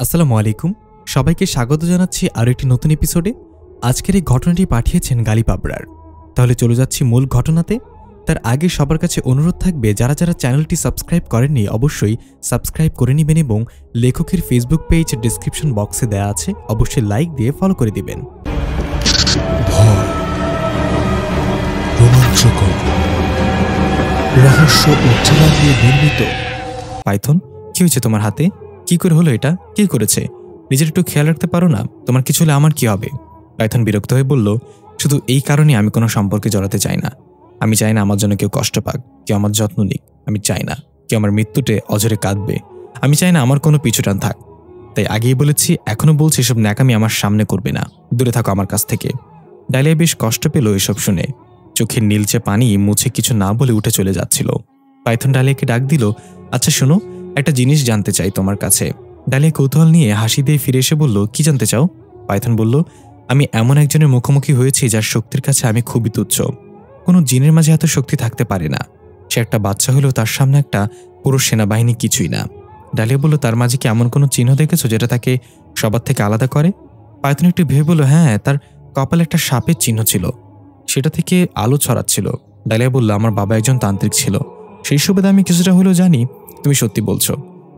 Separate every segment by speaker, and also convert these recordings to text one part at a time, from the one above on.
Speaker 1: আসসালামু আলাইকুম, সবাইকে স্বাগত জানাচ্ছি আরও একটি নতুন এপিসোডে। আজকের এই ঘটনাটি পাঠিয়েছেন গালিব আবরার। তাহলে চলে যাচ্ছি মূল ঘটনাতে। তার আগে সবার কাছে অনুরোধ থাকবে, যারা যারা চ্যানেলটি সাবস্ক্রাইব করেননি অবশ্যই সাবস্ক্রাইব করে নেবেন এবং লেখকের ফেসবুক পেজ ডিসক্রিপশন বক্সে দেওয়া আছে, অবশ্যই লাইক দিয়ে ফলো করে দিবেন।
Speaker 2: ভয়, রোমাঞ্চকর, রহস্য ও চেনা দিয়ে নির্মিত।
Speaker 1: পাইথন, কি হয়েছে তোমার হাতে? কি করে হলো এটা? কে করেছে? নিজের একটু খেয়াল রাখতে পারো না? তোমার কিছু হলে আমার কি হবে? পাইথন বিরক্ত হয়ে বলল, শুধু এই কারণে আমি কোনো সম্পর্কে জড়াতে চাই না। আমি চাই না আমার জন্য কেউ কষ্ট পাক, কেউ আমার যত্ন নিক। আমি চাই না কেউ আমার মৃত্যুতে অঝরে কাঁদবে। আমি চাই না আমার কোনো পিছুটান থাক। তাই আগেই বলেছি, এখনো বলছি, এসব ন্যাকামি আমার সামনে করবে না। দূরে থাকো আমার কাছ থেকে। ডালিয়া বেশ কষ্ট পেল এসব শুনে। চোখের নীলচে পানি মুছে কিছু না বলে উঠে চলে যাচ্ছিল। পাইথন ডালিয়াকে ডাক দিল, আচ্ছা শোনো, একটা জিনিস জানতে চাই তোমার কাছে। ডালিয়া কৌতূহল নিয়ে হাসি দিয়ে ফিরে এসে বলল, কি জানতে চাও? পাইথন বলল, আমি এমন একজনের মুখোমুখি হয়েছি যার শক্তির কাছে আমি খুবই তুচ্ছ। কোনো জিনের মাঝে এত শক্তি থাকতে পারে না। সে একটা বাচ্চা হলেও তার সামনে একটা পুরো সেনাবাহিনী কিছুই না। ডালিয়া বলল, তার মাঝে কি এমন কোনো চিহ্ন দেখেছো যেটা তাকে সবার থেকে আলাদা করে? পাইথন একটু ভেবে বলল, হ্যাঁ, তার কপালে একটা সাপের চিহ্ন ছিল, সেটা থেকে আলো ছড়াচ্ছিল। ডালিয়া বলল, আমার বাবা একজন তান্ত্রিক ছিল, সেই সুবাদে আমি কিছুটা হলেও জানি। তুমি সত্যি বলছো,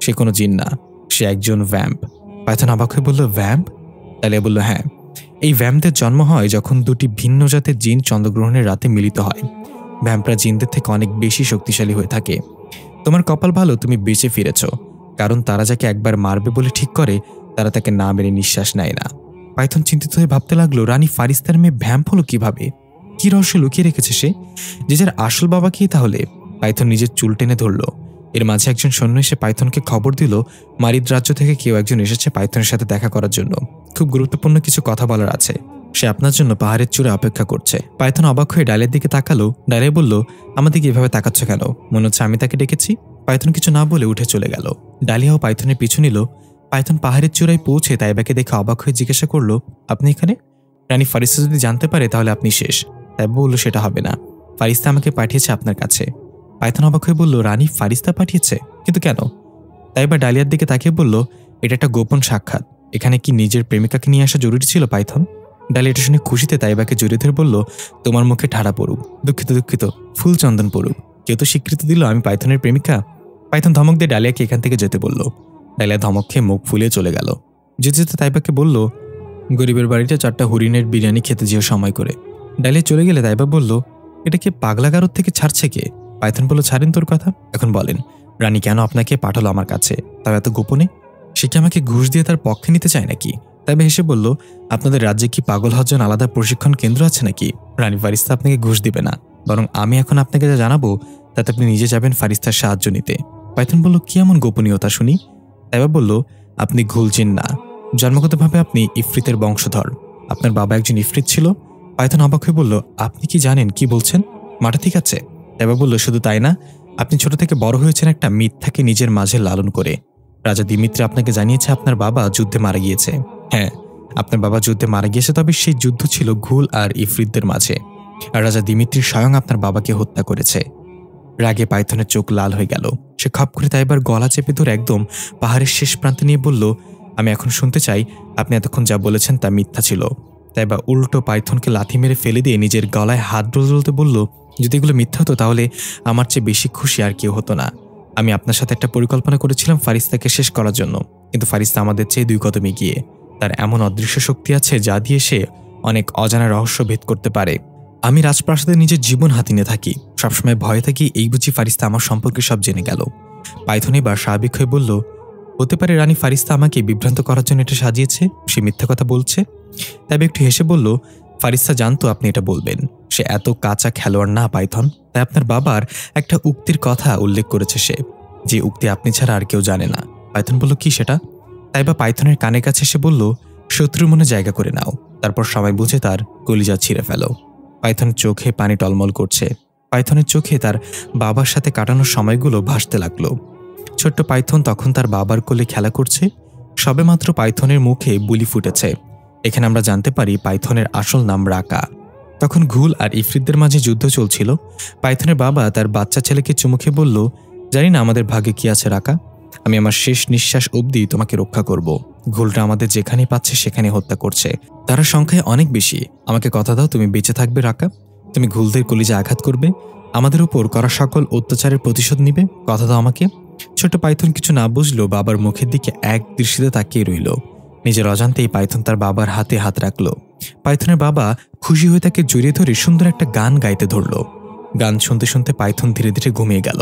Speaker 1: সে কোনো জিন না, সে একজন ভ্যাম্প। পাইথন অবাক হয়ে বলল, ভ্যাম্প? ডালিয়া বলল, হ্যাঁ, এই ভ্যাম্পদের জন্ম হয় যখন দুটি ভিন্ন জাতের জিন চন্দ্রগ্রহণের রাতে মিলিত হয়। ভ্যাম্পরা জিনদের থেকে অনেক বেশি শক্তিশালী হয়ে থাকে। তোমার কপাল ভালো, তুমি বেঁচে ফিরেছ, কারণ তারা যাকে একবার মারবে বলে ঠিক করে, তারা তাকে না মেরে নিঃশ্বাস নেয় না। পাইথন চিন্তিত হয়ে ভাবতে লাগলো, রানী ফারিস্তার মেয়ে ভ্যাম্প হলো কিভাবে? কি রহস্য লুকিয়ে রেখেছে সে, যে যার আসল বাবা কি তাহলে? পাইথন নিজের চুল টেনে ধরল। এর মাঝে একজন সৈন্য এসে পাইথনকে খবর দিল, মারিদ রাজ্য থেকে কেউ একজন এসেছে পাইথনের সাথে দেখা করার জন্য। খুব গুরুত্বপূর্ণ কিছু কথা বলার আছে। সে আপনার জন্য পাহাড়ের চূড়ে অপেক্ষা করছে। পাইথন অবাক হয়ে ডালিয়ার দিকে তাকালো। ডালিয়া বলল, আমাদেরকে এভাবে তাকাচ্ছ কেন? মনে হচ্ছে আমি তাকে ডেকেছি। পাইথন কিছু না বলে উঠে চলে গেল। ডালিয়াও পাইথনের পিছু নিল। পাইথন পাহাড়ের চূড়ায় পৌঁছে তাইবাকে দেখে অবাক হয়ে জিজ্ঞাসা করলো, আপনি এখানে? রানী ফারিস্তা যদি জানতে পারে তাহলে আপনি শেষ। তাইবা বলল, সেটা হবে না, ফারিস্তা আমাকে পাঠিয়েছে আপনার কাছে। পাইথন অবাক হয়ে বলল, রানী ফারিস্তা পাঠিয়েছে? কিন্তু কেন? তাইবা ডালিয়ার দিকে তাকিয়ে বলল, এটা একটা গোপন সাক্ষাৎ। এখানে কি নিজের প্রেমিকাকে নিয়ে আসা জরুরি ছিল পাইথন? ডালিয়া এটা শুনে খুশিতে তাইবাকে জড়িয়ে ধরে বলল, তোমার মুখে ঠাড়া পড়ুক, দুঃখিত, ফুল চন্দন পড়ুক। কেউ তো স্বীকৃতি দিল আমি পাইথনের প্রেমিকা। পাইথন ধমক দিয়ে ডালিয়াকে এখান থেকে যেতে বলল। ডালিয়া ধমক খেয়ে মুখ ফুলিয়ে চলে গেল। যেতে যেতে তাইবাকে বলল, গরিবের বাড়িতে 4টা হরিণের বিরিয়ানি খেতে যেও সময় করে। ডালিয়া চলে গেলে তাইবা বলল, এটা কি পাগলাগারদ থেকে ছাড়ছে কে? পাইথন বলল, ছাড়েন তোর কথা, এখন বলেন রানী কেন আপনাকে পাঠালো আমার কাছে, তাও এত গোপনে? সে কি আমাকে ঘুষ দিয়ে তার পক্ষে নিতে চায় নাকি? তাইবা হেসে বলল, আপনাদের রাজ্যে কি পাগল হওয়ার জন্য আলাদা প্রশিক্ষণ কেন্দ্র আছে নাকি? রানী ফারিস্তা আপনাকে ঘুষ দিবে না, বরং আমি এখন আপনাকে যা জানাবো তাতে আপনি নিজে যাবেন ফারিস্তার সাহায্য নিতে। পাইথন বলল, কি এমন গোপনীয়তা শুনি? তাইবা বলল, আপনি ঘুলছেন না, জন্মগতভাবে আপনি ইফরিতের বংশধর। আপনার বাবা একজন ইফরিত ছিল। পাইথন অবাক হয়ে বলল, আপনি কি জানেন কি বলছেন? মাটা ঠিক আছে? তাইবা বলল, শুধু তাই না, আপনি ছোট থেকে বড় হয়েছেন একটা মিথ্যাকে নিজের মাঝে লালন করে। রাজা দিমিত্রি আপনাকে জানিয়েছে আপনার বাবা যুদ্ধে মারা গিয়েছে। হ্যাঁ, আপনার বাবা যুদ্ধে মারা গিয়েছে, তবে সেই যুদ্ধ ছিল ঘুল আর ইফরিতদের মাঝে, আর রাজা দিমিত্রি স্বয়ং আপনার বাবাকে হত্যা করেছে। রাগে পাইথনের চোখ লাল হয়ে গেল। সে খপ করে তাইবার গলা চেপে ধরে একদম পাহাড়ের শেষ প্রান্তে নিয়ে বলল, আমি এখন শুনতে চাই আপনি এতক্ষণ যা বলেছেন তা মিথ্যা ছিল। তাইবা উল্টো পাইথনকে লাথি মেরে ফেলে দিয়ে নিজের গলায় হাত ডলতে বলল, যদি এগুলো মিথ্যা হতো তাহলে আমার চেয়ে বেশি খুশি আর কেউ হতো না। আমি আপনার সাথে একটা পরিকল্পনা করেছিলাম ফারিস্তাকে শেষ করার জন্য, কিন্তু ফারিস্তা আমাদের চেয়ে 2 কদম এগিয়ে। তার এমন অদৃশ্য শক্তি আছে যা দিয়ে সে অনেক অজানা রহস্য ভেদ করতে পারে। আমি রাজপ্রাসাদে নিজের জীবন হাতে নিয়ে থাকি, সবসময় ভয়ে থাকি এই বুঝি ফারিস্তা আমার সম্পর্কে সব জেনে গেল। পাইথন এবার স্বাভাবিক হয়ে বলল, হতে পারে রানী ফারিস্তা আমাকে বিভ্রান্ত করার জন্য এটা সাজিয়েছে, সে মিথ্যা কথা বলছে। তবে একটু হেসে বলল, ফারিস্তা জানতো আপনি এটা বলবেন, সে এত কাঁচা খেলোয়াড় না পাইথন। তাই আপনার বাবার একটা উক্তির কথা উল্লেখ করেছে সে, যে উক্তি আপনি ছাড়া আর কেউ জানে না। পাইথন বলল, কি সেটা? তাইবা পাইথনের কানের কাছে এসে বলল, শত্রুর মনে জায়গা করে নাও, তারপর সময় বুঝে তার কলিজা ছিঁড়ে ফেলো। পাইথনের চোখে পানি টলমল করছে। পাইথনের চোখে তার বাবার সাথে কাটানোর সময়গুলো ভাসতে লাগলো। ছোট্ট পাইথন তখন তার বাবার কোলে খেলা করছে। সবেমাত্র পাইথনের মুখে বুলি ফুটেছে। এখানে আমরা জানতে পারি পাইথনের আসল নাম রাকা। তখন ঘুল আর ইফরিতদের মাঝে যুদ্ধ চলছিল। পাইথনের বাবা তার বাচ্চা ছেলেকে চুমু খেয়ে বলল, জানি না আমাদের ভাগ্যে কি আছে রাকা, আমি আমার শেষ নিঃশ্বাস অবধি তোমাকে রক্ষা করব। ঘুলটা আমাদের যেখানে পাচ্ছে সেখানে হত্যা করছে। তারা সংখ্যায় অনেক বেশি। আমাকে কথা দাও, তুমি বেঁচে থাকবে রাকা। তুমি ঘুলদের কলিজা আঘাত করবে, আমাদের উপর করা সকল অত্যাচারের প্রতিশোধ নিবে। কথা দাও আমাকে। ছোট পাইথন কিছু না বুঝলো বাবার মুখের দিকে এক দৃষ্টিতে তাকিয়ে রইল। নিজের অজান্তেই পাইথন তার বাবার হাতে হাত রাখল। পাইথনের বাবা খুশি হয়ে তাকে জড়িয়ে ধরে সুন্দর একটা গান গাইতে ধরল। গান শুনতে শুনতে পাইথন ধীরে ধীরে ঘুমিয়ে গেল।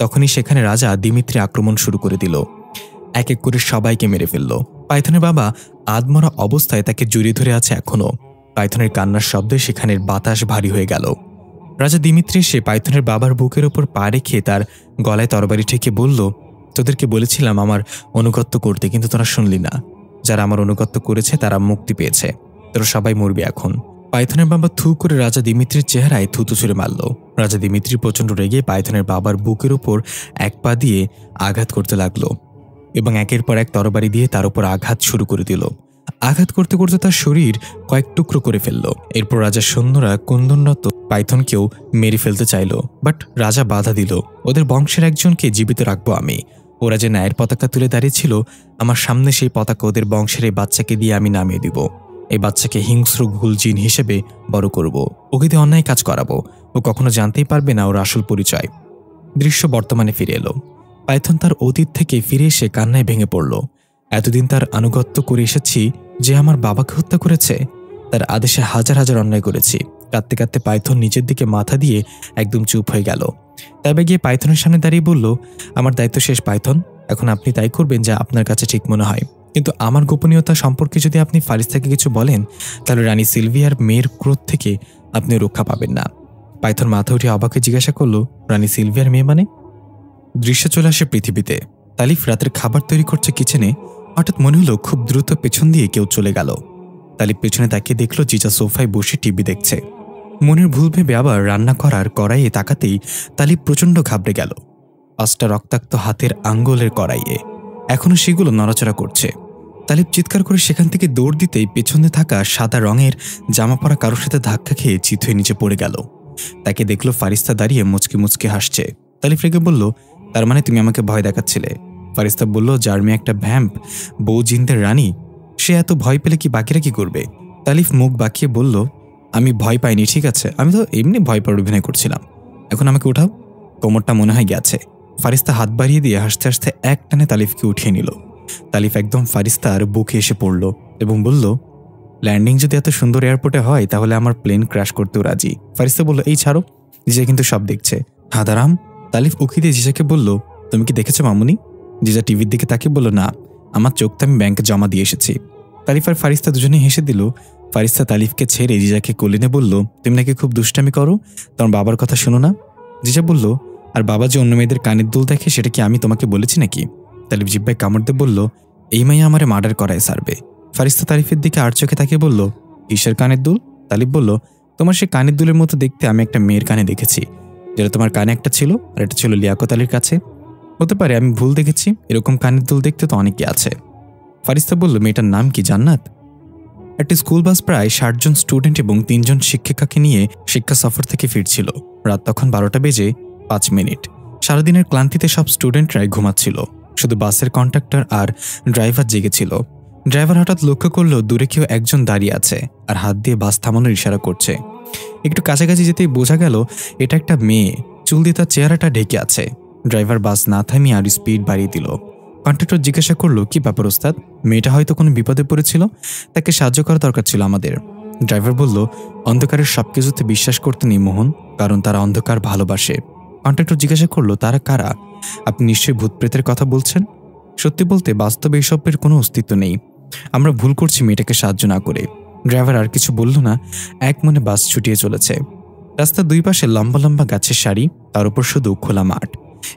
Speaker 1: তখনই সেখানে রাজা দিমিত্রি আক্রমণ শুরু করে দিল। এক এক করে সবাইকে মেরে ফেলল। পাইথনের বাবা আধমরা অবস্থায় তাকে জড়িয়ে ধরে আছে এখনো। পাইথনের কান্নার শব্দে সেখানের বাতাস ভারী হয়ে গেল। রাজা দিমিত্রি এসে পাইথনের বাবার বুকের ওপর পা রেখে তার গলায় তরবারি ঠেকে বলল, তোদেরকে বলেছিলাম আমার অনুগত্য করতে, কিন্তু তোরা শুনলি না। যারা আমার অনুগত্য করেছে তারা মুক্তি পেয়েছে, তোরা সবাই মরবি এখন। পাইথনের বাবা থু করে রাজা দিমিত্রির চেহারায় থুতু ছুঁড়ে মারল। রাজা দিমিত্রি প্রচণ্ড রেগে পাইথনের বাবার বুকের উপর এক পা দিয়ে আঘাত করতে লাগলো এবং একের পর এক তরবারি দিয়ে তার উপর আঘাত শুরু করে দিল। আঘাত করতে করতে তার শরীর কয়েক টুকরো করে ফেলল। এরপর রাজার সৈন্যরা কুন্দনরত পাইথনকেও মেরে ফেলতে চাইল, বাট রাজা বাধা দিল। ওদের বংশের একজনকে জীবিত রাখবো আমি। ওরা যে ন্যায়ের পতাকা তুলে দাঁড়িয়েছিল, আমার সামনে সেই পতাকা ওদের বংশের এই বাচ্চাকে দিয়ে আমি নামিয়ে দিব। এই বাচ্চাকে হিংস্র ঘুল জিন হিসেবে বড় করব। ওকে দিয়ে অন্যায় কাজ করাবো। ও কখনো জানতেই পারবে না ওর আসল পরিচয়। দৃশ্য বর্তমানে ফিরে এলো। পাইথন তার অতীত থেকে ফিরে এসে কান্নায় ভেঙে পড়ল। এতদিন তার আনুগত্য করে এসেছি, যে আমার বাবাকে হত্যা করেছে, তার আদেশে হাজার হাজার অন্যায় করেছি। কাঁদতে কাঁদতে পাইথন নিচের দিকে মাথা দিয়ে একদম চুপ হয়ে গেল। তবে গিয়ে পাইথনের সামনে দাঁড়িয়ে বলল, আমার দায়িত্ব শেষ পাইথন, এখন আপনি তাই করবেন যা আপনার কাছে ঠিক মনে হয়। কিন্তু আমার গোপনীয়তা সম্পর্কে যদি আপনি ফারিস্তাকে কিছু বলেন, তাহলে রানী সিলভিয়ার মেয়ের ক্রোধ থেকে আপনি রক্ষা পাবেন না। পাইথন মাথা উঠে অবাকে জিজ্ঞাসা করল, রানী সিলভিয়ার মেয়ে মানে? দৃশ্য চলে আসে পৃথিবীতে। তালিফ রাতের খাবার তৈরি করছে কিচেনে। হঠাৎ মনে হলো খুব দ্রুত পেছন দিয়ে কেউ চলে গেল। তালিফ পেছনে তাকিয়ে দেখল জিজা সোফায় বসে টিভি দেখছে। মনের ভুল ভেবে আবার রান্না করার কড়াইয়ে তাকাতেই তালিফ প্রচণ্ড ঘাবড়ে গেল। 5টা রক্তাক্ত হাতের আঙ্গুলের কড়াইয়ে এখনো সেগুলো নড়াচড়া করছে। তালিফ চিৎকার করে সেখান থেকে দৌড় দিতেই পেছনে থাকা সাদা রঙের জামা পরা কারোর সাথে ধাক্কা খেয়ে চিত হয়ে নিচে পড়ে গেল। তাকে দেখল ফারিস্তা দাঁড়িয়ে মুচকি মুচকি হাসছে। তালিফ রেগে বলল, তার মানে তুমি আমাকে ভয় দেখাচ্ছিলে? ফারিস্তা বলল, যার মেয়ে একটা ভ্যাম্প, বউ জিনদের রানী, সে এত ভয় পেলে কি বাকিরা কি করবে? তালিফ মুখ বাঁকিয়ে বলল, আমি ভয় পাইনি, ঠিক আছে? আমি তো এমনি ভয় পাওয়ার অভিনয় করছিলাম। এখন আমাকে উঠাও, কোমরটা মনে হয় গেছে। ফারিস্তা হাত বাড়িয়ে দিয়ে হাসতে হাসতে এক টানে তালিফকে উঠিয়ে নিল। তালিফ একদম ফারিস্তার বুকে এসে পড়ল এবং বলল, ল্যান্ডিং যদি এত সুন্দর এয়ারপোর্টে হয় তাহলে আমার প্লেন ক্র্যাশ করতেও রাজি। ফারিস্তা বলল, এই ছাড়ো, জিজা কিন্তু সব দেখছে। হাদারাম। তালিফ উকি দিয়ে জিজাকে বলল, তুমি কি দেখেছো মামুনি? জিজা টিভির দিকে তাকিয়ে বলল, না, আমার চোখটা আমি ব্যাংকে জমা দিয়ে এসেছি। তালিফ আর ফারিস্তা দুজনেই হেসে দিল। ফারিস্তা তালিফকে ছেড়ে জিজাকে কোলে নিয়ে বলল, তুমি নাকি খুব দুষ্টামি করো, তোমার বাবার কথা শোনো না? জিজা বলল, আর বাবা যে অন্য মেয়েদের কানের দুল দেখে সেটা কি আমি তোমাকে বলেছি নাকি? তালিফ জিব্বায় কামড় দিয়ে বলল, এই মাইয়া আমারে মার্ডার করায় সারবে। ফারিস্তা তালিফের দিকে আর চোখে তাকিয়ে বলল, কিসের কানের দুল? তালিফ বলল, তোমার সেই কানের দুলের মতো দেখতে আমি একটা মেয়ের কানে দেখেছি, যেটা তোমার কানে একটা ছিল আর এটা ছিল লিয়াকত আলীর কাছে। হতে পারে আমি ভুল দেখেছি, এরকম কানের দুল দেখতে তো অনেকে আছে। ফারিস্তা বলল, মেয়েটার নাম কি? জান্নাত। একটি স্কুল বাস প্রায় 60 জন স্টুডেন্ট এবং 3 জন শিক্ষিকাকে নিয়ে শিক্ষা সফর থেকে ফিরছিল। রাত তখন 12টা বেজে 5 মিনিট। সারাদিনের ক্লান্তিতে সব স্টুডেন্টরাই ঘুমাচ্ছিল, শুধু বাসের কন্ডাক্টর আর ড্রাইভার জেগেছিল। ড্রাইভার হঠাৎ লক্ষ্য করলো দূরে কেউ একজন দাঁড়িয়ে আছে আর হাত দিয়ে বাস থামানোর ইশারা করছে। একটু কাছাকাছি যেতেই বোঝা গেল এটা একটা মেয়ে, চুল দিয়ে তার চেহারাটা ঢেকে আছে। ড্রাইভার বাস না থামিয়ে আর স্পিড বাড়িয়ে দিল। কন্ডাক্টর জিজ্ঞাসা করলো, কি ব্যাপার ওস্তাদ? মেয়েটা হয়তো কোনো বিপদে পড়েছিল, তাকে সাহায্য করা দরকার ছিল আমাদের। ড্রাইভার বলল, অন্ধকারের সবকিছুতে বিশ্বাস করতে নেই মোহন, কারণ তারা অন্ধকার ভালোবাসে। কন্ডাক্টর জিজ্ঞাসা করলো, তারা কারা? আপনি নিশ্চয়ই ভূত প্রেতের কথা বলছেন। সত্যি বলতে বাস্তবে এইসবের কোনো অস্তিত্ব নেই। আমরা ভুল করছি মেয়েটাকে সাহায্য না করে। ড্রাইভার আর কিছু বলল না, এক মনে বাস ছুটিয়ে চলেছে। রাস্তার দুই পাশে লম্বা লম্বা গাছের সারি, তার উপর শুধু খোলা মাঠ।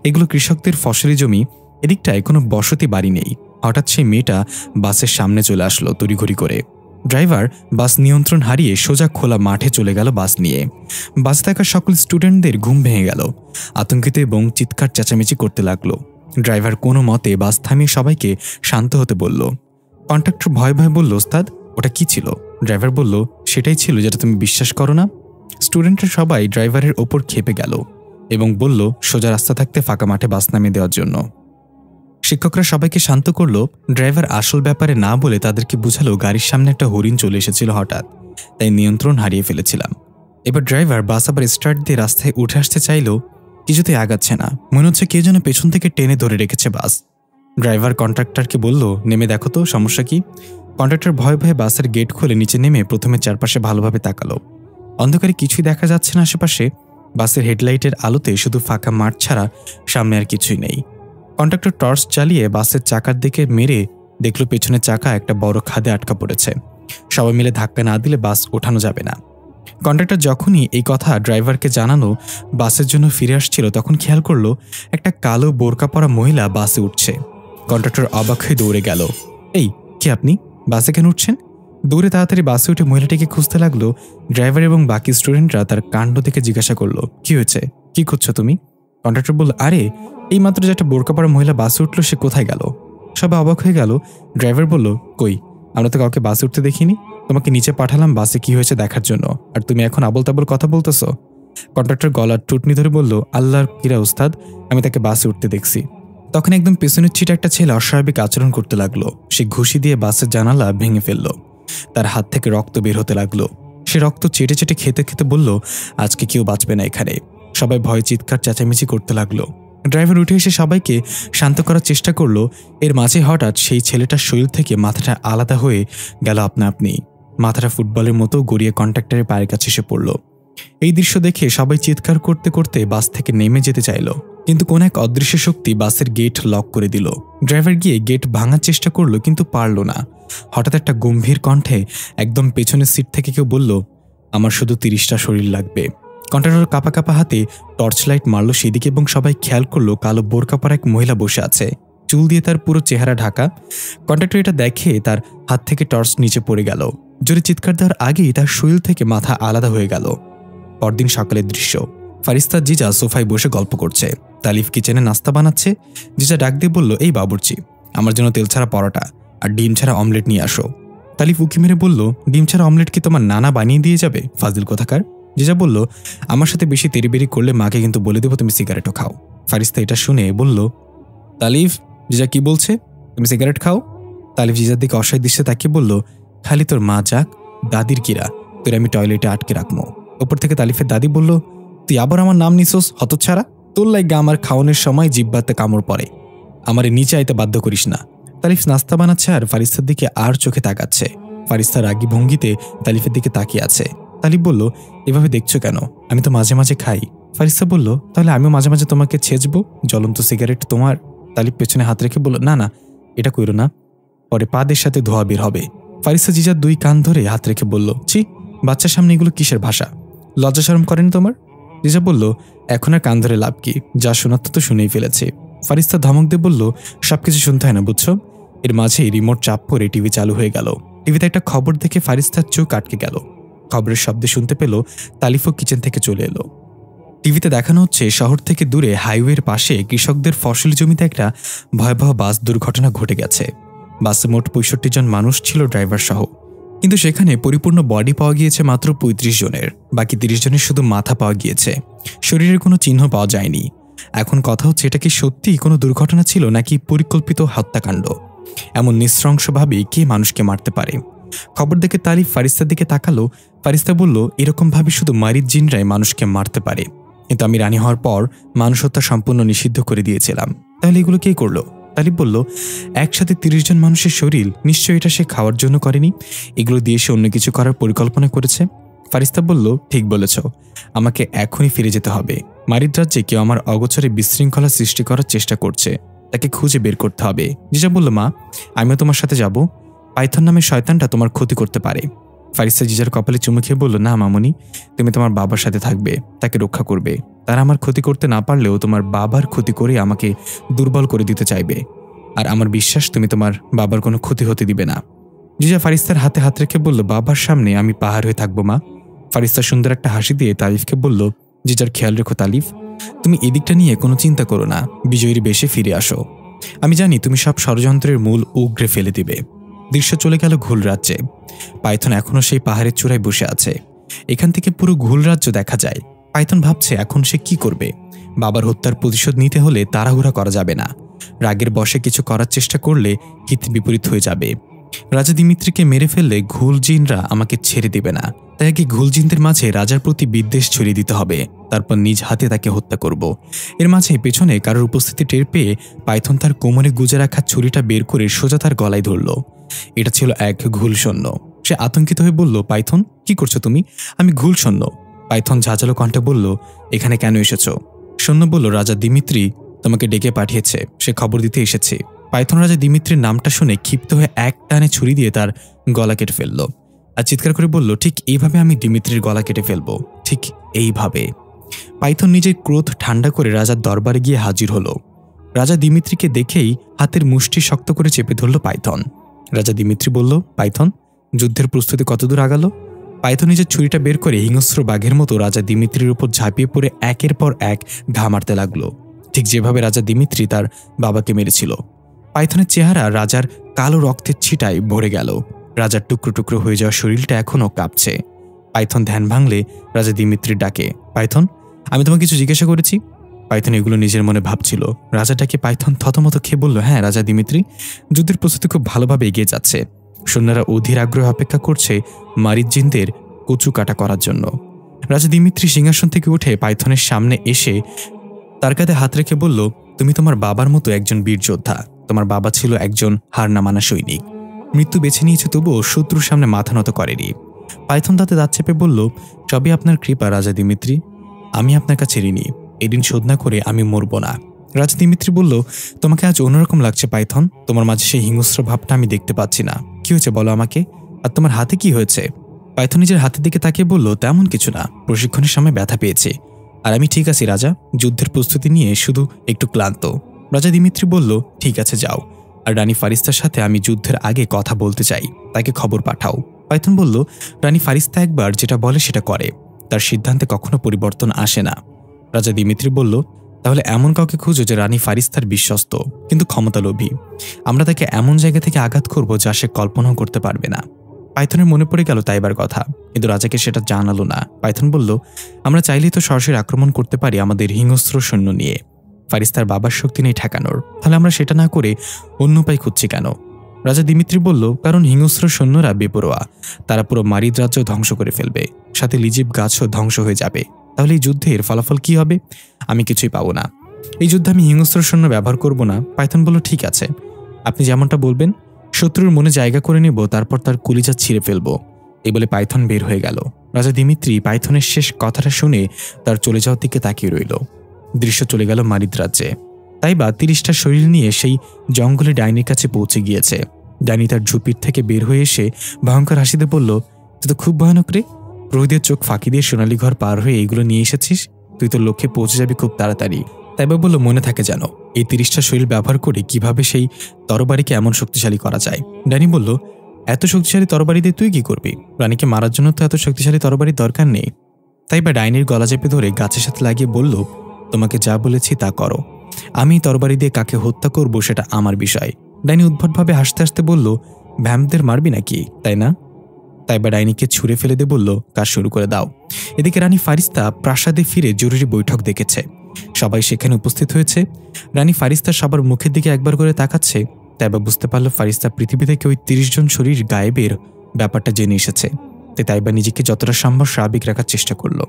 Speaker 1: এগুলো কৃষকদের ফসলি জমি। এদিকটায় কোনো বসতি বাড়ি নেই। হঠাৎ সেই মেয়েটা বাসের সামনে চলে আসলো তড়িঘড়ি করে। ড্রাইভার বাস নিয়ন্ত্রণ হারিয়ে সোজা খোলা মাঠে চলে গেল বাস নিয়ে। বাসে থাকা সকল স্টুডেন্টদের ঘুম ভেঙে গেল, আতঙ্কিত এবং চিৎকার চেঁচামেচি করতে লাগলো। ড্রাইভার কোনো মতে বাস থামিয়ে সবাইকে শান্ত হতে বলল। কন্ডাক্টর ভয় ভয় বলল, ওস্তাদ ওটা কি ছিল? ড্রাইভার বলল, সেটাই ছিল যেটা তুমি বিশ্বাস করো না। স্টুডেন্টরা সবাই ড্রাইভারের ওপর খেপে গেল এবং বলল সোজা রাস্তা থাকতে ফাঁকা মাঠে বাস নামিয়ে দেওয়ার জন্য। শিক্ষকরা সবাইকে শান্ত করলো। ড্রাইভার আসল ব্যাপারে না বলে তাদেরকে বুঝালো গাড়ির সামনে একটা হরিণ চলে এসেছিল হঠাৎ, তাই নিয়ন্ত্রণ হারিয়ে ফেলেছিলাম। এবার ড্রাইভার বাস আবার স্টার্ট দিয়ে রাস্তায় উঠে আসতে চাইলেও কিছুতেই আগাচ্ছে না। মনে হচ্ছে কেউ যেন পেছন থেকে টেনে ধরে রেখেছে বাস। ড্রাইভার কন্ট্রাক্টরকে বলল, নেমে দেখো তো সমস্যা কি। কন্ট্রাক্টর ভয়ে ভয়ে বাসের গেট খুলে নিচে নেমে প্রথমে চারপাশে ভালোভাবে তাকালো। অন্ধকারে কিছুই দেখা যাচ্ছে না আশেপাশে। বাসের হেডলাইটের আলোতে শুধু ফাঁকা মাঠ ছাড়া সামনে আর কিছুই নেই। কন্ট্রাক্টর টর্চ চালিয়ে বাসের চাকার দিকে মেরে দেখল পেছনের চাকা একটা বড় খাদে আটকা পড়েছে। সবাই মিলে ধাক্কা না দিলে বাস ওঠানো যাবে না। কন্ট্রাক্টর যখনই এই কথা ড্রাইভারকে জানানো বাসের জন্য ফিরে আসছিল, তখন খেয়াল করলো একটা কালো বোরকা পরা মহিলা বাসে উঠছে। কন্ট্রাক্টর অবাক হয়ে দৌড়ে গেল। এই, কে আপনি? বাসে কেন উঠছেন? দৌড়ে তাড়াতাড়ি বাসে উঠে মহিলাটিকে খুঁজতে লাগলো। ড্রাইভার এবং বাকি স্টুডেন্টরা তার কাণ্ড দেখে জিজ্ঞাসা করলো, কি হয়েছে, কি করছো তুমি? কন্ট্রাক্টর বলল, আরে এই মাত্র যে একটা বোরকা পরা মহিলা বাসে উঠলো, সে কোথায় গেল? সবাই অবাক হয়ে গেল। ড্রাইভার বলল, কই, আমরা তো কাউকে বাসে উঠতে দেখিনি। তোমাকে নিচে পাঠালাম বাসে কি হয়েছে দেখার জন্য, আর তুমি এখন আবল তাবল কথা বলতেছ। কন্ট্রাক্টর গলার টুটনি ধরে বলল, আল্লাহর কিরা উস্তাদ, আমি তাকে বাসে উঠতে দেখছি। তখন একদম পেছনের ছিটে একটা ছেলে অস্বাভাবিক আচরণ করতে লাগলো। সে ঘুষি দিয়ে বাসের জানালা ভেঙে ফেলল। তার হাত থেকে রক্ত বের হতে লাগলো। সে রক্ত চেটে চেটে খেতে খেতে বলল, আজকে কেউ বাঁচবে না এখানে। সবাই ভয়ে চিৎকার চেঁচামেচি করতে লাগলো। ড্রাইভার উঠে এসে সবাইকে শান্ত করার চেষ্টা করলো। এর মাঝে হঠাৎ সেই ছেলেটার শরীর থেকে মাথাটা আলাদা হয়ে গেল আপনা আপনি। মাথাটা ফুটবলের মতো গড়িয়ে কন্ট্রাক্টরের পায়ের কাছে এসে পড়ল। এই দৃশ্য দেখে সবাই চিৎকার করতে করতে বাস থেকে নেমে যেতে চাইল, কিন্তু কোন এক অদৃশ্য শক্তি বাসের গেট লক করে দিল। ড্রাইভার গিয়ে গেট ভাঙার চেষ্টা করলো, কিন্তু পারল না। হঠাৎ একটা গম্ভীর কণ্ঠে একদম পেছনের সিট থেকে কেউ বলল, আমার শুধু 30টা শরীর লাগবে। কন্ট্রাক্টর কাঁপা কাঁপা হাতে টর্চ লাইট মারল সেদিকে এবং সবাই খেয়াল করলো কালো বোরকা পরা এক মহিলা বসে আছে, চুল দিয়ে তার পুরো চেহারা ঢাকা। কন্ট্রাক্টর এটা দেখে তার হাত থেকে টর্চ নিচে পড়ে গেল। জোরে চিৎকার দেওয়ার আগেই তার শরীর থেকে মাথা আলাদা হয়ে গেল। পরদিন সকালের দৃশ্য। ফারিস্তার জিজা সোফায় বসে গল্প করছে। তালিফ কিচেনে নাস্তা বানাচ্ছে। জিজা ডাক দিয়ে বলল, এই বাবুর্চি, আমার জন্য তেল ছাড়া পরোটা আর ডিম ছাড়া অমলেট নিয়ে আসো। তালিফ উকি মেরে বলল, ডিম ছাড়া অমলেট কি তোমার নানা বানিয়ে দিয়ে যাবে, ফাজিল কোথাকার। জিজা বলল, আমার সাথে বেশি তেরিবেরি করলে মাকে কিন্তু বলে দেবো তুমি সিগারেটও খাও। ফারিস্তা এটা শুনে বলল, তালিফ, জিজা কি বলছে, তুমি সিগারেট খাও? তালিফ জিজার দিকে অসহায় দৃশ্যে তাকিয়ে বলল, খালি তোর মা যাক, দাদির কিরা, তোর আমি টয়লেটে আটকে রাখবো। ওপর থেকে তালিফের দাদি বলল, তুই আবার আমার নাম নিছোস হতচ্ছাড়া, তোর লাইগা আমার খাওয়ানোর সময় জিব্বাতে কামড় পড়ে, আমারে নিচে আইতে বাধ্য করিস না। তালিফ নাস্তা বানাচ্ছে আর ফারিস্তার দিকে আর চোখে তাকাচ্ছে। ফারিস্তা রাগী ভঙ্গিতে তালিফের দিকে তাকিয়ে আছে। তালিফ বলল, এভাবে দেখছো কেন, আমি তো মাঝে মাঝে খাই। ফারিস্তা বলল, তাহলে আমিও মাঝে মাঝে তোমাকে ছেঁচবো, জ্বলন্ত সিগারেট তোমার। তালিফ পেছনে হাত রেখে বলল, না না, এটা কইরো না, পরে পাদের সাথে ধোয়া বের হবে। ফারিস্তা জিজার 2 কান ধরে হাত রেখে বলল, ছি, বাচ্চার সামনে এগুলো কিসের ভাষা, লজ্জা শরম করেনি তোমার? জিজা বলল, এখন আর কান ধরে লাভ কি, যা শোনার তো শুনেই ফেলেছে। ফারিস্তা ধমক দিয়ে বলল, সবকিছু শুনতে হয় না বুঝছো। এর মাঝেই রিমোট চাপ করে টিভি চালু হয়ে গেল। টিভিতে একটা খবর দেখে ফারিস্তার চোখ আটকে গেল। খবরের শব্দ শুনতে পেল। তালিফও কিচেন থেকে চলে এলো। টিভিতে দেখানো হচ্ছে শহর থেকে দূরে হাইওয়ের পাশে কৃষকদের ফসলি জমিতে একটা ভয়াবহ বাস দুর্ঘটনা ঘটে গেছে। বাসে মোট 65 জন মানুষ ছিল, ড্রাইভার সহ। কিন্তু সেখানে পরিপূর্ণ বডি পাওয়া গিয়েছে মাত্র 35 জনের। বাকি 30 জনের শুধু মাথা পাওয়া গিয়েছে, শরীরের কোনো চিহ্ন পাওয়া যায়নি। এখন কথা হচ্ছে, এটা কি সত্যিই কোনো দুর্ঘটনা ছিল নাকি পরিকল্পিত হত্যাকাণ্ড? এমন নৃশংসভাবে কে মানুষকে মারতে পারে? খবর দেখে তালিফ ফারিস্তার দিকে তাকালো। ফারিস্তা বলল, এরকমভাবে শুধু মারিদ জিনরাই মানুষকে মারতে পারে, কিন্তু আমি রানী হওয়ার পর মানুষ হত্যা সম্পূর্ণ নিষিদ্ধ করে দিয়েছিলাম। তাহলে এগুলো কে করলো? তালিফ বলল, একসাথে 30 জন মানুষের শরীর, নিশ্চয়ই এটা সে খাওয়ার জন্য করেনি, এগুলো দিয়ে সে অন্য কিছু করার পরিকল্পনা করেছে। ফারিস্তা বলল, ঠিক বলেছ, আমাকে এখনই ফিরে যেতে হবে। মারিদ রাজ্যে কেউ আমার অগোচরে বিশৃঙ্খলা সৃষ্টি করার চেষ্টা করছে, তাকে খুঁজে বের করতে হবে। জিজা বলল, মা, আমিও তোমার সাথে যাব, পাইথন নামের শয়তানটা তোমার ক্ষতি করতে পারে। ফারিস্তা জিজার কপালে চুমু খেয়ে বলল, না মামুনি, তুমি তোমার বাবার সাথে থাকবে, তাকে রক্ষা করবে। তারা আমার ক্ষতি করতে না পারলেও তোমার বাবার ক্ষতি করে আমাকে দুর্বল করে দিতে চাইবে, আর আমার বিশ্বাস তুমি তোমার বাবার কোনো ক্ষতি হতে দিবে না। জিজা ফারিস্তার হাতে হাত রেখে বলল, বাবার সামনে আমি পাহাড় হয়ে থাকবো মা। ফারিস্তা সুন্দর একটা হাসি দিয়ে তালিফকে বলল, জিজার খেয়াল রেখো তালিফ, তুমি এদিকটা নিয়ে কোনো চিন্তা করো না, বিজয়ীর বেশে ফিরে আসো। আমি জানি তুমি সব ষড়যন্ত্রের মূল উগড়ে ফেলে দিবে। দৃশ্য চলে গেল ঘুল রাজ্যে। পাইথন এখনো সেই পাহাড়ের চূড়ায় বসে আছে। এখান থেকে পুরো ঘুল রাজ্য দেখা যায়। পাইথন ভাবছে এখন সে কি করবে। বাবার হত্যার প্রতিশোধ নিতে হলে তাড়াহুড়া করা যাবে না। রাগের বশে কিছু করার চেষ্টা করলে হিত বিপরীত হয়ে যাবে। রাজা দিমিত্রিকে মেরে ফেললে ঘুল জিনরা আমাকে ছেড়ে দিবে না, তাই আগে ঘুল জিনদের মাঝে রাজার প্রতি বিদ্বেষ ছড়িয়ে দিতে হবে, তারপর নিজ হাতে তাকে হত্যা করব। এর মাঝে পেছনে কারোর উপস্থিতি টের পেয়ে পাইথন তার কোমরে গুজে রাখা ছুরিটা বের করে সোজা তার গলায় ধরল। এটা ছিল এক ঘুল সৈন্য। সে আতঙ্কিত হয়ে বলল, পাইথন কি করছো তুমি? আমি ঘুল সৈন্য। পাইথন ঝাঁঝালো কণ্ঠে বলল, এখানে কেন এসেছো? সৈন্য বলল, রাজা দিমিত্রি তোমাকে ডেকে পাঠিয়েছে, সে খবর দিতে এসেছে। পাইথন রাজা দিমিত্রির নামটা শুনে ক্ষিপ্ত হয়ে এক টানে ছুরি দিয়ে তার গলা কেটে ফেলল আর চিৎকার করে বলল, ঠিক এইভাবে আমি দিমিত্রির গলা কেটে ফেলবো, ঠিক এইভাবে। পাইথন নিজের ক্রোধ ঠান্ডা করে রাজার দরবারে গিয়ে হাজির হলো। রাজা দিমিত্রিকে দেখেই হাতের মুষ্টি শক্ত করে চেপে ধরল পাইথন। রাজা দিমিত্রি বলল, পাইথন যুদ্ধের প্রস্তুতি কতদূর আগালো? পাইথন নিজের ছুরিটা বের করে হিংস্র বাঘের মতো রাজা দিমিত্রির উপর ঝাঁপিয়ে পড়ে একের পর এক ঘা মারতে লাগলো, ঠিক যেভাবে রাজা দিমিত্রি তার বাবাকে মেরেছিল। পাইথনের চেহারা রাজার কালো রক্তের ছিটায় ভরে গেল। রাজার টুকরো টুকরো হয়ে যাওয়া শরীরটা এখনও কাঁপছে। পাইথন ধ্যান ভাঙলে রাজা দিমিত্রির ডাকে, পাইথন আমি তোমাকে কিছু জিজ্ঞাসা করেছি? পাইথন এগুলো নিজের মনে ভাবছিল। রাজাটাকে পাইথন থতমত খেয়ে বলল, হ্যাঁ রাজা দিমিত্রি, যুদ্ধের প্রস্তুতি খুব ভালোভাবে এগিয়ে যাচ্ছে। সৈন্যরা অধীর আগ্রহে অপেক্ষা করছে মারিদ জিনদের কচু কাটা করার জন্য। রাজা দিমিত্রি সিংহাসন থেকে উঠে পাইথনের সামনে এসে তার কাঁধে হাত রেখে বলল, তুমি তোমার বাবার মতো একজন বীর যোদ্ধা। তোমার বাবা ছিল একজন হার না মানা সৈনিক, মৃত্যু বেছে নিয়েছে তবুও শত্রুর সামনে মাথা নত করেনি। পাইথন তাতে দাঁত চেপে বলল, সবই আপনার কৃপা রাজা দিমিত্রি, আমি আপনার কাছে ঋণী। এদিন শোধ না করে আমি মরব না। রাজা দিমিত্রি বলল, তোমাকে আজ অন্যরকম লাগছে পাইথন, তোমার মাঝে সেই হিংস্র ভাবটা আমি দেখতে পাচ্ছি না। কি হয়েছে বলো আমাকে, আর তোমার হাতে কি হয়েছে? পাইথন নিজের হাতের দিকে তাকিয়ে বলল, তেমন কিছু না, প্রশিক্ষণের সময় ব্যথা পেয়েছে, আর আমি ঠিক আছি রাজা, যুদ্ধের প্রস্তুতি নিয়ে শুধু একটু ক্লান্ত। রাজা দিমিত্রি বলল, ঠিক আছে যাও, আর রানী ফারিস্তার সাথে আমি যুদ্ধের আগে কথা বলতে চাই, তাকে খবর পাঠাও। পাইথন বলল, রানী ফারিস্তা একবার যেটা বলে সেটা করে, তার সিদ্ধান্তে কখনো পরিবর্তন আসে না। রাজা দিমিত্রি বলল, তাহলে এমন কাউকে খুঁজো যে রানী ফারিস্তার বিশ্বস্ত কিন্তু ক্ষমতালোভী। আমরা তাকে এমন জায়গা থেকে আঘাত করব যা সে কল্পনাও করতে পারবে না। পাইথনের মনে পড়ে গেল তাইবার কথা, কিন্তু রাজাকে সেটা জানালো না। পাইথন বলল, আমরা চাইলেই তো সরাসরি আক্রমণ করতে পারি আমাদের হিংস্র সৈন্য নিয়ে, ফারিস্তার বাবার শক্তি নেই ঠেকানোর, তাহলে আমরা সেটা না করে অন্য উপায় খুঁজছি কেন? রাজা দিমিত্রি বলল, কারণ হিংস্র সৈন্যরা বেপরোয়া, তারা পুরো মারিদ রাজ্য ধ্বংস করে ফেলবে, সাথে লিজিব গাছও ধ্বংস হয়ে যাবে। তাহলে এই যুদ্ধের ফলাফল কি হবে? আমি কিছুই পাবো না। এই যুদ্ধে আমি হিংস্র সৈন্য ব্যবহার করব না। পাইথন বলল, ঠিক আছে, আপনি যেমনটা বলবেন, শত্রুর মনে জায়গা করে নেব, তারপর তার কলিজা ছিঁড়ে ফেলবো। এই বলে পাইথন বের হয়ে গেল। রাজা দিমিত্রি পাইথনের শেষ কথাটা শুনে তার চলে যাওয়ার দিকে তাকিয়ে রইল। দৃশ্য চলে গেল মারিদ রাজ্যে। তাইবা 30টা শরীর নিয়ে সেই জঙ্গলে ডাইনির কাছে পৌঁছে গিয়েছে। ডাইনি তার ঝুপির থেকে বের হয়ে এসে ভয়ঙ্কর হাসিতে বলল, তুই তো খুব ভয়ানক রে, প্রহরীদের চোখ ফাঁকি দিয়ে সোনালী ঘর পার হয়ে এইগুলো নিয়ে এসেছিস, তুই তো লক্ষ্যে পৌঁছে যাবি খুব তাড়াতাড়ি। তাইবা বলল, মনে থাকে যেন, এই 30টা শরীর ব্যবহার করে কিভাবে সেই তরবারিকে এমন শক্তিশালী করা যায়। ডাইনি বলল, এত শক্তিশালী তরবারি দিয়ে তুই কি করবি? রানীকে মারার জন্য তো এত শক্তিশালী তরবারির দরকার নেই। তাইবা ডাইনির গলা চেপে ধরে গাছের সাথে লাগিয়ে বলল, তোমাকে যা বলেছি তা করো, আমি তরবারি দিয়ে কাকে হত্যা করব সেটা আমার বিষয়। ডাইনি উদ্ভটভাবে হাসতে হাসতে বলল, ভ্যাম্পদের মারবি নাকি, তাই না? তাইবা ডাইনিকে ছুঁড়ে ফেলে দিয়ে বলল, কাজ শুরু করে দাও। এদিকে রানী ফারিস্তা প্রাসাদে ফিরে জরুরি বৈঠক ডেকেছে। সবাই সেখানে উপস্থিত হয়েছে। রানী ফারিস্তা সবার মুখের দিকে একবার করে তাকাচ্ছে। তাইবা বুঝতে পারল ফারিস্তা পৃথিবী থেকে ওই 30 জন শরীর গায়েবের ব্যাপারটা জেনে এসেছে। তাই তাইবা নিজেকে যতটা সম্ভব স্বাভাবিক রাখার চেষ্টা করল।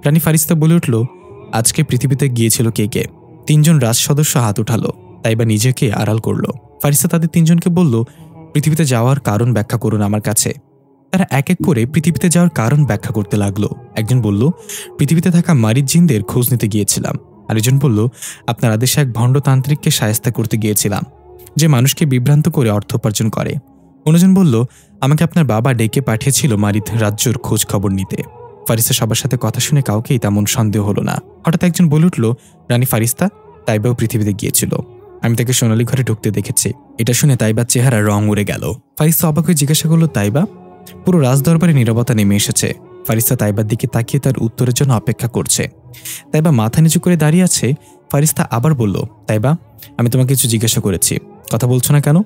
Speaker 1: রানী ফারিস্তা বলে উঠল, আজকে পৃথিবীতে গিয়েছিল কে কে? 3 জন রাজ সদস্য হাত উঠালো। তাইবা নিজেকে আড়াল করল। ফারিস্তা তাদের 3 জনকে বলল, পৃথিবীতে যাওয়ার কারণ ব্যাখ্যা করুন আমার কাছে। তারা এক এক করে পৃথিবীতে যাওয়ার কারণ ব্যাখ্যা করতে লাগলো। একজন বলল, পৃথিবীতে থাকা মারিদ জিনদের খোঁজ নিতে গিয়েছিলাম। আরেকজন বলল, আপনার আদেশে এক ভণ্ডতান্ত্রিককে শায়েস্তা করতে গিয়েছিলাম, যে মানুষকে বিভ্রান্ত করে অর্থ উপার্জন করে। অন্যজন বলল, আমাকে আপনার বাবা ডেকে পাঠিয়েছিল মারিদ রাজ্যর খোঁজ খবর নিতে। ফারিস্তা সবার সাথে কথা শুনে কাউকেই তেমন সন্দেহ হলো না। হঠাৎ একজন বলে উঠল, রানী ফারিস্তা, তাইবাও পৃথিবীতে গিয়েছিল, আমি তাকে সোনালী ঘরে ঢুকতে দেখেছি। এটা শুনে তাইবার চেহারা রং উড়ে গেল। ফারিস্তা অবাক হয়ে জিজ্ঞাসা করল, তাইবা? পুরো রাজদরবারে নীরবতা নেমে এসেছে। ফারিস্তা তাইবার দিকে তাকিয়ে তার উত্তরের জন্য অপেক্ষা করছে। তাইবা মাথা নিচু করে দাঁড়িয়ে আছে। ফারিস্তা আবার বলল, তাইবা, আমি তোমাকে কিছু জিজ্ঞাসা করেছি, কথা বলছো না কেন?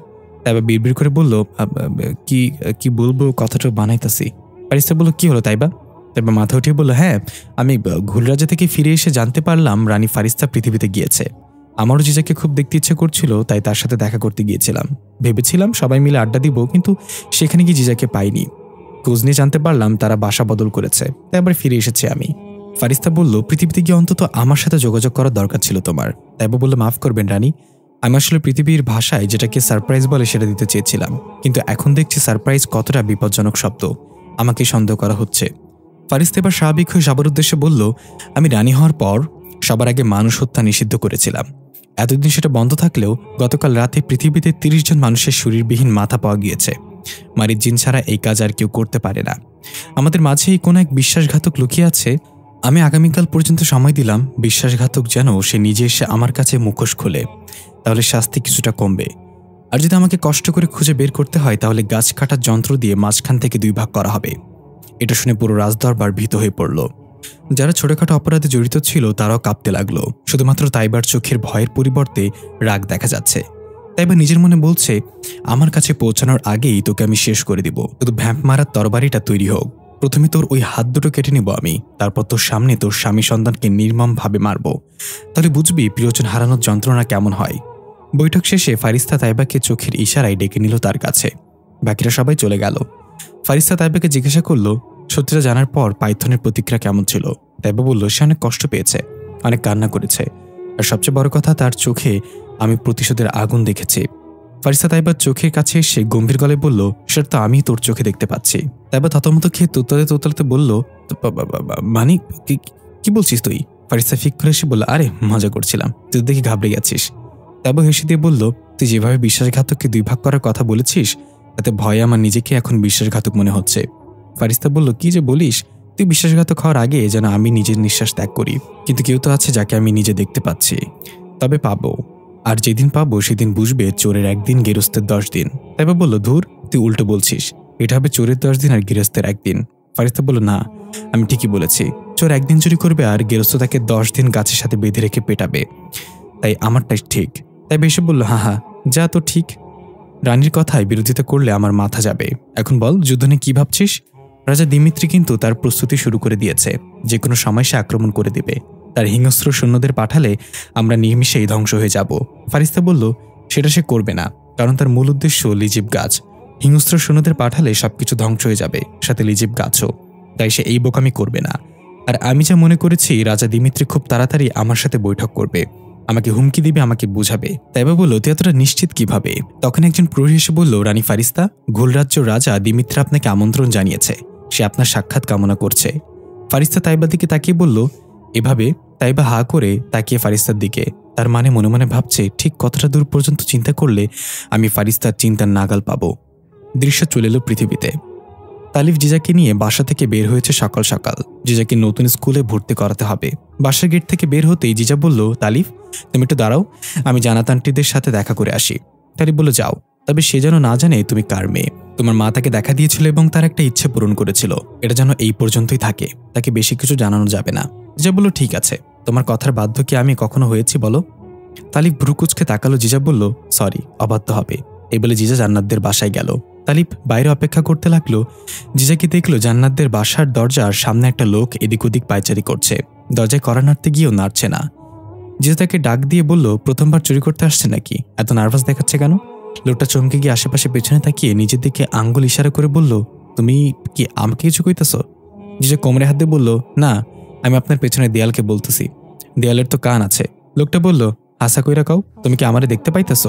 Speaker 1: তাইবা বিড়বিড় করে বলল, কি বলবো, কথাটা বানাইতাছি। ফারিস্তা বলল, কি হলো তাইবা? তাইবা মাথা উঠিয়ে বলল, হ্যাঁ, আমি ঘুল রাজ্য থেকে ফিরে এসে জানতে পারলাম রানী ফারিস্তা পৃথিবীতে গিয়েছে। আমারও জিজাকে খুব দেখতে ইচ্ছে করছিল, তাই তার সাথে দেখা করতে গিয়েছিলাম। ভেবেছিলাম সবাই মিলে আড্ডা দিব, কিন্তু সেখানে গিয়ে জিজাকে পাইনি। খোঁজ নিয়ে জানতে পারলাম তারা বাসা বদল করেছে, তাই আবার ফিরে এসেছি আমি। ফারিস্তা বলল, পৃথিবীতে গিয়ে অন্তত আমার সাথে যোগাযোগ করার দরকার ছিল তোমার। তাইবা বলল, মাফ করবেন রানী, আমি আসলে পৃথিবীর ভাষায় যেটাকে সারপ্রাইজ বলে সেটা দিতে চেয়েছিলাম, কিন্তু এখন দেখছি সারপ্রাইজ কতটা বিপজ্জনক শব্দ। আমাকে সন্দেহ করা হচ্ছে। ফারিস্তা এবার স্বাভাবিক হয়ে সবার উদ্দেশ্যে বলল, আমি রানী হওয়ার পর সবার আগে মানুষ হত্যা নিষিদ্ধ করেছিলাম। এতদিন সেটা বন্ধ থাকলেও গতকাল রাতে পৃথিবীতে 30 জন মানুষের শরীরবিহীন মাথা পাওয়া গিয়েছে। মারির জিন ছাড়া এই কাজ আর কেউ করতে পারে না। আমাদের মাঝেই কোনো এক বিশ্বাসঘাতক লুকিয়ে আছে। আমি আগামীকাল পর্যন্ত সময় দিলাম, বিশ্বাসঘাতক যেন সে নিজে এসে আমার কাছে মুখোশ খোলে, তাহলে শাস্তি কিছুটা কমবে। আর যদি আমাকে কষ্ট করে খুঁজে বের করতে হয়, তাহলে গাছ কাটার যন্ত্র দিয়ে মাঝখান থেকে 2 ভাগ করা হবে। এটা শুনে পুরো রাজদরবার ভীত হয়ে পড়ল। যারা ছোটখাটো অপরাধে জড়িত ছিল তারাও কাঁপতে লাগলো। শুধুমাত্র তাইবার চোখের ভয়ের পরিবর্তে রাগ দেখা যাচ্ছে। তাইবা নিজের মনে বলছে, আমার কাছে পৌঁছানোর আগেই তোকে আমি শেষ করে দিব। শুধু ভ্যাম্প মারার তরবারিটা তৈরি হোক। প্রথমে তোর ওই হাত দুটো কেটে নেব আমি, তারপর তোর সামনে তোর স্বামী সন্তানকে নির্মমভাবে মারব। তাহলে বুঝবি প্রিয়জন হারানোর যন্ত্রণা কেমন হয়। বৈঠক শেষে ফারিস্তা তাইবাকে চোখের ইশারায় ডেকে নিল তার কাছে। বাকিরা সবাই চলে গেল। ফারিস্তা তাইবাকে জিজ্ঞাসা করল, সত্যিটা জানার পর পাইথনের প্রতিক্রিয়া কেমন ছিল। তাইবা বলল, সে অনেক কষ্ট পেয়েছে, অনেক কান্না করেছে, আর সবচেয়ে বড় কথা, তার চোখে আমি প্রতিশোধের আগুন দেখেছি। ফারিস্তা তাইবার চোখের কাছে এসে গম্ভীর গলায় বলল, সেটা তো আমি তোর চোখে দেখতে পাচ্ছি। তাইবা থতমত খেয়ে তোতলাতে বলল, মানে কি বলছিস তুই? ফারিস্তা ফিক করে এসে বলল, আরে মজা করছিলাম, তুই দেখি ঘাবড়ে গেছিস। তাইবা হেসে দিয়ে বলল, তুই যেভাবে বিশ্বাসঘাতককে 2 ভাগ করার কথা বলেছিস, তাতে ভয়ে আমার নিজেকে এখন বিশ্বাসঘাতক মনে হচ্ছে। ফারিস্তা বলল, কি যে বলিস, তুই বিশ্বাসঘাতক হওয়ার আগে যেন আমি নিজের নিঃশ্বাস ত্যাগ করি, কিন্তু কেউ তো আছে যাকে আমি নিজে দেখতে পাচ্ছি। তবে পাবো, আর যেদিন পাবো সেদিন বুঝবে চোরের 1 দিন, গেরস্তের 10 দিন। তাইবা বলল, ধুর, তুই উল্টো বলছিস, এটা হবে চোরের 10 দিন আর গেরস্তের 1 দিন। ফারিস্তা বলল, না, আমি ঠিকই বলেছি। চোর 1 দিন চুরি করবে আর গেরস্ত তাকে 10 দিন গাছের সাথে বেঁধে রেখে পেটাবে, তাই আমারটাই ঠিক। তাই বেশি বলল, হ্যাঁ, যা তো ঠিক। রানীর কথায় বিরোধিতা করলে আমার মাথা যাবে। এখন বল, যুদ্ধ নিয়ে কি ভাবছিস? রাজা দিমিত্রি কিন্তু তার প্রস্তুতি শুরু করে দিয়েছে। যে কোনো সময় সে আক্রমণ করে দেবে। তার হিংস্র সৈন্যদের পাঠালে আমরা নিমিষেই ধ্বংস হয়ে যাব। ফারিস্তা বলল, সেটা সে করবে না, কারণ তার মূল উদ্দেশ্য লিজিব গাছ। হিংস্র সৈন্যদের পাঠালে সবকিছু ধ্বংস হয়ে যাবে, সাথে লিজিব গাছও। তাই সে এই বোকামি করবে না। আর আমি যা মনে করেছি, রাজা দিমিত্রি খুব তাড়াতাড়ি আমার সাথে বৈঠক করবে, আমাকে হুমকি দিবে, আমাকে বুঝাবে। তাইবা বলল, তুই এতটা নিশ্চিত কিভাবে? তখন একজন প্রহরী এসে বলল, রানী ফারিস্তা, ঘোলরাজ্য রাজা দিমিত্রি আপনাকে আমন্ত্রণ জানিয়েছে, সে আপনার সাক্ষাৎ কামনা করছে। ফারিস্তা তাইবার দিকে তাকিয়ে বলল, এভাবে? তাইবা হা করে তাকিয়ে ফারিস্তার দিকে, তার মানে মনে মনে ভাবছে, ঠিক কতটা দূর পর্যন্ত চিন্তা করলে আমি ফারিস্তার চিন্তার নাগাল পাব। দৃশ্য চলে এলো পৃথিবীতে। তালিফ জিজাকে নিয়ে বাসা থেকে বের হয়েছে সকাল সকাল। জিজাকে নতুন স্কুলে ভর্তি করাতে হবে। বাসার গেট থেকে বের হতেই জিজা বলল, তালিফ, তুমি একটু দাঁড়াও, আমি জানাত আন্টিদের সাথে দেখা করে আসি। তালিফ বলল, যাও, তবে সে যেন না জানে তুমি কার মেয়ে। তোমার মা তাকে দেখা দিয়েছিল এবং তার একটা ইচ্ছে পূরণ করেছিল, এটা যেন এই পর্যন্তই থাকে, তাকে বেশি কিছু জানানো যাবে না। জিজা বলল, ঠিক আছে, তোমার কথার বাধ্য কি আমি কখনো হয়েছি বলো? তালিফ ভ্রুকুচকে তাকালো। জিজা বলল, সরি, অবাধ্য হবে। এই বলে জিজা জান্নাতদের বাসায় গেল। তালিফ বাইরে অপেক্ষা করতে লাগলো। জিজাকে দেখলো জান্নাতদের বাসার দরজার সামনে একটা লোক এদিক ওদিক পায়চারি করছে। দরজায় কড়া নাড়তে গিয়েও নাড়ছে না। জিজা তাকে ডাক দিয়ে বলল, প্রথমবার চুরি করতে আসছে নাকি? এত নার্ভাস দেখাচ্ছে কেন? লোকটা চমকে গিয়ে আশেপাশে পেছনে তাকিয়ে নিজের দিকে আঙ্গুল ইশারা করে বলল, তুমি কি আমাকে কিছু কইতেছ? জিজা কোমরে হাত দিয়ে বলল, না, আমি আপনার পেছনে দেয়ালকে বলতেছি, দেয়ালের তো কান আছে। লোকটা বলল, হাসা কইরা কাও, তুমি কি আমারে দেখতে পাইতেছ?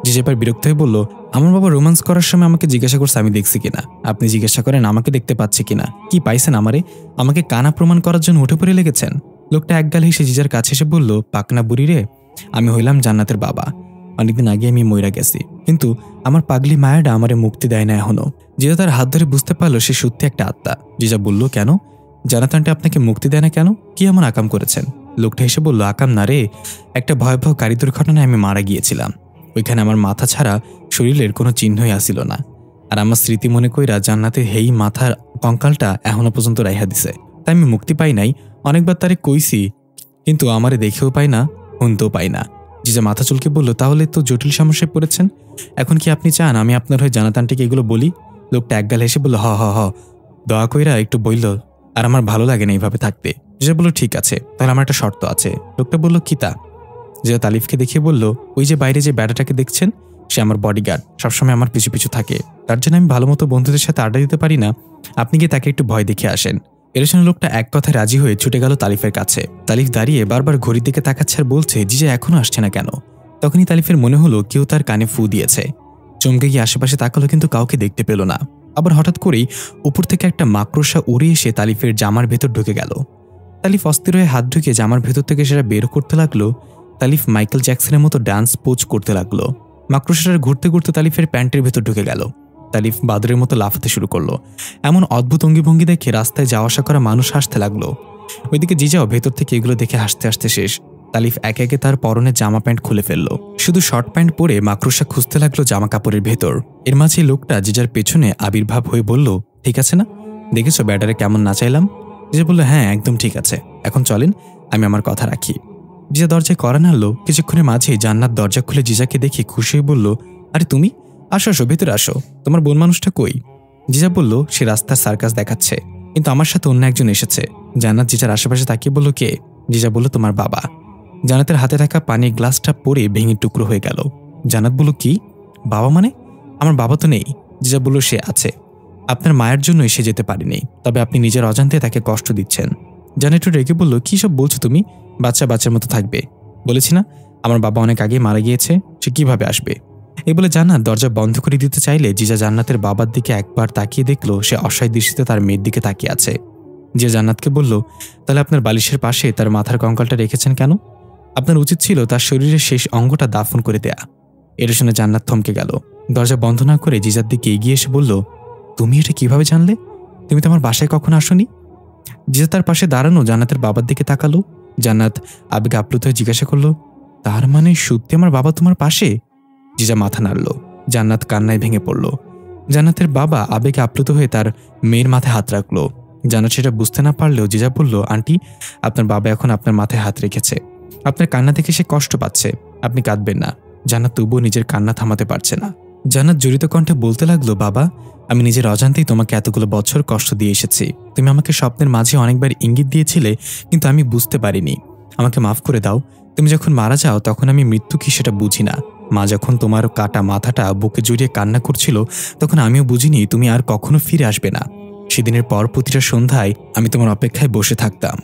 Speaker 1: জিজা এবার বিরক্ত হয়ে বলল, আমার বাবা রোমান্স করার সময় আমাকে জিজ্ঞাসা করছে আমি দেখছি কিনা, আপনি জিজ্ঞাসা করেন আমাকে দেখতে পাচ্ছি কিনা। কি পাইছেন আমারে? আমাকে কানা প্রমাণ করার জন্য উঠে পড়ে লেগেছেন? লোকটা একগাল হেসে জিজার কাছে এসে বলল, পাকনা বুড়ি রে, আমি হইলাম জান্নাতের বাবা। অনেকদিন আগে আমি মইরা গেছি, কিন্তু আমার পাগলি মায়াটা আমারে মুক্তি দেয় না এখনো। জিজা তার হাত ধরে বুঝতে পারলো সে সত্যি একটা আত্মা। জিজা বলল, কেন? জান্নাত আন্টি আপনাকে মুক্তি দেয় না কেন? কি এমন আকাম করেছেন? লোকটা হেসে বলল, আকাম না রে, একটা ভয়াবহ গাড়ি দুর্ঘটনায় আমি মারা গিয়েছিলাম। ওইখানে আমার মাথা ছাড়া শরীরের কোনো চিহ্নই আসিল না। আর আমার স্মৃতি মনে কইরা জান্নাতে হেই মাথার কঙ্কালটা এখনো পর্যন্ত রাইহা দিছে। তাই আমি মুক্তি পাই নাই। অনেকবার তারে কইছি, কিন্তু আমারে দেখেও পাই না, শুনতেও পাই না। জিজা মাথা চুলকে বলল, তাহলে তো জটিল সমস্যায় পড়েছেন। এখন কি আপনি চান আমি আপনার হয়ে জান্নাত আন্টিকে এগুলো বলি? লোকটা একগাল হেসে বলল, হ হ হ, দয়া কইরা একটু বইল, আর আমার ভালো লাগে না এইভাবে থাকতে। জিজা বলল, ঠিক আছে, তাহলে আমার একটা শর্ত আছে। লোকটা বলল, কি তা? জিজা তালিফকে দেখিয়ে বলল, ওই যে বাইরে যে ব্যাটাটাকে দেখছেন, সে আমার বডিগার্ড, সবসময় আমার পিছু পিছু থাকে। তার জন্য আমি ভালো মতো বন্ধুদের সাথে আড্ডা দিতে পারি না। আপনি গিয়ে তাকে একটু ভয় দেখে আসেন। এর জন্য লোকটা এক কথায় রাজি হয়ে ছুটে গেল তালিফের কাছে। তালিফ দাঁড়িয়ে বারবার ঘড়ির দিকে তাকাচ্ছে আর বলছে, জিজা এখনো আসছে না কেন? তখনই তালিফের মনে হলো কেউ তার কানে ফু দিয়েছে। চমকে গিয়ে আশেপাশে তাকালো, কিন্তু কাউকে দেখতে পেল না। আবার হঠাৎ করেই উপর থেকে একটা মাকড়সা উড়ে এসে তালিফের জামার ভেতর ঢুকে গেল। তালিফ অস্থির হয়ে হাত ঢুকে জামার ভেতর থেকে সেটা বের করতে লাগলো। তালিফ মাইকেল জ্যাকসনের মতো ডান্স পোজ করতে লাগলো। মাকড়সাটা ঘুরতে ঘুরতে তালিফের প্যান্টের ভেতর ঢুকে গেল। তালিফ বাদরের মতো লাফাতে শুরু করলো। এমন অদ্ভুত অঙ্গিভঙ্গি দেখে রাস্তায় যাওয়া আসা করা মানুষ হাসতে লাগলো। ওইদিকে জিজাও ভেতর থেকে এগুলো দেখে হাসতে হাসতে শেষ। তালিফ একে একে তার পরনের জামা প্যান্ট খুলে ফেললো। শুধু শর্ট প্যান্ট পরে মাকড়সা খুঁজতে লাগলো জামা কাপড়ের ভেতর। এর মাঝে লোকটা জিজার পেছনে আবির্ভাব হয়ে বলল, ঠিক আছে না? দেখেছো ব্যাটারে কেমন নাচাইলাম? জিজা বলল, হ্যাঁ একদম ঠিক আছে, এখন চলেন, আমি আমার কথা রাখি। জিজা দরজায় কড়া নাড়ল। কিছুক্ষণের মাঝেই জান্নাত দরজা খুলে জিজাকে দেখে খুশি হয়ে বলল, আরে তুমি, আসো আসো, ভেতরে আসো। তোমার বোন মানুষটা কই? জিজা বলল, সে রাস্তার সার্কাস দেখাচ্ছে, কিন্তু আমার সাথে অন্য একজন এসেছে। জান্নাত জিজার আশেপাশে তাকিয়ে বলল, কে? জিজা বলল, তোমার বাবা। জান্নাতের হাতে থাকা পানির গ্লাসটা পরে ভেঙে টুকরো হয়ে গেল। জান্নাত বলল, কি? বাবা মানে? আমার বাবা তো নেই। জিজা বলল, সে আছে, আপনার মায়ের জন্য এসে যেতে পারেনি, তবে আপনি নিজের অজান্তে তাকে কষ্ট দিচ্ছেন। জান্নাত একটু রেগে বলল, কি সব বলছো তুমি? বাচ্চা বাচ্চার মতো থাকবে। বলেছি না আমার বাবা অনেক আগে মারা গিয়েছে, সে কিভাবে আসবে? এই বলে জান্নাত দরজা বন্ধ করে দিতে চাইলে জিজা জান্নাতের বাবার দিকে একবার তাকিয়ে দেখলো সে অসহায় দৃষ্টিতে তার মেয়ের দিকে তাকিয়ে আছে। জিজা জান্নাতকে বলল, তাহলে আপনার বালিশের পাশে তার মাথার কঙ্কালটা রেখেছেন কেন? আপনার উচিত ছিল তার শরীরের শেষ অঙ্গটা দাফন করে দেয়া। এটা শুনে জান্নাত থমকে গেল। দরজা বন্ধ না করে জিজার দিকে এগিয়ে এসে বলল, তুমি এটা কিভাবে জানলে? তুমি তো আমার বাসায় কখনো আসোনি। জিজা তার পাশে দাঁড়ানো জান্নাতের বাবার দিকে তাকালো। জান্নাত আবেগে আপ্লুত হয়ে জিজ্ঞাসা করলো, তার মানে সত্যি আমার বাবা তোমার পাশে? জিজা মাথা নাড়ল। জান্নাত কান্নায় ভেঙে পড়ল। জান্নাতের বাবা আবেগে আপ্লুত হয়ে তার মেয়ের মাথায় হাত রাখলো। জান্নাত সেটা বুঝতে না পারলেও জিজা বলল, আন্টি, আপনার বাবা এখন আপনার মাথায় হাত রেখেছে। আপনার কান্না দেখে সে কষ্ট পাচ্ছে, আপনি কাঁদবেন না। জান্নাত তবুও নিজের কান্না থামাতে পারছে না। জান্নাত জড়িত কণ্ঠে বলতে লাগলো, বাবা, আমি নিজের অজান্তেই তোমাকে এতগুলো বছর কষ্ট দিয়ে এসেছি। তুমি আমাকে স্বপ্নের মাঝে অনেকবার ইঙ্গিত দিয়েছিলে, কিন্তু আমি বুঝতে পারিনি। আমাকে মাফ করে দাও। তুমি যখন মারা যাও তখন আমি মৃত্যু কি সেটা বুঝি না। মা যখন তোমার কাটা মাথাটা বুকে জড়িয়ে কান্না করছিল তখন আমিও বুঝিনি তুমি আর কখনো ফিরে আসবে না। সেদিনের পর প্রতিটা সন্ধ্যায় আমি তোমার অপেক্ষায় বসে থাকতাম।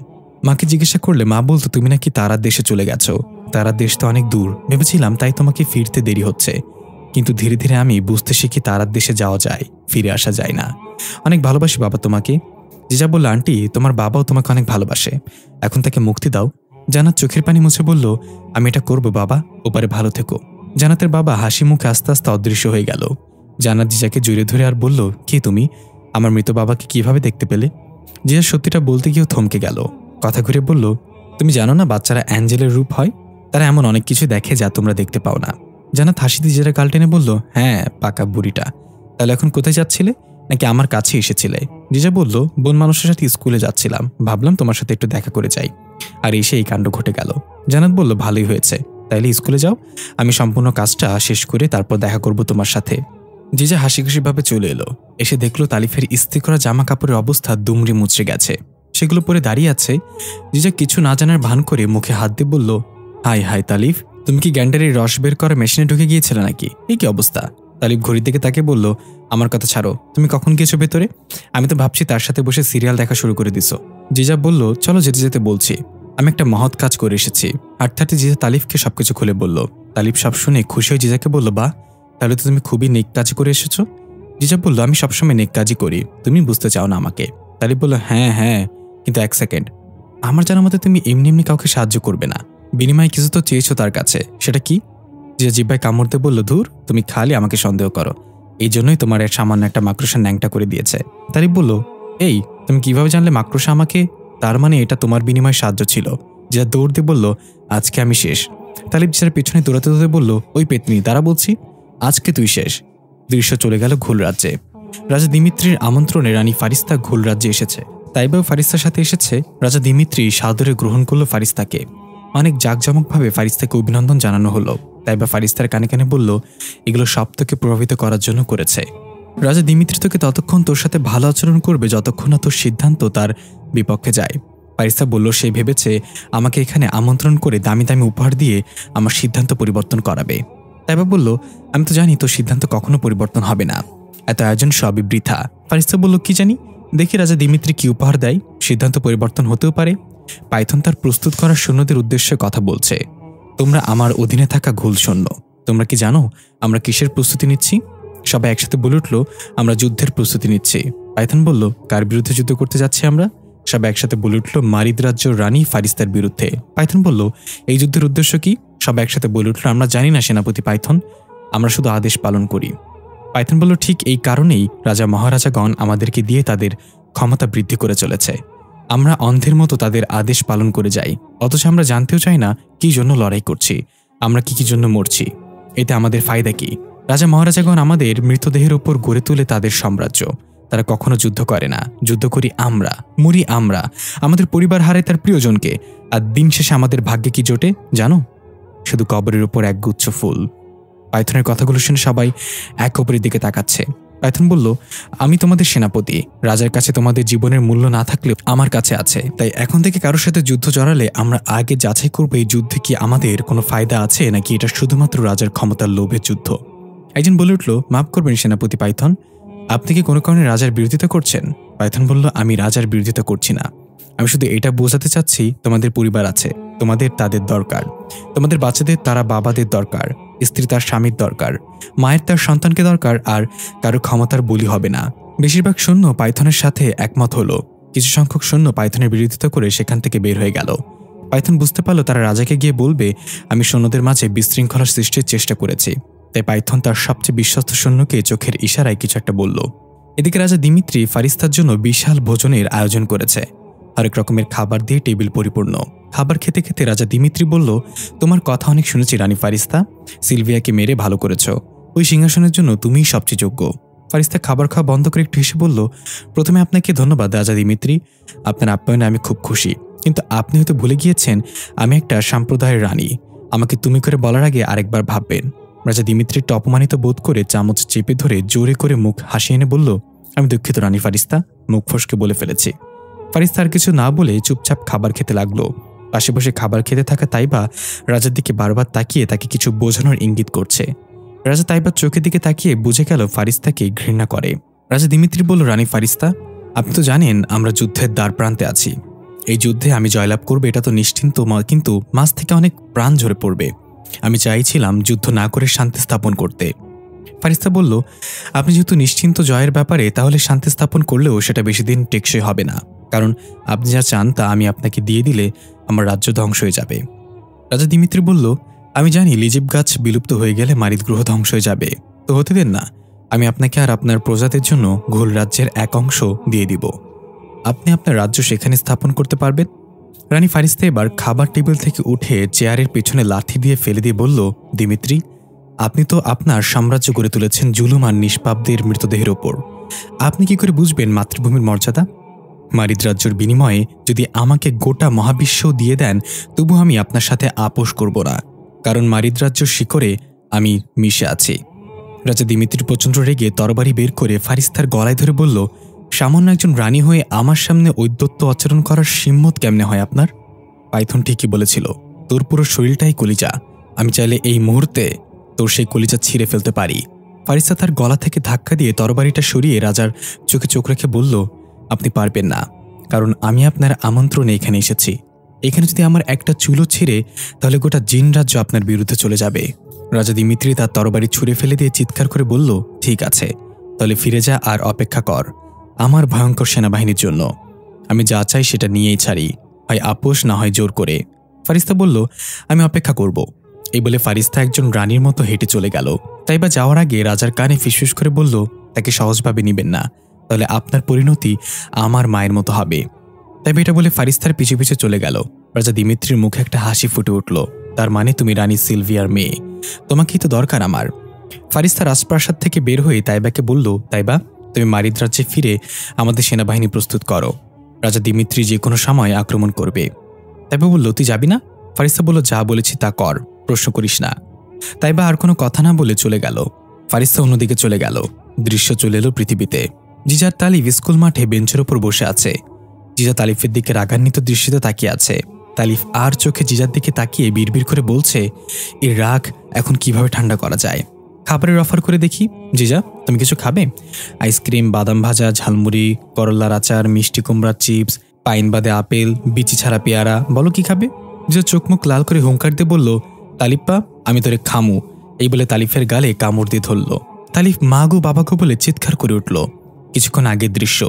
Speaker 1: মাকে জিজ্ঞাসা করলে মা বলতো তুমি নাকি তারার দেশে চলে গেছো। তারার দেশ তো অনেক দূর, ভেবেছিলাম তাই তোমাকে ফিরতে দেরি হচ্ছে। কিন্তু ধীরে ধীরে আমি বুঝতে শিখি তারার দেশে যাওয়া যায়, ফিরে আসা যায় না। অনেক ভালোবাসি বাবা তোমাকে। জিজা বলল, আন্টি, তোমার বাবাও তোমাকে অনেক ভালোবাসে, এখন তাকে মুক্তি দাও। জান্নাত চোখের পানি মুছে বলল, আমি এটা করবো বাবা, ওপারে ভালো থেকো। জান্নাতের বাবা হাসি মুখে আস্তে আস্তে অদৃশ্য হয়ে গেল। জান্নাত জিজাকে জড়িয়ে ধরে আর বলল, কে তুমি? আমার মৃত বাবাকে কিভাবে দেখতে পেলে? জিজা সত্যিটা বলতে গিয়েও থমকে গেল। কথা ঘুরে বলল, তুমি জানো না বাচ্চারা অ্যাঞ্জেলের রূপ হয়? তারা এমন অনেক কিছু দেখে যা তোমরা দেখতে পাও না। জান্নাত হাসি দিয়ে জিজার গাল টেনে বলল, হ্যাঁ, পাকা বুড়িটা। তাহলে এখন কোথায় যাচ্ছিলে, নাকি আমার কাছে এসেছিলে? জিজা বলল, বোন মানুষের সাথে স্কুলে যাচ্ছিলাম, ভাবলাম তোমার সাথে একটু দেখা করে যাই, আর এসে এই কাণ্ড ঘটে গেল। জান্নাত বলল, ভালোই হয়েছে, তাইলে স্কুলে যাও, আমি সম্পূর্ণ কাজটা শেষ করে তারপর দেখা করব তোমার সাথে। জিজা হাসি খুশিভাবে চলে এলো। এসে দেখলো তালিফের ইস্ত্রি করা জামা কাপড়ের অবস্থা দুমড়ে মুচড়ে গেছে, সেগুলো পরে দাঁড়িয়ে আছে। জিজা কিছু না জানার ভান করে মুখে হাত দিয়ে বলল, হাই হাই তালিফ, তুমি কি গ্যান্ডারের রস বের করা মেশিনে ঢুকে গিয়েছিলে নাকি? এই কি অবস্থা? তালিফ ঘড়ির দিকে তাকে বলল, আমার কথা ছাড়ো, তুমি কখন গিয়েছো ভেতরে? আমি তো ভাবছি তার সাথে বসে সিরিয়াল দেখা শুরু করে দিছো। জিজা বলল, চলো যেতে যেতে বলছি, আমি একটা মহৎ কাজ করে এসেছি। হাঁটতে জিজা তালিফকে সবকিছু খুলে বলল। তালিফ সব শুনে খুশি হয়ে জিজাকে বলল, বাহ, তাহলে তো তুমি খুবই নেক কাজ করে এসেছো। জিজা বলল, আমি সবসময় নেক কাজই করি, তুমি বুঝতে চাও না আমাকে। তালিফ বলল, হ্যাঁ হ্যাঁ, কিন্তু এক সেকেন্ড, আমার জানা মতে তুমি এমনি এমনি কাউকে সাহায্য করবে না, বিনিময়ে কিছু তো চেয়েছো তার কাছে, সেটা কি? জিজা জিব্বায় কামড় দিয়ে বলল, ধুর, তুমি খালি আমাকে সন্দেহ করো, এই জন্যই তোমার সামান্য একটা মাকড়সা ন্যাংটা করে দিয়েছে। তালিফ বলল, এই তুমি কিভাবে জানলে মাকড়সা আমাকে? তার মানে এটা তোমার বিনিময় সাহায্য ছিল। জিজা দৌড় দিয়ে বলল, আজকে আমি শেষ। তালিফ জিজার পেছনে দৌড়াতে দৌড়াতে বলল, ওই পেতনি, দাঁড়া বলছি, আজকে তুই শেষ। দৃশ্য চলে গেল ঘুল রাজ্যে। রাজা দিমিত্রির আমন্ত্রণে রানী ফারিস্তা ঘুল রাজ্যে এসেছে। তাইবাও ফারিস্তার সাথে এসেছে। রাজা দিমিত্রি সাদরে গ্রহণ করল ফারিস্তাকে। অনেক জাঁকজমকভাবে ফারিস্তাকে অভিনন্দন জানানো হলো। তাইবা ফারিস্তার কানে কানে বলল, এগুলো সবটাকে প্রভাবিত করার জন্য করেছে। রাজা দিমিত্রি তোকে ততক্ষণ তোর সাথে ভালো আচরণ করবে যতক্ষণ না তোর সিদ্ধান্ত তার বিপক্ষে যায়। ফারিস্তা বলল সে ভেবেছে আমাকে এখানে আমন্ত্রণ করে দামি দামি উপহার দিয়ে আমার সিদ্ধান্ত পরিবর্তন করাবে। তাইবা বলল, আমি তো জানি তোর সিদ্ধান্ত কখনো পরিবর্তন হবে না, এত আয়োজন সবই বৃথা। ফারিস্তা বলল, কি জানি, দেখি রাজা দিমিত্রি কি উপহার দেয়, সিদ্ধান্ত পরিবর্তন হতেও পারে। পাইথন তার প্রস্তুত করা সৈন্যদের উদ্দেশ্যে কথা বলছে। তোমরা আমার অধীনে থাকা ঘোল সৈন্য, তোমরা কি জানো আমরা কিসের প্রস্তুতি নিচ্ছি? সবাই একসাথে বলে উঠল, আমরা যুদ্ধের প্রস্তুতি নিচ্ছি। পাইথন বলল, কার বিরুদ্ধে যুদ্ধ করতে যাচ্ছি আমরা? সবাই একসাথে বলে উঠল, মারিদ রাজ্য রানী ফারিস্তার বিরুদ্ধে। পাইথন বলল, এই যুদ্ধের উদ্দেশ্য কি? সবাই একসাথে বলে উঠল, আমরা জানি না সেনাপতি পাইথন, আমরা শুধু আদেশ পালন করি। পাইথন বলল, ঠিক এই কারণেই রাজা মহারাজাগণ আমাদেরকে দিয়ে তাদের ক্ষমতা বৃদ্ধি করে চলেছে। আমরা অন্ধের মতো তাদের আদেশ পালন করে যাই, অথচ আমরা জানতেও চাই না কি জন্য লড়াই করছি, আমরা কি জন্য মরছি, এতে আমাদের ফায়দা কি? রাজা মহারাজাগণ আমাদের মৃতদেহের ওপর গড়ে তুলে তাদের সাম্রাজ্য। তারা কখনো যুদ্ধ করে না, যুদ্ধ করি আমরা, মরি আমরা, আমাদের পরিবার হারায় তার প্রিয়জনকে, আর দিন শেষে আমাদের ভাগ্যে কি জোটে জানো? শুধু কবরের উপর এক গুচ্ছ ফুল। পাইথনের কথাগুলো শুনে সবাই এক অপরের দিকে তাকাচ্ছে। পাইথন বলল, আমি তোমাদের সেনাপতি, রাজার কাছে তোমাদের জীবনের মূল্য না থাকলেও আমার কাছে আছে, তাই এখন থেকে কারোর সাথে যুদ্ধ জড়ালে আমরা আগে যাচাই করবো এই যুদ্ধে কি আমাদের কোনো ফায়দা আছে নাকি এটা শুধুমাত্র রাজার ক্ষমতার লোভের যুদ্ধ। একজন বলে উঠল, মাফ করবেন সেনাপতি পাইথন, আপনি কি কোনো কারণে রাজার বিরোধিতা করছেন? পাইথন বলল, আমি রাজার বিরোধিতা করছি না, আমি শুধু এটা বোঝাতে চাচ্ছি তোমাদের পরিবার আছে, তোমাদের তাদের দরকার, তোমাদের বাচ্চাদের তারা বাবাদের দরকার, স্ত্রী তার স্বামীর দরকার, মায়ের তার সন্তানকে দরকার, আর কারো ক্ষমতার বলি হবে না। বেশিরভাগ সৈন্য পাইথনের সাথে একমত হলো। কিছু সংখ্যক সৈন্য পাইথনের বিরোধিতা করে সেখান থেকে বের হয়ে গেল। পাইথন বুঝতে পারল তারা রাজাকে গিয়ে বলবে আমি সৈন্যদের মাঝে বিশৃঙ্খলা সৃষ্টির চেষ্টা করেছি, তাই পাইথন তার সবচেয়ে বিশ্বস্ত সৈন্যকে চোখের ইশারায় কিছু একটা বলল। এদিকে রাজা দিমিত্রি ফারিস্তার জন্য বিশাল ভোজনের আয়োজন করেছে। হরেক রকমের খাবার দিয়ে টেবিল পরিপূর্ণ। খাবার খেতে খেতে রাজা দিমিত্রি বলল, তোমার কথা অনেক শুনেছি রানী ফারিস্তা, সিলভিয়াকে মেরে ভালো করেছ, ওই সিংহাসনের জন্য তুমিই সবচেয়ে যোগ্য। ফারিস্তা খাবার খাওয়া বন্ধ করে একটু হেসে বলল, প্রথমে আপনাকে ধন্যবাদ রাজা দিমিত্রি, আপনার আপ্যায়নে আমি খুব খুশি, কিন্তু আপনি হয়তো ভুলে গিয়েছেন আমি একটা সম্প্রদায়ের রানী, আমাকে তুমি করে বলার আগে আরেকবার ভাববেন। রাজা দিমিত্রি অপমানিত বোধ করে চামচ চেপে ধরে জোরে করে মুখ হাসি এনে বলল, আমি দুঃখিত রানী ফারিস্তা, মুখ ফসকে বলে ফেলেছি। ফারিস্তা আর কিছু না বলে চুপচাপ খাবার খেতে লাগলো। পাশে বসে খাবার খেতে থাকা তাইবা রাজার দিকে বারবার তাকিয়ে তাকে কিছু বোঝানোর ইঙ্গিত করছে। রাজা তাইবার চোখের দিকে তাকিয়ে বুঝে গেল ফারিস্তাকে ঘৃণা করে। রাজা দিমিত্রি বলল, রানী ফারিস্তা, আপনি তো জানেন আমরা যুদ্ধের দ্বার প্রান্তে আছি, এই যুদ্ধে আমি জয়লাভ করবো এটা তো নিশ্চিন্ত, কিন্তু মাঝ থেকে অনেক প্রাণ ঝরে পড়বে, আমি চাইছিলাম যুদ্ধ না করে শান্তি স্থাপন করতে। ফারিস্তা বলল, আপনি যেহেতু নিশ্চিন্ত জয়ের ব্যাপারে, তাহলে শান্তি স্থাপন করলেও সেটা বেশি দিন টেকসই হবে না, কারণ আপনি যা চান তা আমি আপনাকে দিয়ে দিলে আমার রাজ্য ধ্বংস হয়ে যাবে। রাজা দিমিত্রি বলল, আমি জানি লিজিব গাছ বিলুপ্ত হয়ে গেলে মারিদ গ্রহ ধ্বংস হয়ে যাবে, তো হতে দেন না, আমি আপনাকে আর আপনার প্রজাদের জন্য ঘোল রাজ্যের এক অংশ দিয়ে দিব, আপনি আপনার রাজ্য সেখানে স্থাপন করতে পারবেন। রানী ফারিস্তা এবার খাবার টেবিল থেকে উঠে চেয়ারের পেছনে লাঠি দিয়ে ফেলে দিয়ে বলল, দিমিত্রি, আপনি তো আপনার সাম্রাজ্য গড়ে তুলেছেন জুলুম আর নিষ্পাপদের মৃতদেহের ওপর, আপনি কি করে বুঝবেন মাতৃভূমির মর্যাদা? মারিদ রাজ্যের বিনিময়ে যদি আমাকে গোটা মহাবিশ্ব দিয়ে দেন, তবু আমি আপনার সাথে আপোষ করব না, কারণ মারিদ রাজ্যের শিকড়ে আমি মিশে আছি। রাজা দিমিত্রি প্রচণ্ড রেগে তরবারি বের করে ফারিস্তার গলায় ধরে বলল, সামান্য একজন রানী হয়ে আমার সামনে ঔদ্ধত্য আচরণ করার সিম্মত কেমনে হয় আপনার? পাইথন ঠিকই বলেছিল, তোর পুরো শরীরটাই কলিজা, আমি চাইলে এই মুহূর্তে তোর সেই কলিজা ছিঁড়ে ফেলতে পারি। ফারিস্তা তার গলা থেকে ধাক্কা দিয়ে তরবারিটা সরিয়ে রাজার চোখে চোখ রেখে বলল, আপনি পারবেন না, কারণ আমি আপনার আমন্ত্রণে এখানে এসেছি, এখানে যদি আমার একটা চুলো ছিঁড়ে তাহলে গোটা জিন রাজ্য আপনার বিরুদ্ধে চলে যাবে। রাজা দিমিত্রি তার তরবারি ছুঁড়ে ফেলে দিয়ে চিৎকার করে বলল, ঠিক আছে, তাহলে ফিরে যা আর অপেক্ষা কর আমার ভয়ঙ্কর সেনাবাহিনীর জন্য, আমি যা চাই সেটা নিয়েই ছাড়ি, হয় আপোষ না হয় জোর করে। ফারিস্তা বলল, আমি অপেক্ষা করব। এই বলে ফারিস্তা একজন রানীর মতো হেঁটে চলে গেল। তাইবা যাওয়ার আগে রাজার কানে ফিসফিস করে বলল, তাকে সহজভাবে নিবেন না, তাহলে আপনার পরিণতি আমার মায়ের মতো হবে। তাইবা এটা বলে ফারিস্তার পিছু পিছু চলে গেল। রাজা দিমিত্রির মুখে একটা হাসি ফুটে উঠল, তার মানে তুমি রানী সিলভিয়ার মেয়ে, তোমাকেই তো দরকার আমার। ফারিস্তা রাজপ্রাসাদ থেকে বের হয়ে তাইবাকে বলল, তাইবা, তুমি মারিদ রাজ্যে ফিরে আমাদের সেনাবাহিনী প্রস্তুত করো, রাজা দিমিত্রি যে কোনো সময় আক্রমণ করবে। তাইবা বলল, তুই যাবি না? ফারিস্তা বলল, যা বলেছি তা কর, প্রশ্ন করিস না। তাইবা আর কোনো কথা না বলে চলে গেল। ফারিস্তা অন্যদিকে চলে গেল। দৃশ্য চলে এলো পৃথিবীতে। জিজার তালিব স্কুল মাঠে বেঞ্চের ওপর বসে আছে। জিজা তালিফের দিকে রাগান্বিত দৃষ্টিতে তাকিয়ে আছে। তালিফ আর চোখে জিজার দিকে তাকিয়ে বিড়বিড় করে বলছে, এই রাগ এখন কিভাবে ঠান্ডা করা যায়? খাবারের অফার করে দেখি। জিজা, তুমি কিছু খাবে? আইসক্রিম, বাদাম ভাজা, ঝালমুড়ি, করলার আচার, মিষ্টি কুমড়ার চিপস, পাইন বাদে আপেল, বিচি ছাড়া পেয়ারা, বলো কি খাবে? জিজা চোখ মুখ লাল করে হুঙ্কার দিয়ে বলল, তালিপ্পা, আমি তোরে খামু। এই বলে তালিফের গালে কামড় দিয়ে ধরল। তালিফ মা গো বাবা গো বলে চিৎকার করে উঠল। কিছুক্ষণ আগের দৃশ্য,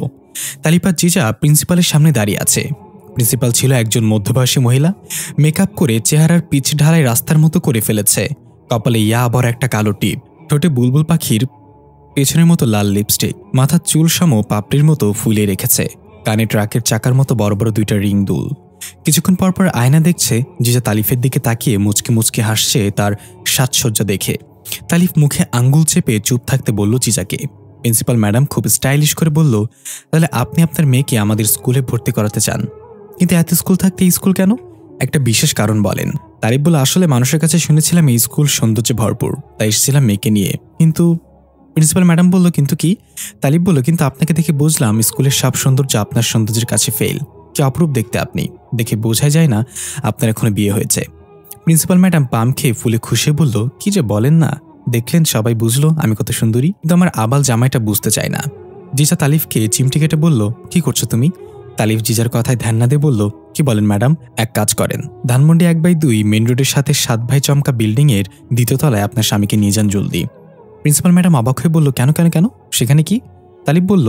Speaker 1: তালিপার জিজা প্রিন্সিপালের সামনে দাঁড়িয়ে আছে। প্রিন্সিপাল ছিল একজন মধ্যবয়সী মহিলা। মেকআপ করে চেহারার পিচ ঢালাই রাস্তার মতো করে ফেলেছে। কপালে ইয়া আবার একটা কালো টিপ, ঠোঁটে বুলবুল পাখির পেছনের মতো লাল লিপস্টিক, মাথার চুল সম পাপড়ির মতো ফুলিয়ে রেখেছে, কানে ট্রাকের চাকার মতো বড় বড় দুইটা রিং দুল। কিছুক্ষণ পরপর আয়না দেখছে। জিজা তালিফের দিকে তাকিয়ে মুচকি মুচকি হাসছে তার সাজসজ্জা দেখে। তালিফ মুখে আঙ্গুল চেপে চুপ থাকতে বলল জিজাকে। প্রিন্সিপাল ম্যাডাম খুব স্টাইলিশ করে বলল, তাহলে আপনি আপনার মেয়েকে আমাদের স্কুলে ভর্তি করাতে চান, কিন্তু এত স্কুল থাকতে এই স্কুল কেন? একটা বিশেষ কারণ বলেন। তারিফ বলল, আসলে মানুষের কাছে শুনেছিলাম এই স্কুল সৌন্দর্যে ভরপুর, তাই এসেছিলাম মেয়েকে নিয়ে। কিন্তু প্রিন্সিপাল ম্যাডাম বলল, কিন্তু কি? তালিব বলল, কিন্তু আপনাকে দেখে বুঝলাম স্কুলের সব সৌন্দর্য আপনার সৌন্দর্যের কাছে ফেল। কি অপরূপ দেখতে আপনি, দেখে বোঝাই যায় না আপনার এখনো বিয়ে হয়েছে। প্রিন্সিপাল ম্যাডাম পাম খেয়ে ফুলে খুশি বলল, কি যে বলেন না, দেখলেন সবাই বুঝলো আমি কত সুন্দরী, কিন্তু আমার আবাল জামাইটা বুঝতে চায় না। জিজা তালিফকে চিমটি কেটে বলল, কি করছো তুমি? তালিফ জিজার কথায় ধ্যান না দিয়ে বলল, কি বলেন ম্যাডাম, এক কাজ করেন, ধানমন্ডি 1/2 মেন রোডের সাথে 7 ভাই চমকা বিল্ডিংয়ের 2য় তলায় আপনার স্বামীকে নিয়ে যান জলদি। প্রিন্সিপাল ম্যাডাম অবাক হয়ে বলল, কেন কেন কেন, সেখানে কি? তালিফ বলল,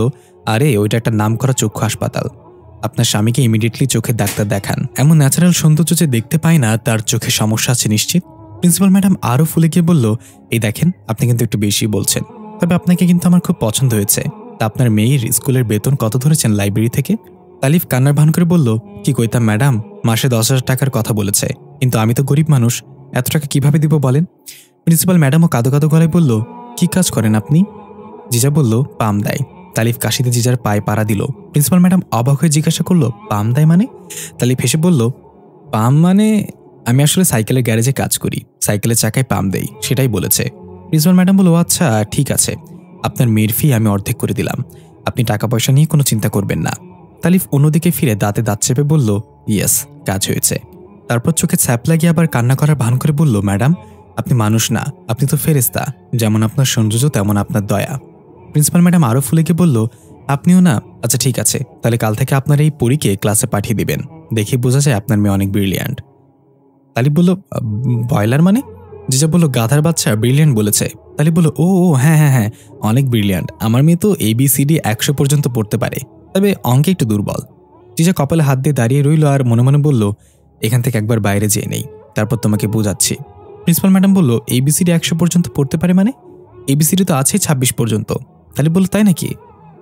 Speaker 1: আরে ওইটা একটা নামকরা চক্ষু হাসপাতাল, আপনার স্বামীকে ইমিডিয়েটলি চোখের ডাক্তার দেখান। এমন ন্যাচারাল সৌন্দর্য যে দেখতে পায় না তার চোখে সমস্যা আছে নিশ্চিত। প্রিন্সিপাল ম্যাডাম আরও ফুলে গিয়ে বলল, এই দেখেন, আপনি কিন্তু একটু বেশি বলছেন, তবে আপনাকে কিন্তু আমার খুব পছন্দ হয়েছে। তা আপনার মেয়ের স্কুলের বেতন কত ধরেছেন লাইব্রেরি থেকে? তালিফ কান্নার ভান করে বলল, কি কইতাম ম্যাডাম, মাসে 10,000 টাকার কথা বলেছে, কিন্তু আমি তো গরিব মানুষ, এত টাকা কিভাবে দিব বলেন? প্রিন্সিপাল ম্যাডামও কাঁদো কাঁদো গলায় বলল, কি কাজ করেন আপনি? জিজা বলল, পাম দেয়। তালিফ কাশিতে জিজার পায়ে পাড়া দিল। প্রিন্সিপাল ম্যাডাম অবাক হয়ে জিজ্ঞাসা করলো, পাম দেয় মানে? তালিফ হেসে বলল, পাম মানে আমি আসলে সাইকেলের গ্যারেজে কাজ করি, সাইকেলের চাকায় পাম দেই, সেটাই বলেছে। প্রিন্সিপাল ম্যাডাম বলল, আচ্ছা ঠিক আছে, আপনার মেয়ের ফি আমি অর্ধেক করে দিলাম, আপনি টাকা পয়সা নিয়ে কোনো চিন্তা করবেন না। তালিফ অন্যদিকে ফিরে দাঁতে দাঁত চেপে বলল, ইয়েস, কাজ হয়েছে। তারপর চোখে ছ্যাপ লাগিয়ে আবার কান্না করার ভান করে বলল, ম্যাডাম আপনি মানুষ না, আপনি তো ফেরেশতা, যেমন আপনার সৌন্দর্য তেমন আপনার দয়া। প্রিন্সিপাল ম্যাডাম আরও ফুলে গিয়ে বলল, আপনিও না? আচ্ছা ঠিক আছে, তাহলে কাল থেকে আপনার এই পরীকে ক্লাসে পাঠিয়ে দিবেন, দেখে বোঝা যায় আপনার মেয়ে অনেক ব্রিলিয়ান্ট। তালিব বলল, বয়লার মানে? জিজা বলল, গাধার বাচ্চা, ব্রিলিয়ান্ট বলেছে। তালিব বলল, ও হ্যাঁ হ্যাঁ হ্যাঁ, অনেক ব্রিলিয়ান্ট, আমার মেয়ে তো ABCD 100 পর্যন্ত পড়তে পারে, তবে অঙ্কে একটু দুর্বল। জিজা কপালে হাত দিয়ে দাঁড়িয়ে রইল আর মনে মনে বলল, এখান থেকে একবার বাইরে যেয়ে নেই, তারপর তোমাকে বোঝাচ্ছি। প্রিন্সিপাল ম্যাডাম বলল, ABCD 100 পর্যন্ত পড়তে পারে মানে? ABCD তো আছে 26 পর্যন্ত। তালিব বলল, তাই নাকি?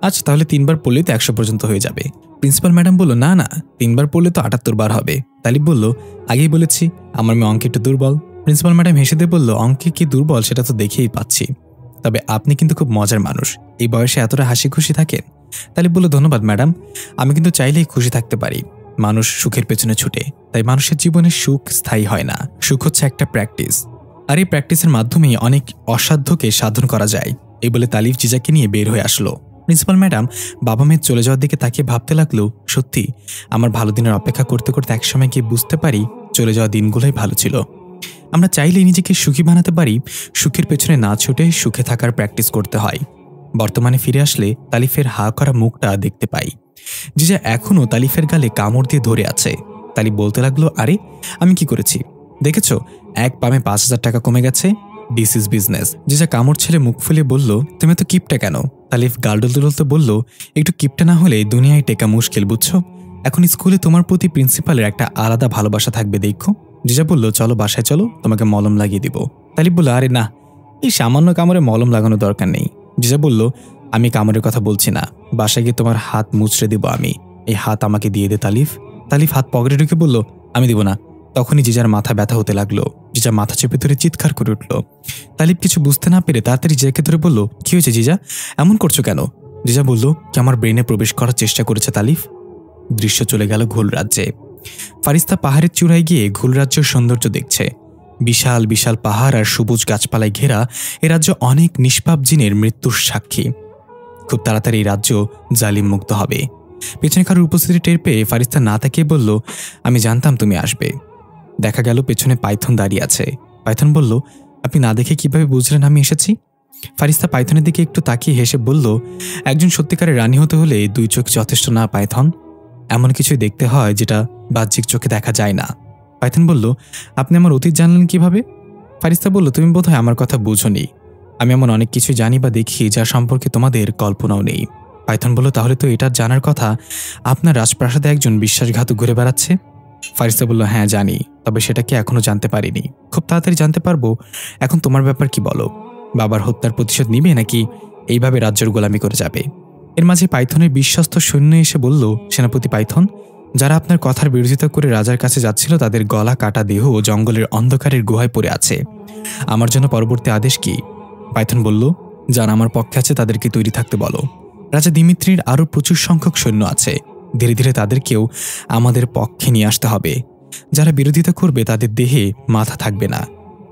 Speaker 1: আচ্ছা তাহলে 3 বার পড়লেই তো 100 পর্যন্ত হয়ে যাবে। প্রিন্সিপাল ম্যাডাম বলল, না না, 3 বার পড়লে তো 78 বার হবে। তালিব বলল, আগেই বলেছি আমার মেয়ে অঙ্কে একটু দুর্বল। প্রিন্সিপাল ম্যাডাম হেসে দিয়ে বলল, অঙ্কে কি দুর্বল সেটা তো দেখেই পাচ্ছি, তবে আপনি কিন্তু খুব মজার মানুষ, এই বয়সে এতটা হাসি খুশি থাকেন। তালিব বলল, ধন্যবাদ ম্যাডাম, আমি কিন্তু চাইলেই খুশি থাকতে পারি। মানুষ সুখের পেছনে ছুটে, তাই মানুষের জীবনে সুখ স্থায়ী হয় না, সুখ হচ্ছে একটা প্র্যাকটিস, আর এই প্র্যাকটিসের মাধ্যমেই অনেক অসাধ্যকে সাধন করা যায়। এই বলে তালিফ জিজাকে নিয়ে বের হয়ে আসলো। প্রিন্সিপাল ম্যাডাম বাবা মেয়ের চলে যাওয়ার দিকে তাকিয়ে ভাবতে লাগলো, সত্যি আমার ভালো দিনের অপেক্ষা করতে করতে একসময় গিয়ে বুঝতে পারি চলে যাওয়া দিনগুলোই ভালো ছিল। আমরা চাইলেই নিজেকে সুখী বানাতে পারি, সুখের পেছনে না ছুটে সুখে থাকার প্র্যাকটিস করতে হয়। বর্তমানে ফিরে আসলে তালিফের হা করা মুখটা দেখতে পাই। জিজা এখনও তালিফের গালে কামড় দিয়ে ধরে আছে। তালিফ বলতে লাগলো, আরে আমি কি করেছি দেখেছো, এক পামে 5,000 টাকা কমে গেছে, দিস ইজ বিজনেস। জিজা কামড় ছেলে মুখ ফুলে বলল, তুমি তো কিপটা কেন? তালিফ গাল ডলতে বলল, একটু কিপটা না হলে দুনিয়ায় টেকা মুশকিল, বুঝছো? এখন স্কুলে তোমার প্রতি প্রিন্সিপালের একটা আলাদা ভালোবাসা থাকবে, দেখো। জিজা বলল, চলো বাসায় চলো, তোমাকে মলম লাগিয়ে দিব। তালিফ বলল, আরে না, এই সামান্য কামড়ে মলম লাগানো দরকার নেই। জিজা বলল, আমি কামড়ের কথা বলছি না, বাসায় গিয়ে তোমার হাত মুচড়ে দিব আমি, এই হাত আমাকে দিয়ে দে তালিফ। তালিফ হাত পকেটে ঢুকে বলল, আমি দিব না। তখনই জিজার মাথা ব্যথা হতে লাগলো। জিজা মাথা চেপে ধরে চিৎকার করে উঠল। তালিব কিছু বুঝতে না পেরে তাড়াতাড়ি জিজাকে ধরে বলল, কি হয়েছে জিজা, এমন করছো কেন? জিজা বলল, কি আমার ব্রেনে প্রবেশ করার চেষ্টা করেছে তালিফ। দৃশ্য চলে গেল ঘোল রাজ্যে। ফারিস্তা পাহাড়ের চূড়ায় গিয়ে ঘোল রাজ্যের সৌন্দর্য দেখছে। বিশাল বিশাল পাহাড় আর সবুজ গাছপালায় ঘেরা এ রাজ্য অনেক নিষ্পাপ জিনের মৃত্যুর সাক্ষী। খুব তাড়াতাড়ি এই রাজ্য জালিম মুক্ত হবে। পেছনে কারোর উপস্থিতি টের পেয়ে ফারিস্তা না তাকিয়ে বলল, আমি জানতাম তুমি আসবে। দেখা গেল পেছনে পাইথন দাঁড়িয়ে আছে। পাইথন বলল, আপনি না দেখে কিভাবে বুঝলেন আমি এসেছি? ফারিস্তা পাইথনের দিকে একটু তাকিয়ে হেসে বলল, একজন সত্যিকারের রানী হতে হলে 2 চোখ যথেষ্ট না পাইথন। এমন কিছুই দেখতে হয় যেটা বাহ্যিক চোখে দেখা যায় না। পাইথন বলল, আপনি আমার অতীত জানলেন কিভাবে? ফারিস্তা বলল, তুমি বোধহয় আমার কথা বুঝোনি। আমি এমন অনেক কিছু জানি বা দেখি যা সম্পর্কে তোমাদের কল্পনাও নেই। পাইথন বলল, তাহলে তো এটা জানার কথা আপনার রাজপ্রাসাদে একজন বিশ্বাসঘাতক ঘুরে বেড়াচ্ছে। ফারিস্তা বলল, হ্যাঁ জানি, তবে সেটাকে এখনো জানতে পারিনি। খুব তাড়াতাড়ি জানতে পারবো। এখন তোমার ব্যাপার কি বলো? বাবার হত্যার প্রতিশোধ নিবে নাকি এইভাবে রাজ্যের গোলামি করে যাবে? এর মাঝে পাইথনের বিশ্বস্ত সৈন্য এসে বলল, সেনাপতি পাইথন, যারা আপনার কথার বিরোধিতা করে রাজার কাছে যাচ্ছিল তাদের গলা কাটা দেহ জঙ্গলের অন্ধকারের গুহায় পড়ে আছে। আমার জন্য পরবর্তী আদেশ কি? পাইথন বলল, যারা আমার পক্ষে আছে তাদেরকে তৈরি থাকতে বলো। রাজা দিমিত্রির আরও প্রচুর সংখ্যক সৈন্য আছে। ধীরে ধীরে তাদেরকেও আমাদের পক্ষে নিয়ে আসতে হবে। যারা বিরোধিতা করবে তাদের দেহে মাথা থাকবে না।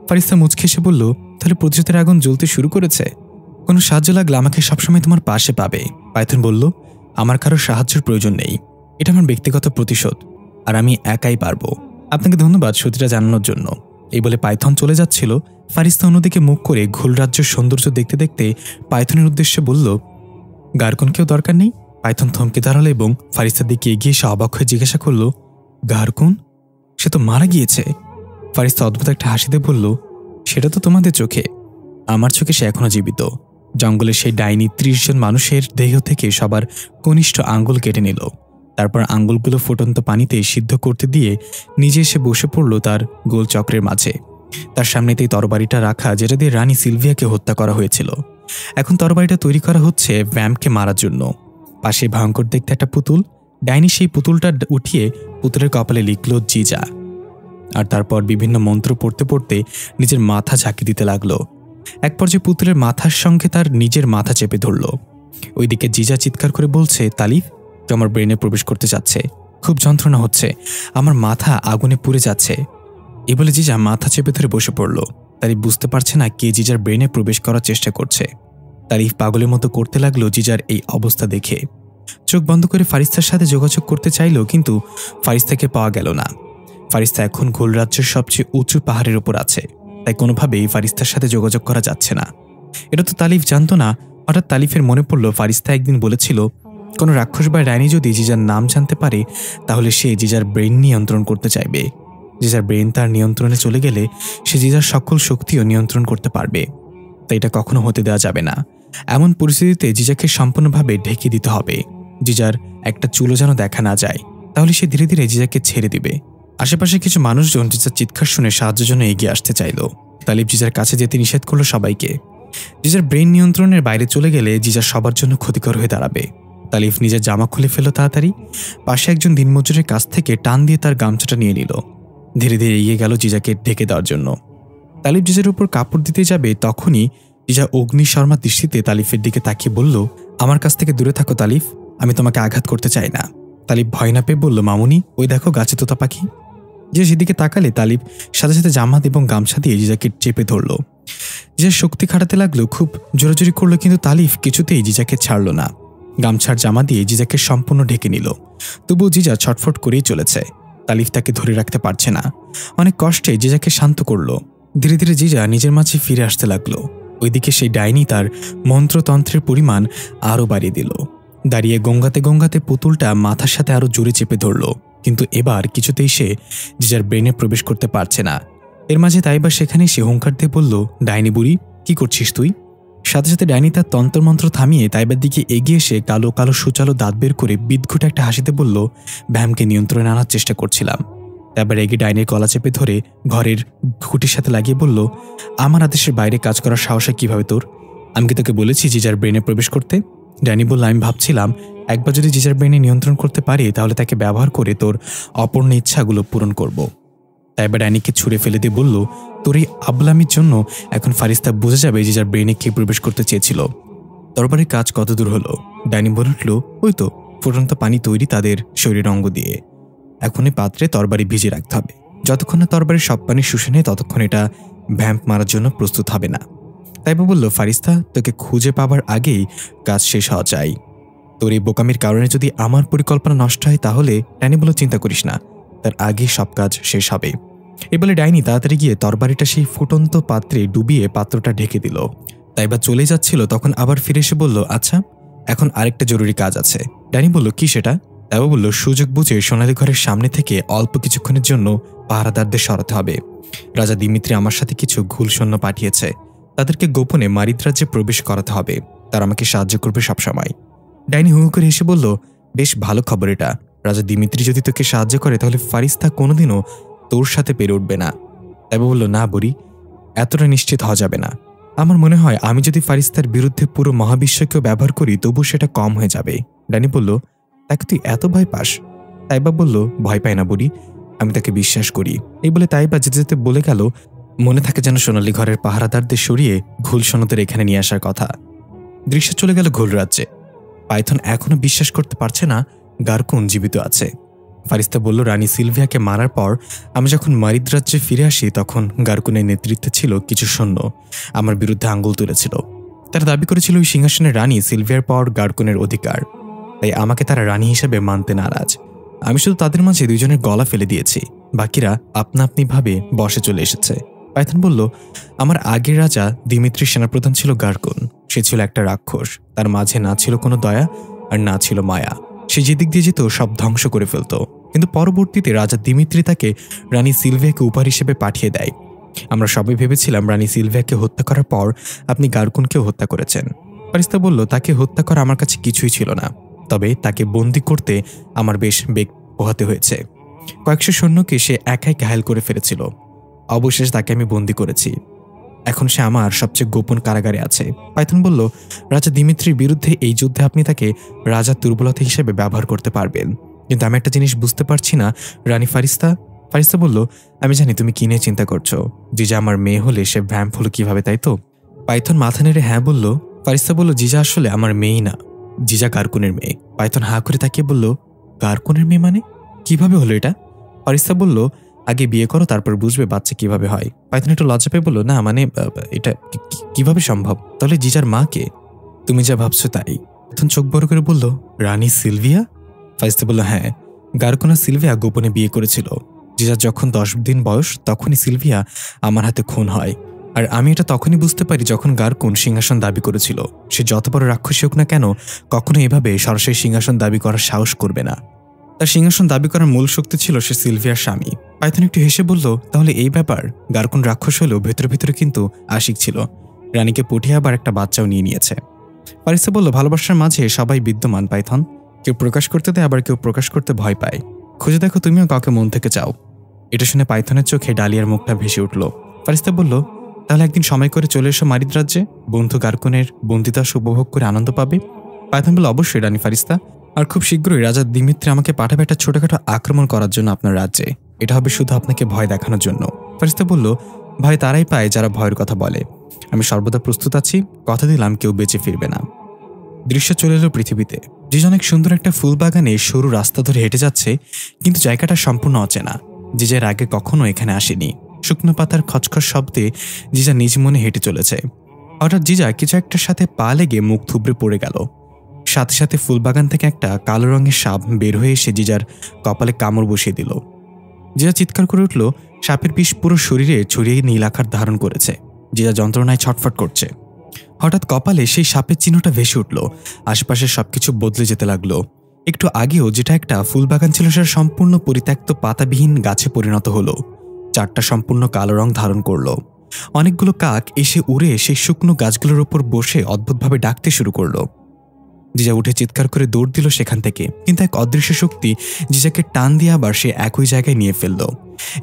Speaker 1: ফারিস্তা মুচকে এসে বলল, তাহলে প্রতিশোধের আগুন জ্বলতে শুরু করেছে? কোনো সাহায্য লাগলে আমাকে সবসময় তোমার পাশে পাবে। পাইথন বলল, আমার কারো সাহায্যের প্রয়োজন নেই। এটা আমার ব্যক্তিগত প্রতিশোধ, আর আমি একাই পারবো। আপনাকে ধন্যবাদ সত্যিটা জানানোর জন্য। এই বলে পাইথন চলে যাচ্ছিল। ফারিস্তা অন্যদিকে মুখ করে ঘোলরাজ্যের সৌন্দর্য দেখতে দেখতে পাইথনের উদ্দেশ্যে বলল, গারকুনকেও দরকার নেই? পাইথন থমকে দাঁড়ালো এবং ফারিস্তার দিকে এগিয়ে এসে অবাক হয়ে জিজ্ঞাসা করল, গারকুন? সে তো মারা গিয়েছে। ফারিস্তা অদ্ভুত একটা হাসিতে বলল, সেটা তো তোমাদের চোখে, আমার চোখে সে এখনো জীবিত। জঙ্গলের সেই ডাইনি 30 জন মানুষের দেহ থেকে সবার কনিষ্ঠ আঙ্গুল কেটে নিল। তারপর আঙ্গুলগুলো ফুটন্ত পানিতে সিদ্ধ করতে দিয়ে নিজে এসে বসে পড়ল তার গোল চক্রের মাঝে। তার সামনেতেই তরবারিটা রাখা যেটা দিয়ে রানী সিলভিয়াকে হত্যা করা হয়েছিল। এখন তরবারিটা তৈরি করা হচ্ছে ভ্যাম্পকে মারার জন্য। পাশে ভয়ঙ্কর দেখতে একটা পুতুল। ডাইনি সেই পুতুলটা উঠিয়ে পুতুলের কপালে লিখল জিজা, আর তারপর বিভিন্ন মন্ত্র পড়তে পড়তে নিজের মাথা ঝাঁকি দিতে লাগলো। এক পর্যায়ে পুতুলের মাথার সঙ্গে তার নিজের মাথা চেপে ধরল। ওইদিকে জিজা চিৎকার করে বলছে, তালিফ, তো আমার ব্রেনে প্রবেশ করতে যাচ্ছে, খুব যন্ত্রণা হচ্ছে, আমার মাথা আগুনে পুড়ে যাচ্ছে। এই বলে জিজা মাথা চেপে ধরে বসে পড়ল। তালিফ বুঝতে পারছে না কে জিজার ব্রেনে প্রবেশ করার চেষ্টা করছে। তালিফ পাগলের মতো করতে লাগলো জিজার এই অবস্থা দেখে। চোখ বন্ধ করে ফারিস্তার সাথে যোগাযোগ করতে চাইল, কিন্তু ফারিস্তাকে পাওয়া গেল না। ফারিস্তা এখন ঘোলরাজ্যের সবচেয়ে উঁচু পাহাড়ের উপর আছে, তাই কোনোভাবেই ফারিস্তার সাথে যোগাযোগ করা যাচ্ছে না। এটা তো তালিফ জানতো না। হঠাৎ তালিফের মনে পড়ল ফারিস্তা একদিন বলেছিল, কোনো রাক্ষস বা রানী যদি জিজার নাম জানতে পারে তাহলে সে জিজার ব্রেন নিয়ন্ত্রণ করতে চাইবে। জিজার ব্রেন তার নিয়ন্ত্রণে চলে গেলে সে জিজার সকল শক্তিও নিয়ন্ত্রণ করতে পারবে। তাই এটা কখনো হতে দেওয়া যাবে না। এমন পরিস্থিতিতে জিজাকে সম্পূর্ণভাবে ঢেকে দিতে হবে। জিজার একটা চুলও যেন দেখা না যায়, তাহলে সে ধীরে ধীরে জিজাকে ছেড়ে দিবে। আশেপাশে কিছু মানুষজন জিজার চিৎকার শুনে সাহায্যের জন্য এগিয়ে আসতে চাইল। তালিব জিজার কাছে যেতে নিষেধ করলো সবাইকে। জিজার ব্রেন নিয়ন্ত্রণের বাইরে চলে গেলে জিজার সবার জন্য ক্ষতিকর হয়ে দাঁড়াবে। তালিফ নিজের জামা খুলে ফেলল তাড়াতাড়ি। পাশে একজন দিনমজুরের কাছ থেকে টান দিয়ে তার গামছাটা নিয়ে নিল। ধীরে ধীরে এগিয়ে গেল জিজাকে ঢেকে দেওয়ার জন্য। তালিফ জিজার উপর কাপড় দিতে যাবে, তখনই জিজা অগ্নিশর্মা দৃষ্টিতে তালিফের দিকে তাকিয়ে বলল, আমার কাছ থেকে দূরে থাকো তালিফ, আমি তোমাকে আঘাত করতে চাই না। তালিফ ভয় না পেয়ে বলল, মামুনি, ওই দেখো গাছে তোতা পাখি। জিজা সেদিকে তাকালে তালিফ সাথে সাথে জামাত এবং গামছা দিয়ে জিজাকে চেপে ধরল। জিজার শক্তি খাটাতে লাগলো, খুব জোরাজোরি করলো, কিন্তু তালিফ কিছুতেই জিজাকে ছাড়ল না। গামছার জামা দিয়ে জিজাকে সম্পূর্ণ ঢেকে নিল। তবুও জিজা ছটফট করেই চলেছে। তালিফ তাকে ধরে রাখতে পারছে না। অনেক কষ্টে জিজাকে শান্ত করল। ধীরে ধীরে জিজা নিজের মাঝে ফিরে আসতে লাগলো। ওইদিকে সেই ডাইনি তার মন্ত্রতন্ত্রের পরিমাণ আরও বাড়িয়ে দিল। দাঁড়িয়ে গঙ্গাতে গঙ্গাতে পুতুলটা মাথার সাথে আরও জোরে চেপে ধরল, কিন্তু এবার কিছুতেই সে জিজার ব্রেনে প্রবেশ করতে পারছে না। এর মাঝে তাইবা সেখানে সে হুঙ্কার দিয়ে বলল, ডাইনি বুড়ি, কি করছিস তুই? সাথে সাথে ডাইনি তার তন্ত্রমন্ত্র থামিয়ে তাইবার দিকে এগিয়ে এসে কালো কালো সুচালো দাঁত বের করে বিদঘুটে একটা হাসিতে বলল, ভ্যামকে নিয়ন্ত্রণে আনার চেষ্টা করছিলাম। তারপর রেগে ডাইনির গলা চেপে ধরে ঘরের খুঁটির সাথে লাগিয়ে বলল, আমার আদেশের বাইরে কাজ করার সাহস কিভাবে তোর? আমি কি তোকে বলেছি জিজার ব্রেনে প্রবেশ করতে? ডাইনি বলল, আমি ভাবছিলাম একবার যদি জিজার ব্রেনে নিয়ন্ত্রণ করতে পারি তাহলে তাকে ব্যবহার করে তোর অপূর্ণ ইচ্ছাগুলো পূরণ করব। তাইবার ডাইনিকে ছুঁড়ে ফেলে দিয়ে বলল, তোর এই আবলামির জন্য এখন ফারিস্তা বুঝে যাবে জিজার ব্রেনে কে প্রবেশ করতে চেয়েছিল। তরবারির কাজ কত দূর হলো? ডাইনি বলে উঠল, ওই তো ফুটন্ত পানি তৈরি তাদের শরীরের অঙ্গ দিয়ে। এখন এই পাত্রে তরবারি ভিজিয়ে রাখতে হবে। যতক্ষণ না তরবারির সব পানি শুষে নেয় ততক্ষণ এটা ভ্যাম্প মারার জন্য প্রস্তুত হবে না। তাইবা বলল, ফারিস্তা, তোকে খুঁজে পাবার আগেই কাজ শেষ হওয়া চাই। তোর এই বোকামির কারণে যদি আমার পরিকল্পনা নষ্ট হয় তাহলে ডাইনি বলল, চিন্তা করিস না, তার আগে সব কাজ শেষ হবে। এ বলে ডাইনি তাড়াতাড়ি গিয়ে তরবারিটা সেই ফুটন্ত পাত্রে ডুবিয়ে পাত্রটা ঢেকে দিল। তাইবা চলে যাচ্ছিল, তখন আবার ফিরে এসে বলল, আচ্ছা এখন আরেকটা জরুরি কাজ আছে। ডাইনি বলল, কি সেটা? তাইবা বলল, সুযোগ বুঝে সোনালী ঘরের সামনে থেকে অল্প কিছুক্ষণের জন্য পাহারাদারদের সরাতে হবে। রাজা দিমিত্রি আমার সাথে কিছু ঘুল সৈন্য পাঠিয়েছে, তাদেরকে গোপনে মারিদ রাজ্যে প্রবেশ করাতে হবে, তারা আমাকে সাহায্য করবে সবসময়। ডাইনি হু করে হেসে বলল, বেশ ভালো খবর এটা। রাজা দিমিত্রি যদি তোকে সাহায্য করে তাহলে ফারিস্তা কোনোদিনও তোর সাথে পেরে উঠবে না। তাইবা বলল, না বুড়ি, এতটা নিশ্চিত হওয়া যাবে না। আমার মনে হয় আমি যদি ফারিস্তার বিরুদ্ধে পুরো মহাবিশ্বকেও ব্যবহার করি তবু সেটা কম হয়ে যাবে। ডাইনি বলল, তাকে তুই এত ভয় পাস? তাইবা বলল, ভয় পায় না বুড়ি, আমি তাকে বিশ্বাস করি। এই বলে তাইবা যেতে যেতে বলে গেল, মনে থাকে যেন সোনালী ঘরের পাহারাদারদের সরিয়ে ঘুল সৈন্যদের এখানে নিয়ে আসার কথা। দৃশ্য চলে গেল ঘুল রাজ্যে। পাইথন এখনো বিশ্বাস করতে পারছে না গারকুন জীবিত আছে। ফারিস্তা বলল, রানী সিলভিয়াকে মারার পর আমি যখন মারিদ রাজ্যে ফিরে আসি তখন গারকুনের নেতৃত্বে ছিল কিছু সৈন্য আমার বিরুদ্ধে আঙ্গুল তুলেছিল। তারা দাবি করেছিল ওই সিংহাসনের রানী সিলভিয়ার পর গারকুনের অধিকার, তাই আমাকে তারা রানী হিসেবে মানতে নারাজ। আমি শুধু তাদের মাঝে দুইজনের গলা ফেলে দিয়েছি, বাকিরা আপনা আপনিভাবে বসে চলে এসেছে। পাইথন বলল, আমার আগের রাজা দিমিত্রির সেনাপ্রধান ছিল গারকুন। সে ছিল একটা রাক্ষস, তার মাঝে না ছিল কোনো দয়া আর না ছিল মায়া। সে যেদিক দিয়ে যেত সব ধ্বংস করে ফেলত। কিন্তু পরবর্তীতে রাজা দিমিত্রি তাকে রানী সিলভিয়াকে উপহার হিসেবে পাঠিয়ে দেয়। আমরা সবাই ভেবেছিলাম রানী সিলভিয়াকে হত্যা করার পর আপনি গারকুনকেও হত্যা করেছেন। ফারিস্তা বলল, তাকে হত্যা করা আমার কাছে কিছুই ছিল না, তবে তাকে বন্দী করতে আমার বেশ বেগ পোহাতে হয়েছে। কয়েকশো সৈন্যকে সে একাই ঘায়েল করে ফেলেছিল। অবশেষে তাকে আমি বন্দী করেছি। এখন সে আমার সবচেয়ে গোপন কারাগারে আছে। পাইথন বলল, রাজা দিমিত্রির বিরুদ্ধে এই যুদ্ধে আপনি তাকে রাজার দুর্বলতা হিসেবে ব্যবহার করতে পারবেন, কিন্তু আমি একটা জিনিস বুঝতে পারছি না রানী ফারিস্তা। ফারিস্তা বলল, আমি জানি তুমি কি নিয়ে চিন্তা করছো। জিজা আমার মেয়ে হলে সে ভ্যাম্প হলো কিভাবে, তাই তো? পাইথন মাথা নেড়ে হ্যাঁ বলল। ফারিস্তা বলল, জিজা আসলে আমার মেয়েই না, জিজা গারকুনের মেয়ে। পাইথন হাঁ করে তাকিয়ে বলল, গারকুনের মেয়ে মানে? কিভাবে হলো এটা? ফারিস্তা বলল, আগে বিয়ে করো, তারপর বুঝবে বাচ্চা কিভাবে হয়। পাইথন একটু লজ্জা পেয়ে বলল, না মানে এটা কিভাবে সম্ভব? তাহলে জিজার মা কে? তুমি যা ভাবছো তাই। পাইথন চোখ বড় করে বলল, রানী সিলভিয়া? ফারিস্তা বলল, হ্যাঁ, গারকুন আর সিলভিয়া গোপনে বিয়ে করেছিল। জিজার যখন 10 দিন বয়স তখনই সিলভিয়া আমার হাতে খুন হয়। আর আমি এটা তখনই বুঝতে পারি যখন গারকুন সিংহাসন দাবি করেছিল। সে যত বড় রাক্ষসী হোক না কেন, কখনো এভাবে সরাসরি সিংহাসন দাবি করার সাহস করবে না। তার সিংহাসন দাবি করার মূল শক্তি ছিল সে সিলভিয়ার স্বামী। পাইথন একটু হেসে বলল, তাহলে এই ব্যাপার। গারকুন রাক্ষস হলেও ভেতরে ভেতরে কিন্তু আশিক ছিল। রানীকে পটিয়ে আবার একটা বাচ্চাও নিয়ে নিয়েছে। ফারিস্তা বলল, ভালোবাসার মাঝে সবাই বিদ্যমান পাইথন, কেউ প্রকাশ করতে দেয়, আবার কেউ প্রকাশ করতে ভয় পায়। খুঁজে দেখো তুমিও কাউকে মন থেকে চাও। এটা শুনে পাইথনের চোখে ডালিয়ার মুখটা ভেসে উঠল। ফারিস্তা বলল, তাহলে একদিন সময় করে চলে এসো মারিদ রাজ্যে, বন্ধু গারকুনের বন্দিতাস উপভোগ করে আনন্দ পাবে। পাইথন বলল, অবশ্যই রানী ফারিস্তা, আর খুব শীঘ্রই রাজা দিমিত্রি আমাকে পাঠাবে একটা ছোটখাটো আক্রমণ করার জন্য আপনার রাজ্যে। এটা হবে শুধু আপনাকে ভয় দেখানোর জন্য। ফারিস্তা বলল, ভয় তারাই পায় যারা ভয়ের কথা বলে। আমি সর্বদা প্রস্তুত আছি, কথা দিলাম কেউ বেঁচে ফিরবে না। দৃশ্য চলে এলো পৃথিবীতে। জিজা অনেক সুন্দর একটা ফুল বাগানে সরু রাস্তা ধরে হেঁটে যাচ্ছে, কিন্তু জায়গাটা সম্পূর্ণ অচেনা। জিজার আগে কখনো এখানে আসেনি। শুকনো পাতার খচখচ শব্দে জিজা নিজ মনে হেঁটে চলেছে। হঠাৎ জিজা কিছু একটার সাথে পা লেগে মুখ থুবড়ে পড়ে গেল। সাথে সাথে ফুলবাগান থেকে একটা কালো রঙের সাপ বের হয়ে এসে জিজার কপালে কামড় বসিয়ে দিল। জিজা চিৎকার করে উঠল। সাপের বিষ পুরো শরীরে ছড়িয়ে নীল আকার ধারণ করেছে। জিজা যন্ত্রণায় ছটফট করছে। হঠাৎ কপালে সেই সাপের চিহ্নটা ভেসে উঠল। আশেপাশের সবকিছু বদলে যেতে লাগলো। একটু আগেও যেটা একটা ফুলবাগান ছিল সেটা সম্পূর্ণ পরিত্যক্ত পাতাবিহীন গাছে পরিণত হলো। চারটা সম্পূর্ণ কালো রং ধারণ করলো। অনেকগুলো কাক এসে উড়ে সেই শুকনো গাছগুলোর ওপর বসে অদ্ভুতভাবে ডাকতে শুরু করলো। জিজা উঠে চিৎকার করে দৌড় দিল সেখান থেকে, কিন্তু এক অদৃশ্য শক্তি জিজাকে টান দিয়ে আবার সে একই জায়গায় নিয়ে ফেলল।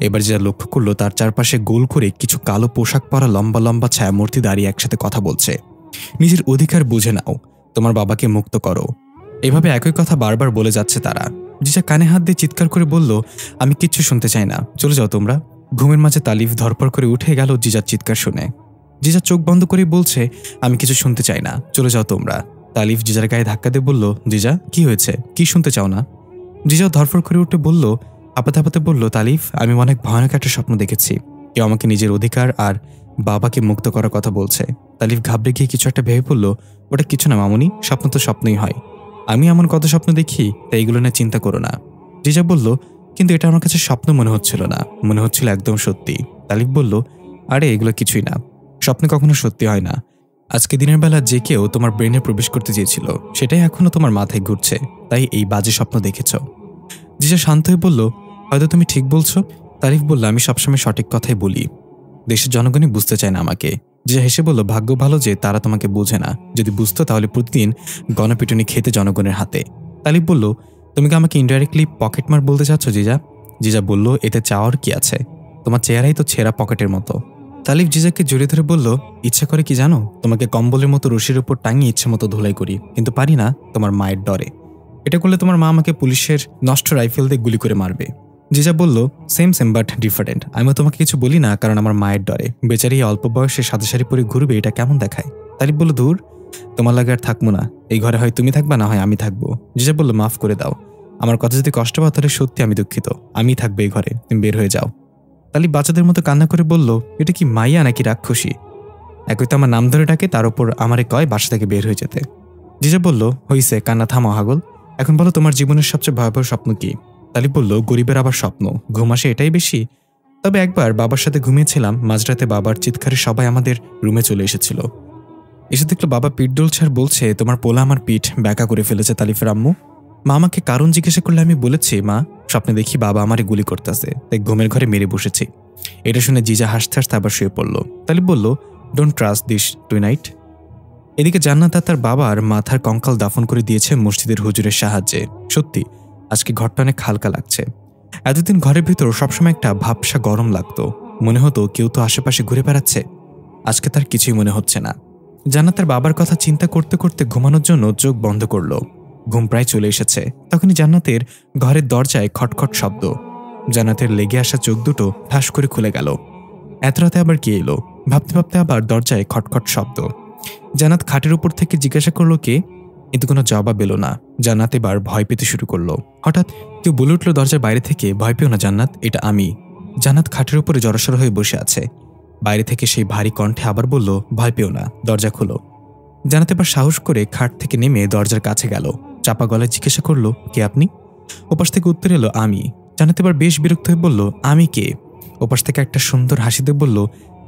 Speaker 1: এবার জিজা লক্ষ্য করলো তার চারপাশে গোল করে কিছু কালো পোশাক পরা লম্বা লম্বা ছায়ামূর্তি দাঁড়িয়ে একসাথে কথা বলছে। নিজের অধিকার বুঝে নাও, তোমার বাবাকে মুক্ত করো, এভাবে একই কথা বারবার বলে যাচ্ছে তারা। জিজা কানে হাত দিয়ে চিৎকার করে বলল, আমি কিচ্ছু শুনতে চাই না, চলে যাও তোমরা। ঘুমের মাঝে তালিফ ধরপড় করে উঠে গেল জিজার চিৎকার শুনে। জিজা চোখ বন্ধ করে বলছে, আমি কিছু শুনতে চাই না, চলে যাও তোমরা। তালিফ জিজার গায়ে ধাক্কা দিয়ে বলল, জিজা কি হয়েছে, কি শুনতে চাও না? জিজাও ধরফর করে উঠে বলল, হাঁপাতে হাঁপাতে বলল, তালিফ আমি অনেক ভয়ানক একটা স্বপ্ন দেখেছি। কেউ আমাকে নিজের অধিকার আর বাবাকে মুক্ত করার কথা বলছে। তালিফ ঘাবড়ে গিয়ে কিছু একটা ভেবে বলল, ওটা কিছু না মামুনি, স্বপ্ন তো স্বপ্নই হয়। আমি এমন কত স্বপ্ন দেখি, তাই এগুলো নিয়ে চিন্তা করো না। জিজা বলল, কিন্তু এটা আমার কাছে স্বপ্ন মনে হচ্ছিল না, মনে হচ্ছিল একদম সত্যি। তালিফ বলল, আরে এগুলো কিছুই না, স্বপ্নে কখনো সত্যি হয় না। আজকে দিনের বেলা যে কেউ তোমার ব্রেনে প্রবেশ করতে চেয়েছিল সেটাই এখনো তোমার মাথায় ঘুরছে, তাই এই বাজে স্বপ্ন দেখেছ। জিজা শান্ত হয়ে বলল, হয়তো তুমি ঠিক বলছো। তারিফ বলল, আমি সবসময় সঠিক কথাই বলি, দেশের জনগণই বুঝতে চায় না আমাকে। জিজা হেসে বলল, ভাগ্য ভালো যে তারা তোমাকে বোঝে না, যদি বুঝতো তাহলে প্রতিদিন গণপিটুনি খেতে জনগণের হাতে। তালিফ বলল, তুমি কি আমাকে ইনডাইরেক্টলি পকেটমার বলতে চাচ্ছ জিজা? জিজা বলল, এতে চাওয়ার কি আছে, তোমার চেহারাই তো ছেঁড়া পকেটের মতো। তালিফ জিজাকে জড়িয়ে ধরে বলল, ইচ্ছা করে কি জানো, তোমাকে কম্বলের মতো রশির উপর টাঙিয়ে ইচ্ছে মতো ধুলাই করি, কিন্তু পারি না তোমার মায়ের ডরে। এটা করলে তোমার মা আমাকে পুলিশের নষ্ট রাইফেল দিয়ে গুলি করে মারবে। জিজা বলল, সেম বাট ডিফারেন্ট। আমিও তোমাকে কিছু বলি না কারণ আমার মায়ের ডরে, বেচারি অল্প বয়সে সাদা শাড়ি পরে ঘুরবে, এটা কেমন দেখায়। তালিফ বলল, দূর, তোমার লাগে আর থাকবো না, এই ঘরে হয় তুমি থাকবা, না হয় আমি থাকবো। জিজা বলল, মাফ করে দাও, আমার কথা যদি কষ্ট পাও তাহলে সত্যি আমি দুঃখিত, আমি থাকবো এই ঘরে, তুমি বের হয়ে যাও। তালিফ বাচ্চাদের মতো কান্না করে বলল, এটা কি মাইয়া নাকি রাক্ষসী? একই তো আমার নাম ধরে ডাকে, তার উপর আমারে কয় বাসা থেকে বের হয়ে যেতে। জিজা বলল, হইছে, কান্না থামাও হাগল, এখন বলো তোমার জীবনের সবচেয়ে ভয়াবহ স্বপ্ন কি? তালিফ বলল, গরিবের আবার স্বপ্ন, ঘুম আসে এটাই বেশি। তবে একবার বাবার সাথে ঘুমিয়েছিলাম, মাঝরাতে বাবার চিৎকারে সবাই আমাদের রুমে চলে এসেছিল। এসে দেখলো বাবা পিঠ ডলছে আর বলছে, তোমার পোলা আমার পিঠ ব্যাকা করে ফেলেছে তালিফের আম্মু। মা আমাকে কারণ জিজ্ঞাসা করলে আমি বলেছি, মা স্বপ্নে দেখি বাবা আমারে গুলি করতেছে, তাই ঘুমের ঘরে মেরে বসেছি। এটা শুনে জিজা হাসতে হাসতে আবার শুয়ে পড়লো। তালিফ বলল, ডোন্ট ট্রাস্ট দিস টুনাইট। এদিকে জান্নাত তার বাবার মাথার কঙ্কাল দাফন করে দিয়েছে মসজিদের হুজুরের সাহায্যে। সত্যি আজকে ঘরটা অনেক হালকা লাগছে। এতদিন ঘরের ভিতর সবসময় একটা ভাবসা গরম লাগতো, মনে হতো কেউ তো আশেপাশে ঘুরে বেড়াচ্ছে। আজকে তার কিছুই মনে হচ্ছে না। জান্নাতের বাবার কথা চিন্তা করতে করতে ঘুমানোর জন্য চোখ বন্ধ করলো। ঘুম প্রায় চলে এসেছে, তখনই জান্নাতের ঘরের দরজায় খটখট শব্দ। জান্নাতের লেগে আসা চোখ দুটো ঠাস করে খুলে গেল। এত রাতে আবার কে এলো ভাবতে ভাবতে আবার দরজায় খটখট শব্দ। জান্নাত খাটের উপর থেকে জিজ্ঞাসা করলো কে, কিন্তু কোনো জবাব এলো না। জান্নাত এবার ভয় পেতে শুরু করলো। হঠাৎ কেউ বলে উঠল দরজার বাইরে থেকে, ভয় পেও না জান্নাত, এটা আমি। জান্নাত খাটের উপরে জড়সড় হয়ে বসে আছে। বাইরে থেকে সেই ভারী কণ্ঠে আবার বলল, ভয় পেও না, দরজা খোলো। জান্নাত এবার সাহস করে খাট থেকে নেমে দরজার কাছে গেল। চাপা গলায় জিজ্ঞাসা করলো, কে আপনি? ওপাশ থেকে উত্তর এলো, আমি। জান্নাত এবার বেশ বিরক্ত হয়ে বলল, আমি কে? ওপাশ থেকে একটা সুন্দর হাসি দিয়ে বলল,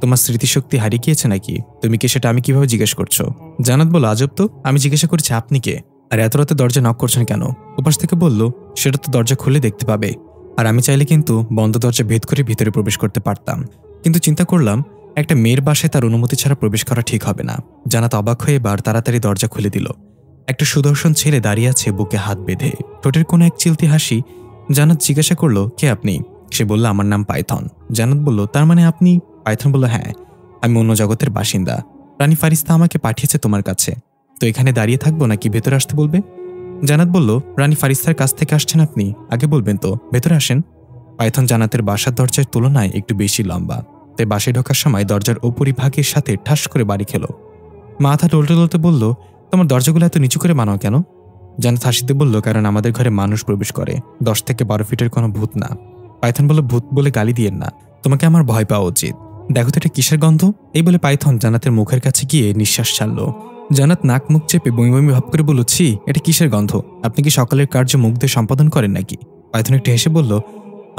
Speaker 1: তোমার স্মৃতিশক্তি হারিয়ে গিয়েছে নাকি? তুমি কে সেটা আমি কিভাবে জিজ্ঞেস করছো? জান্নাত বলল, আজব তো, আমি জিজ্ঞাসা করছি আপনি কে, আর এত রাতে দরজা নক করছেন কেন? ওপাশ থেকে বলল, সেটা তো দরজা খুলে দেখতে পাবে, আর আমি চাইলে কিন্তু বন্ধ দরজা ভেদ করে ভিতরে প্রবেশ করতে পারতাম, কিন্তু চিন্তা করলাম একটা মেয়ের বাসায় তার অনুমতি ছাড়া প্রবেশ করা ঠিক হবে না। জান্নাত অবাক হয়ে এবার তাড়াতাড়ি দরজা খুলে দিল। একটা সুদর্শন ছেলে দাঁড়িয়ে আছে বুকে হাত বেঁধে, ঠোঁটের কোনো এক চিলতি হাসি। জান্নাত জিজ্ঞাসা করলো, কে আপনি? সে বলল, আমার নাম পাইথন। জান্নাত বলল, তার মানে আপনি? পাইথন বলল, হ্যাঁ, আমি অন্য জগতের বাসিন্দা। রানী ফারিস্তা আমাকে পাঠিয়েছে তোমার কাছে, তো এখানে দাঁড়িয়ে থাকবো নাকি ভেতরে আসতে বলবে? জান্নাত বলল, রানী ফারিস্তার কাছ থেকে আসছেন আপনি, আগে বলবেন তো, ভেতরে আসেন। পাইথন জান্নাতের বাসার দরজার তুলনায় একটু বেশি লম্বা, তাই বাসায় ঢোকার সময় দরজার উপরিভাগের সাথে ঠাস করে বাড়ি খেল। মাথা টলতে টলতে বলল, তোমার দরজাগুলো এত নিচু করে বানাও কেন? জান্নাত হাসিতে বলল, কারণ আমাদের ঘরে মানুষ প্রবেশ করে, 10 থেকে 12 ফিটের কোনো ভূত না। পাইথন বলল, ভূত বলে গালি দিয়েন না, তোমাকে আমার ভয় পাওয়া উচিত। দেখো তো এটা কিসের গন্ধ? এই বলে পাইথন জান্নাতের মুখের কাছে গিয়ে নিঃশ্বাস ছাড়ল। জান্নাত নাক মুখ চেপে বমি বমি ভাব করে বলল, ছি, এটা কিসের গন্ধ? আপনি কি সকালের কার্য মুখ দিয়ে সম্পাদন করেন নাকি? পাইথন একটু হেসে বলল,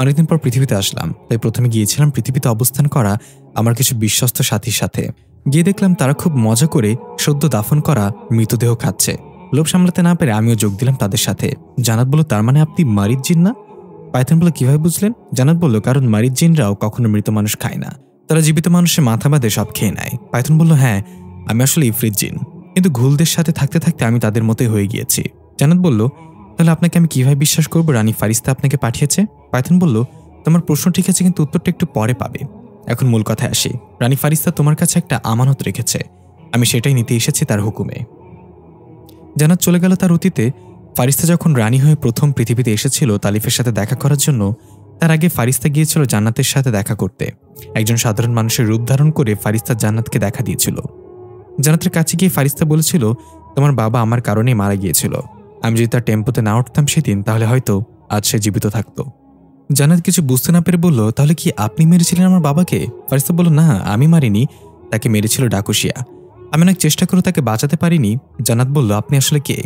Speaker 1: অনেকদিন পর পৃথিবীতে আসলাম, তাই প্রথমে গিয়েছিলাম পৃথিবীতে অবস্থান করা আমার কিছু বিশ্বস্ত সাথীর সাথে। গিয়ে দেখলাম তারা খুব মজা করে সদ্য দাফন করা মৃতদেহ খাচ্ছে। লোভ সামলাতে না পেরে আমিও যোগ দিলাম তাদের সাথে। জান্নাত বলল, তার মানে আপনি মারিদ জিন না? পাইথন বলল, কিভাবে বুঝলেন? জান্নাত বলল, কারণ মারিদ জিনরাও কখনো মৃত মানুষ খায় না, তারা জীবিত মানুষের মাথা বাঁধে সব খেয়ে নেয়। পাইথন বলল, হ্যাঁ, আমি আসলে ইফরিত জিন, কিন্তু ঘুলদের সাথে থাকতে থাকতে আমি তাদের মতোই হয়ে গিয়েছি। জান্নাত বলল, তাহলে আপনাকে আমি কিভাবে বিশ্বাস করবো রানী ফারিস্তা আপনাকে পাঠিয়েছে? পাইথন বলল, তোমার প্রশ্ন ঠিক আছে, কিন্তু উত্তরটা একটু পরে পাবে। এখন মূল কথায় আসি। রানী ফারিস্তা তোমার কাছে একটা আমানত রেখেছে, আমি সেটাই নিতে এসেছি তার হুকুমে। জান্নাত চলে গেল তার অতীতে। ফারিস্তা যখন রানী হয়ে প্রথম পৃথিবীতে এসেছিল তালিফের সাথে দেখা করার জন্য, তার আগে ফারিস্তা গিয়েছিল জান্নাতের সাথে দেখা করতে। একজন সাধারণ মানুষের রূপ ধারণ করে ফারিস্তা জান্নাতকে দেখা দিয়েছিল। জান্নাতের কাছে গিয়ে ফারিস্তা বলেছিল, তোমার বাবা আমার কারণেই মারা গিয়েছিল, আমি যদি তার টেম্পোতে না উঠতাম সেদিন, তাহলে হয়তো আজ সে জীবিত থাকতো। জান্নাত কিছু বুঝতে না পেরে বলল, তাহলে কি আপনি মেরেছিলেন আমার বাবাকে? ফারিস্তা বলল, না, আমি মারিনি, তাকে মেরেছিল ডাকুশিয়া, আমি অনেক চেষ্টা করে তাকে বাঁচাতে পারিনি। জান্নাত বলল, আপনি আসলে কে?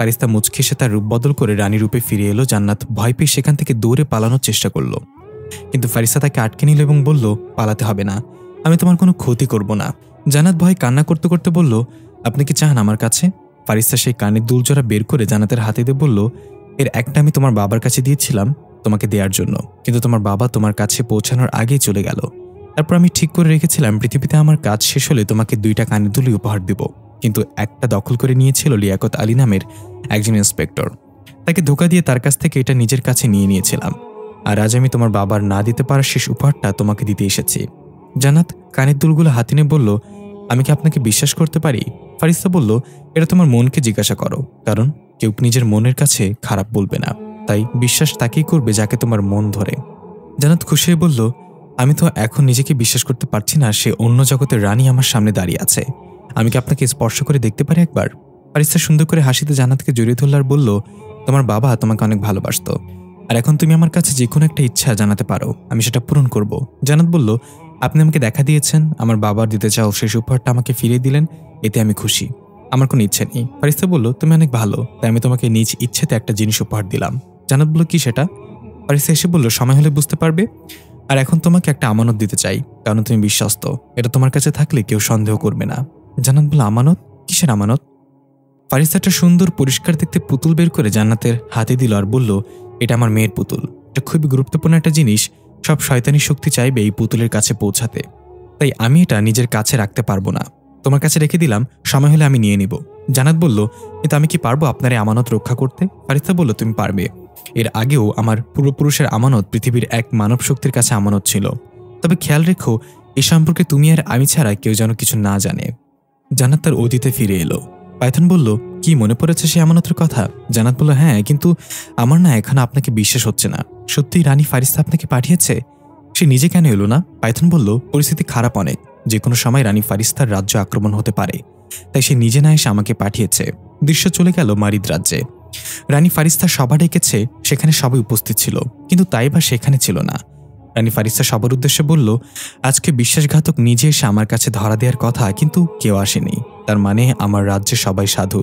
Speaker 1: ফারিস্তা মুচকি এসে তার রূপ বদল করে রানী রূপে ফিরে এলো। জান্নাত ভয় পেয়ে সেখান থেকে দৌড়ে পালানোর চেষ্টা করলো, কিন্তু ফারিস্তা তাকে আটকে নিল এবং বলল, পালাতে হবে না, আমি তোমার কোনো ক্ষতি করব না। জান্নাত ভয় কান্না করতে করতে বলল, আপনি কি চান আমার কাছে? ফারিস্তা সেই কানের দুলজোড়া বের করে জান্নাতের হাতে দিয়ে বলল, এর একটা আমি তোমার বাবার কাছে দিয়েছিলাম তোমাকে দেওয়ার জন্য, কিন্তু তোমার বাবা তোমার কাছে পৌঁছানোর আগেই চলে গেল। তারপর আমি ঠিক করে রেখেছিলাম পৃথিবীতে আমার কাজ শেষ হলে তোমাকে 2টা কানের দুলি উপহার দেব, কিন্তু একটা দখল করে নিয়েছিল লিয়াকত আলী নামের একজন ইন্সপেক্টর। তাকে ধোঁকা দিয়ে তার কাছ থেকে এটা নিজের কাছে নিয়ে নিয়েছিলাম, আর আজ আমি তোমার বাবার না দিতে পারার শেষ উপহারটা তোমাকে দিতে এসেছি। জান্নাত কানের দুলগুলো হাতে নিয়ে বলল, আমি কি আপনাকে বিশ্বাস করতে পারি? ফারিস্তা বলল, এটা তোমার মনকে জিজ্ঞাসা করো, কারণ কেউ নিজের মনের কাছে খারাপ বলবে না, তাই বিশ্বাস তাকেই করবে যাকে তোমার মন ধরে। জান্নাত খুশি হয়ে বলল, আমি তো এখন নিজেকে বিশ্বাস করতে পারছি না, সে অন্য জগতের রানী আমার সামনে দাঁড়িয়ে আছে। আমি কি আপনাকে স্পর্শ করে দেখতে পারি একবার? ফারিস্তা সুন্দর করে হাসিতে জান্নাতকে জড়িয়ে ধরল আর বলল, তোমার বাবা তোমাকে অনেক ভালোবাসত, আর এখন তুমি আমার কাছে যে কোনো একটা ইচ্ছা জানাতে পারো, আমি সেটা পূরণ করব। জান্নাত বলল, আপনি আমাকে দেখা দিয়েছেন, আমার বাবার দিতে চাও শেষ উপহারটা আমাকে ফিরিয়ে দিলেন, এতে আমি খুশি, আমার কোনো ইচ্ছে নেই। ফারিস্তা বলল, তুমি অনেক ভালো, তাই আমি তোমাকে নিজ ইচ্ছেতে একটা জিনিস উপহার দিলাম। জান্নাত বলল, কি সেটা? ফারিস্তা এসে বলল, সময় হলে বুঝতে পারবে। আর এখন তোমাকে একটা আমানত দিতে চাই, কারণ তুমি বিশ্বস্ত, এটা তোমার কাছে থাকলে কেউ সন্দেহ করবে না। জান্নাত বলল, আমানত? কিসের আমানত? ফারিস্তা একটা সুন্দর পরিষ্কার দেখতে পুতুল বের করে জান্নাতের হাতে দিল আর বলল, এটা আমার মেয়ের পুতুল, এটা খুবই গুরুত্বপূর্ণ একটা জিনিস, সব শয়তানি শক্তি চাইবে এই পুতুলের কাছে পৌঁছাতে, তাই আমি এটা নিজের কাছে রাখতে পারবো না, তোমার কাছে রেখে দিলাম, সময় হলে আমি নিয়ে নিব। জান্নাত বলল, কিন্তু আমি কি পারবো আপনার এই আমানত রক্ষা করতে? ফারিস্তা বলল, তুমি পারবে। এর আগেও আমার পূর্বপুরুষের আমানত পৃথিবীর এক মানব শক্তির কাছে আমানত ছিল, তবে খেয়াল রেখো এ সম্পর্কে তুমি আর আমি ছাড়া কেউ যেন কিছু না জানে। জান্নাত তার অতীতে ফিরে এলো। পাইথন বলল, কি মনে পড়েছে সে আমানতের কথা? জান্নাত বলল, হ্যাঁ, কিন্তু আমার না এখন আপনাকে বিশ্বাস হচ্ছে না, সত্যিই রানী ফারিস্তা আপনাকে পাঠিয়েছে? সে নিজে কেন এলো না? পাইথন বলল, পরিস্থিতি খারাপ অনেক, যে কোনো সময় রানী ফারিস্তার রাজ্য আক্রমণ হতে পারে, তাই সে নিজে না এসে আমাকে পাঠিয়েছে। দৃশ্য চলে গেল মারিদ রাজ্যে। রানী ফারিস্তা সভা ডেকেছে, সেখানে সবাই উপস্থিত ছিল, কিন্তু তাইবা সেখানে ছিল না। রানী ফারিস্তা সবার উদ্দেশ্যে বলল, আজকে বিশ্বাসঘাতক নিজে এসে আমার কাছে ধরা দেওয়ার কথা, কিন্তু কেউ আসেনি, তার মানে আমার রাজ্যে সবাই সাধু,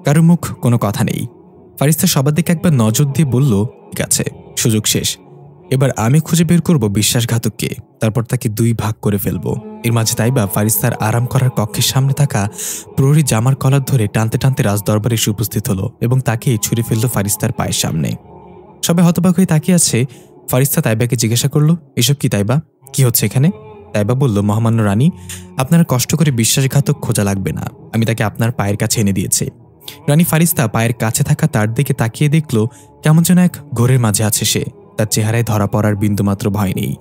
Speaker 1: কারো মুখ কোনো কথা নেই। ফারিস্তা সবার দিকে একবার নজর দিয়ে বলল, ঠিক আছে, সুযোগ শেষ, এবার আমি খুঁজে বের করব বিশ্বাসঘাতককে, তারপর তাকে 2 ভাগ করে ফেলবো। এর মাঝে তাইবা ফারিস্তার আরাম করার কক্ষের সামনে থাকা প্রহরী জামার কলার ধরে টানতে টানতে রাজদরবারে এসে উপস্থিত হলো এবং তাকে ছুঁড়ে ফেলল ফারিস্তার পায়ের সামনে। সবাই হতবাক হয়ে তাকিয়ে আছে। ফারিস্তা তাইবাকে জিজ্ঞাসা করলো, এসব কি তাইবা, কি হচ্ছে এখানে? তাইবা বলল, মহামান্য রানী, আপনার কষ্ট করে বিশ্বাসঘাতক খোঁজা লাগবে না, আমি তাকে আপনার পায়ের কাছে এনে দিয়েছি। রানী ফারিস্তা পায়ের কাছে থাকা তার দিকে তাকিয়ে দেখল কেমন যেন এক ঘোরের মাঝে আছে সে, তার চেহারায় ধরা পড়ার বিন্দুমাত্র ভয় নেই,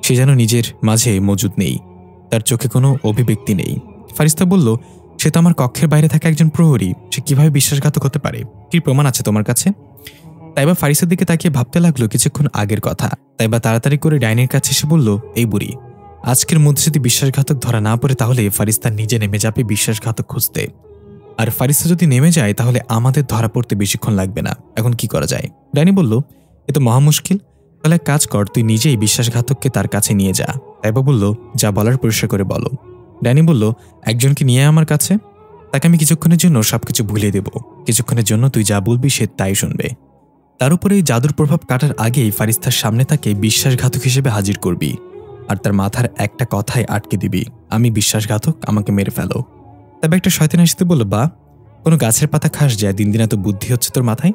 Speaker 1: সে যেন নিজের মাঝে মজুদ নেই, তার চোখে কোনো অভিব্যক্তি নেই। ফারিস্তা বলল, সে তো আমার কক্ষের বাইরে থাকা একজন প্রহরী, সে কিভাবে বিশ্বাসঘাতক হতে পারে? কি প্রমাণ আছে তোমার কাছে? তাইবা ফারিস্তার দিকে তাকিয়ে ভাবতে লাগলো কিছুক্ষণ আগের কথা। তাইবা তাড়াতাড়ি করে ডাইনির কাছে এসে বলল, এই বুড়ি, আজকের মধ্যে যদি বিশ্বাসঘাতক ধরা না পড়ে তাহলে ফারিস্তা নিজে নেমে যাবে বিশ্বাসঘাতক খুঁজতে, আর ফারিস্তা যদি নেমে যায় তাহলে আমাদের ধরা পড়তে বেশিক্ষণ লাগবে না, এখন কি করা যায়? ডাইনি বলল, এ তো মহা মুশকিল, তাহলে কাজ কর, তুই নিজেই বিশ্বাসঘাতককে তার কাছে নিয়ে যা। তাইবা বলল, যা বলার পরিষ্কার করে বলো। ডাইনি বলল, একজনকে নিয়ে আমার কাছে, তাকে আমি কিছুক্ষণের জন্য সবকিছু ভুলিয়ে দেব, কিছুক্ষণের জন্য তুই যা বলবি সে তাই শুনবে, তার উপরে এই জাদুর প্রভাব কাটার আগেই ফারিস্তার সামনে তাকে বিশ্বাসঘাতক হিসেবে হাজির করবি, আর তার মাথার একটা কথায় আটকে দিবি, আমি বিশ্বাসঘাতক, আমাকে মেরে ফেলো। তবে একটা শয়তান আসতে বলল, বা কোনো গাছের পাতা খাস যায়, দিন দিন এত বুদ্ধি হচ্ছে তোর মাথায়,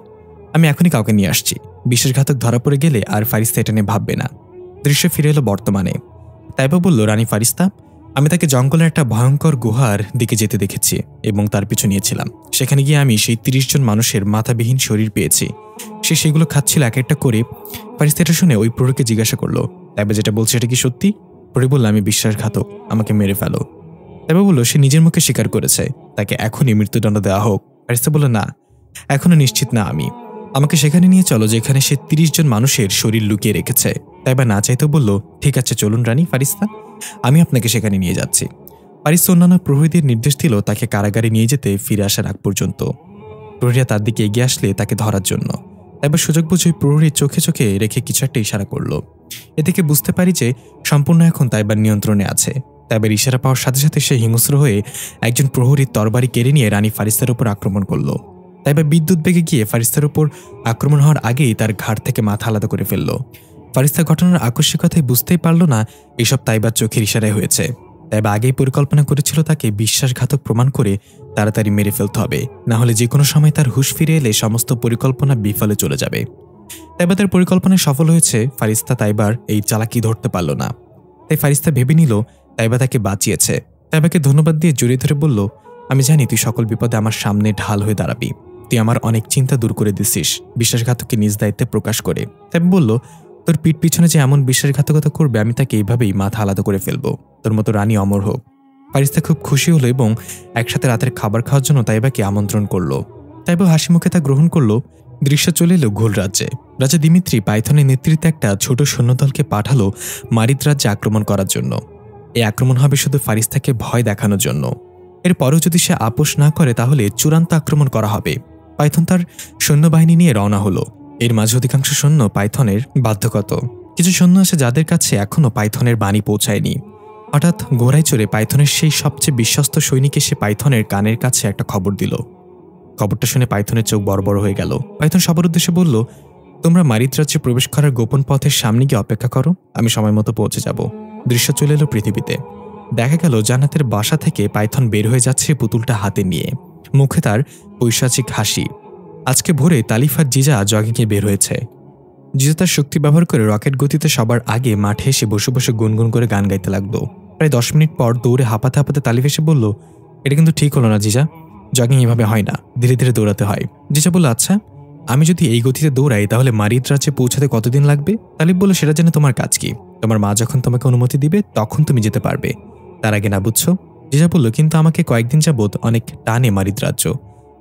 Speaker 1: আমি এখনই কাউকে নিয়ে আসছি, বিশ্বাসঘাতক ধরা পড়ে গেলে আর ফারিস্তা এটা নিয়ে ভাববে না। দৃশ্য ফিরে এলো বর্তমানে। তাইবা বলল, রানী ফারিস্তা, আমি তাকে জঙ্গলের একটা ভয়ঙ্কর গুহার দিকে যেতে দেখেছি এবং তার পিছু নিয়েছিলাম, সেখানে গিয়ে আমি সেই 30 জন মানুষের মাথাবিহীন শরীর পেয়েছি, সে সেগুলো খাচ্ছিল এক একটা করে। ফারিস্তা এটা শুনে ওই প্রহরীকে জিজ্ঞাসা করলো, তাইবা যেটা বলছে এটা কি সত্যি? প্রহরী বলল, আমি বিশ্বাসঘাতক, আমাকে মেরে ফেলো। তাইবা বলল, সে নিজের মুখে স্বীকার করেছে, তাকে এখনই মৃত্যুদণ্ড দেওয়া হোক। ফারিস্তা বলল, না, এখনো নিশ্চিত না আমি, আমাকে সেখানে নিয়ে চলো যেখানে সে 30 জন মানুষের শরীর লুকিয়ে রেখেছে। তাইবা না চাইতে বলল, ঠিক আছে চলুন রানী ফারিস্তা, আমি আপনাকে সেখানে নিয়ে যাচ্ছি। ফারিস্তা অন্যান্য প্রহরীদের নির্দেশ দিল তাকে কারাগারে নিয়ে যেতে ফিরে আসার আগ পর্যন্ত। প্রহরীরা তার দিকে এগিয়ে আসলে তাকে ধরার জন্য তাইবা সুযোগ বুঝে প্রহরীর চোখে চোখে রেখে কিছু একটা ইশারা করলো। এ থেকে বুঝতে পারি যে সম্পূর্ণ এখন তাইবার নিয়ন্ত্রণে আছে। তাইবার ইশারা পাওয়ার সাথে সাথে সে হিংস্র হয়ে একজন প্রহরীর তরবারি কেড়ে নিয়ে রানী ফারিস্তার উপর আক্রমণ করলো। তাইবা বিদ্যুৎ বেগে গিয়ে ফারিস্তার উপর আক্রমণ হওয়ার আগেই তার ঘাড় থেকে মাথা আলাদা করে ফেলল। ফারিস্তা ঘটনার আকস্মিকতায় বুঝতেই পারল না এসব তাইবার চোখের ইশারায় হয়েছে। তাইবা আগেই পরিকল্পনা করেছিল তাকে বিশ্বাসঘাতক প্রমাণ করে তাড়াতাড়ি মেরে ফেলতে হবে, না হলে যে কোনো সময় তার হুঁশ ফিরে এলে সমস্ত পরিকল্পনা বিফলে চলে যাবে। তাইবা তার পরিকল্পনায় সফল হয়েছে। ফারিস্তা তাইবার এই চালাকি ধরতে পারল না। তাই ফারিস্তা ভেবে নিল তাইবা তাকে বাঁচিয়েছে। তাইবাকে ধন্যবাদ দিয়ে জড়িয়ে ধরে বলল, আমি জানি তুই সকল বিপদে আমার সামনে ঢাল হয়ে দাঁড়াবি। তুই আমার অনেক চিন্তা দূর করে দিছিস বিশ্বাসঘাতককে নিজ দায়িত্বে প্রকাশ করে। তাইবা বলল, তোর পিঠ পিছনে যে এমন বিশ্বাসঘাতকতা করবে আমি তাকে এইভাবেই মাথা আলাদা করে ফেলবো। তোর মতো রানী অমর হোক। ফারিস্তা খুব খুশি হলো এবং একসাথে রাতের খাবার খাওয়ার জন্য তাইবাকে আমন্ত্রণ করলো। তাইবা হাসি মুখে তা গ্রহণ করলো। দৃশ্য চলে এলো ঘোল রাজ্যে। রাজা দিমিত্রি পাইথনের নেতৃত্বে একটা ছোট সৈন্যদলকে পাঠালো মারিদ রাজ্যে আক্রমণ করার জন্য। এই আক্রমণ হবে শুধু ফারিস্তাকে ভয় দেখানোর জন্য। এরপরেও যদি সে আপোষ না করে তাহলে চূড়ান্ত আক্রমণ করা হবে। পাইথন তার সৈন্যবাহিনী নিয়ে রওনা হলো। এর মাঝে অধিকাংশ সৈন্য পাইথনের বাধ্যগত। কিছু সৈন্য আছে যাদের কাছে এখনও পাইথনের বাণী পৌঁছায়নি। হঠাৎ ঘোড়ায় চড়ে পাইথনের সেই সবচেয়ে বিশ্বস্ত সৈনিক এসে পাইথনের কানের কাছে একটা খবর দিল। খবরটা শুনে পাইথনের চোখ বড় বড় হয়ে গেল। পাইথন সবার উদ্দেশ্যে বলল, তোমরা মারিদ রাজ্যে প্রবেশ করার গোপন পথের সামনে গিয়ে অপেক্ষা করো, আমি সময় মতো পৌঁছে যাব। দৃশ্য চলে এলো পৃথিবীতে। দেখা গেল জান্নাতের বাসা থেকে পাইথন বের হয়ে যাচ্ছে পুতুলটা হাতে নিয়ে, মুখে তার পৈশাচিক হাসি। আজকে ভোরে তালিফ আর জিজা জগিংয়ে বের হয়েছে। জিজা তার শক্তি ব্যবহার করে রকেট গতিতে সবার আগে মাঠে এসে বসে বসে গুনগুন করে গান গাইতে লাগলো। প্রায় 10 মিনিট পর দৌড়ে হাঁপাতে হাঁপাতে তালিফ এসে বলল, এটা কিন্তু ঠিক হলো না জিজা, জগিং এভাবে হয় না, ধীরে ধীরে দৌড়াতে হয়। জিজা বলল, আচ্ছা আমি যদি এই গতিতে দৌড়াই তাহলে মারিদ রাজ্যে পৌঁছাতে কতদিন লাগবে? তালিফ বলল, সেটা জেনে তোমার কাজ কি? তোমার মা যখন তোমাকে অনুমতি দিবে তখন তুমি যেতে পারবে, তার আগে না, বুঝছো? জিজা বলল, কিন্তু আমাকে কয়েকদিন যাবৎ অনেক টানে মারিদ রাজ্য।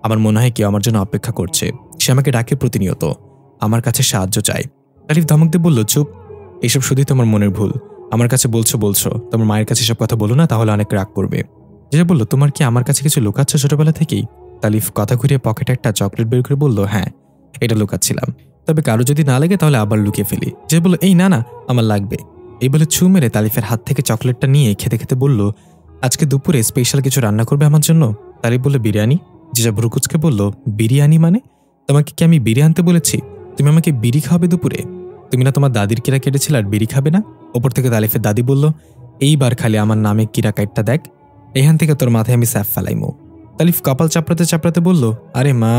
Speaker 1: আমার মনে হয় কেউ আমার জন্য অপেক্ষা করছে। সে আমাকে ডাকে প্রতিনিয়ত, আমার কাছে সাহায্য চায়। তালিফ ধমক দিয়ে বলল, চুপ, এইসব শুধুই তোমার মনের ভুল। আমার কাছে বলছো, তোমার মায়ের কাছে এসব কথা বলো না, তাহলে অনেক রাগ করবে। জিজা বলল, তোমার কি আমার কাছে কিছু লুকাচ্ছ ছোটবেলা থেকেই? তালিফ কথা ঘুরিয়ে পকেটে একটা চকলেট বের করে বলল, হ্যাঁ, এটা লুকাচ্ছিলাম, তবে কারো যদি না লাগে তাহলে আবার লুকিয়ে ফেলি। জিজা বলল, এই না না, আমার লাগবে। এই বলে ছু মেরে তালিফের হাত থেকে চকলেটটা নিয়ে খেতে খেতে বলল, আজকে দুপুরে স্পেশাল কিছু রান্না করবে আমার জন্য? তালিফ বলল, বিরিয়ানি। জিজা ভ্রুকুচকে বলল, বিরিয়ানি মানে? তোমাকে কি আমি বিড়ি আনতে বলেছি? তুমি আমাকে বিড়ি খাওয়াবে দুপুরে? তুমি না তোমার দাদির কিরা কেটেছিলে আর বিড়ি খাবে না? ওপর থেকে তালিফের দাদি বলল, এইবার খালি আমার নামে কিরা কাইটটা দেখ, এখান থেকে তোর মাথায় আমি স্যাফ ফেলাইমো। তালিফ কপাল চাপড়াতে চাপড়াতে বলল, আরে মা,